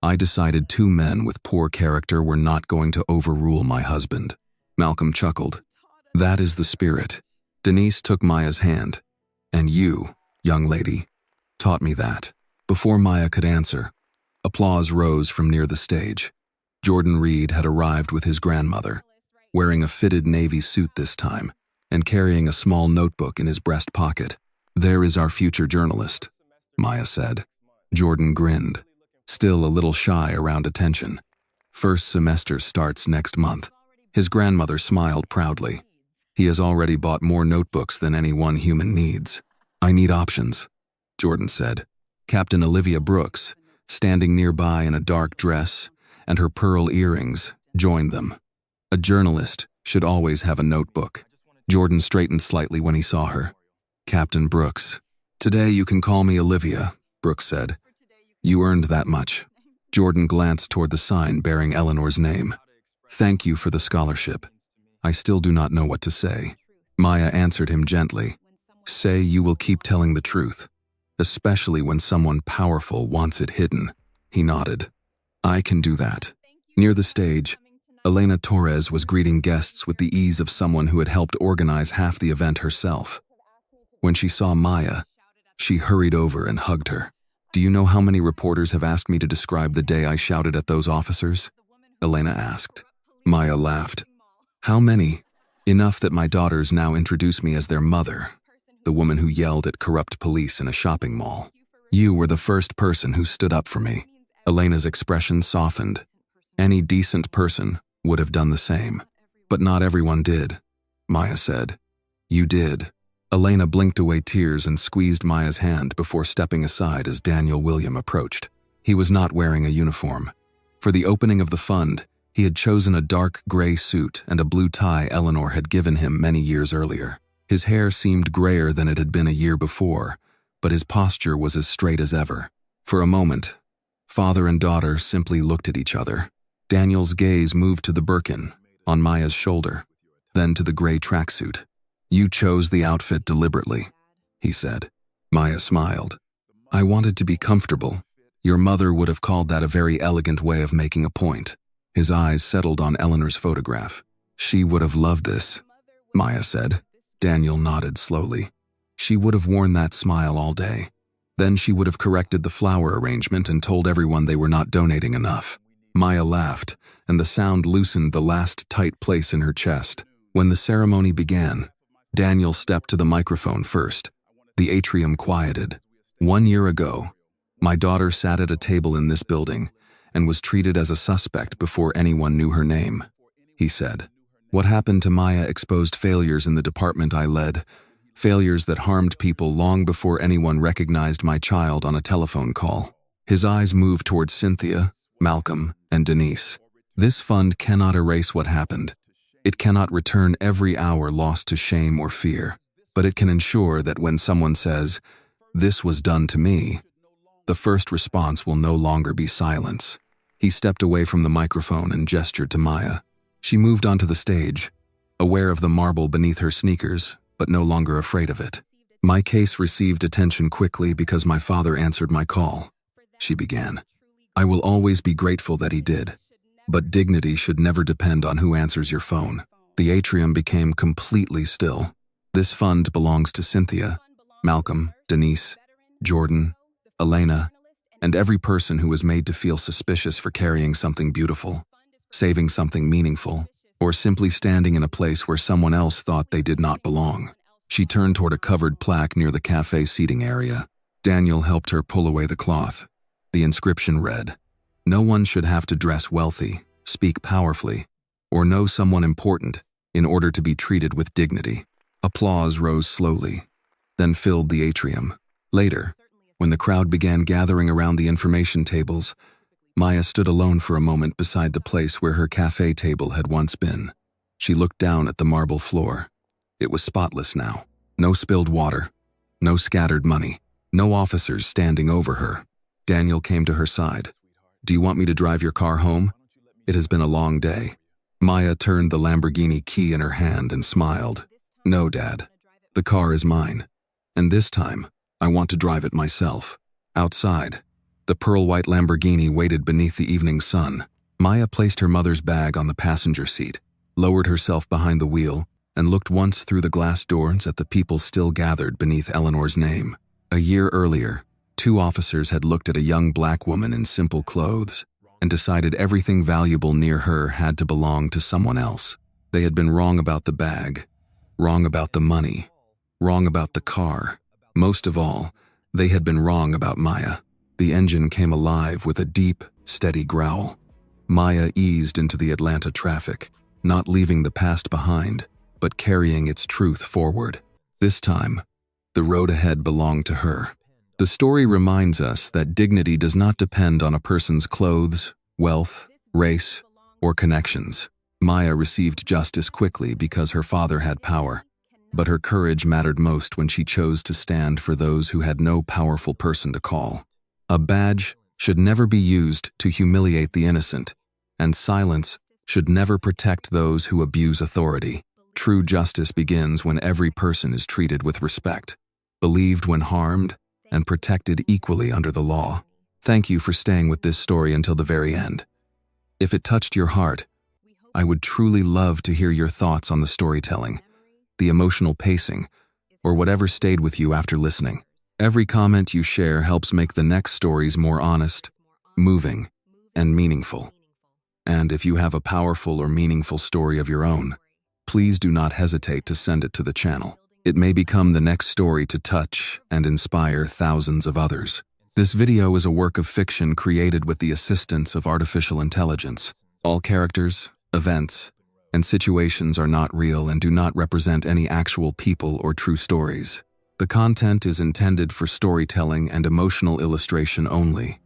I decided two men with poor character were not going to overrule my husband." Malcolm chuckled. "That is the spirit." Denise took Maya's hand. "And you, young lady, taught me that." Before Maya could answer, applause rose from near the stage. Jordan Reed had arrived with his grandmother, wearing a fitted navy suit this time, and carrying a small notebook in his breast pocket. "There is our future journalist," Maya said. Jordan grinned, still a little shy around attention. "First semester starts next month." His grandmother smiled proudly. "He has already bought more notebooks than any one human needs." "I need options," Jordan said. Captain Olivia Brooks, standing nearby in a dark dress and her pearl earrings, joined them. A journalist should always have a notebook. Jordan straightened slightly when he saw her. "Captain Brooks." "Today you can call me Olivia," Brooks said. "You earned that much." Jordan glanced toward the sign bearing Eleanor's name. "Thank you for the scholarship. I still do not know what to say." Maya answered him gently. "Say you will keep telling the truth, especially when someone powerful wants it hidden." He nodded. "I can do that." Near the stage, Elena Torres was greeting guests with the ease of someone who had helped organize half the event herself. When she saw Maya, she hurried over and hugged her. "Do you know how many reporters have asked me to describe the day I shouted at those officers?" Elena asked. Maya laughed. "How many?" "Enough that my daughters now introduce me as their mother, the woman who yelled at corrupt police in a shopping mall. You were the first person who stood up for me." Elena's expression softened. "Any decent person would have done the same. But not everyone did," Maya said. "You did." Elena blinked away tears and squeezed Maya's hand before stepping aside as Daniel William approached. He was not wearing a uniform. For the opening of the fund, he had chosen a dark gray suit and a blue tie Eleanor had given him many years earlier. His hair seemed grayer than it had been a year before, but his posture was as straight as ever. For a moment, father and daughter simply looked at each other. Daniel's gaze moved to the Birkin on Maya's shoulder, then to the gray tracksuit. "You chose the outfit deliberately," he said. Maya smiled. "I wanted to be comfortable. Your mother would have called that a very elegant way of making a point." His eyes settled on Eleanor's photograph. "She would have loved this," Maya said. Daniel nodded slowly. "She would have worn that smile all day. Then she would have corrected the flower arrangement and told everyone they were not donating enough." Maya laughed, and the sound loosened the last tight place in her chest. When the ceremony began, Daniel stepped to the microphone first. The atrium quieted. "1 year ago, my daughter sat at a table in this building and was treated as a suspect before anyone knew her name," he said. "What happened to Maya exposed failures in the department I led, failures that harmed people long before anyone recognized my child on a telephone call." His eyes moved toward Cynthia, Malcolm, and Denise. "This fund cannot erase what happened. It cannot return every hour lost to shame or fear, but it can ensure that when someone says, 'This was done to me,' the first response will no longer be silence." He stepped away from the microphone and gestured to Maya. She moved onto the stage, aware of the marble beneath her sneakers, but no longer afraid of it. My case received attention quickly because my father answered my call. She began. I will always be grateful that he did. But dignity should never depend on who answers your phone. The atrium became completely still. This fund belongs to Cynthia, Malcolm, Denise, Jordan, Elena, and every person who was made to feel suspicious for carrying something beautiful, saving something meaningful, or simply standing in a place where someone else thought they did not belong. She turned toward a covered plaque near the cafe seating area. Daniel helped her pull away the cloth. The inscription read, "No one should have to dress wealthy, speak powerfully, or know someone important in order to be treated with dignity." Applause rose slowly, then filled the atrium. Later, when the crowd began gathering around the information tables, Maya stood alone for a moment beside the place where her cafe table had once been. She looked down at the marble floor. It was spotless now. No spilled water, no scattered money, no officers standing over her. Daniel came to her side. "Do you want me to drive your car home? It has been a long day." Maya turned the Lamborghini key in her hand and smiled. "No, Dad. The car is mine. And this time, I want to drive it myself." Outside, the pearl-white Lamborghini waited beneath the evening sun. Maya placed her mother's bag on the passenger seat, lowered herself behind the wheel, and looked once through the glass doors at the people still gathered beneath Eleanor's name. A year earlier, 2 officers had looked at a young black woman in simple clothes and decided everything valuable near her had to belong to someone else. They had been wrong about the bag, wrong about the money, wrong about the car. Most of all, they had been wrong about Maya. The engine came alive with a deep, steady growl. Maya eased into the Atlanta traffic, not leaving the past behind, but carrying its truth forward. This time, the road ahead belonged to her. The story reminds us that dignity does not depend on a person's clothes, wealth, race, or connections. Maya received justice quickly because her father had power, but her courage mattered most when she chose to stand for those who had no powerful person to call. A badge should never be used to humiliate the innocent, and silence should never protect those who abuse authority. True justice begins when every person is treated with respect, believed when harmed, and protected equally under the law. Thank you for staying with this story until the very end. If it touched your heart, I would truly love to hear your thoughts on the storytelling, the emotional pacing, or whatever stayed with you after listening. Every comment you share helps make the next stories more honest, moving, and meaningful. And if you have a powerful or meaningful story of your own, please do not hesitate to send it to the channel. It may become the next story to touch and inspire thousands of others. This video is a work of fiction created with the assistance of artificial intelligence. All characters, events, and situations are not real and do not represent any actual people or true stories. The content is intended for storytelling and emotional illustration only.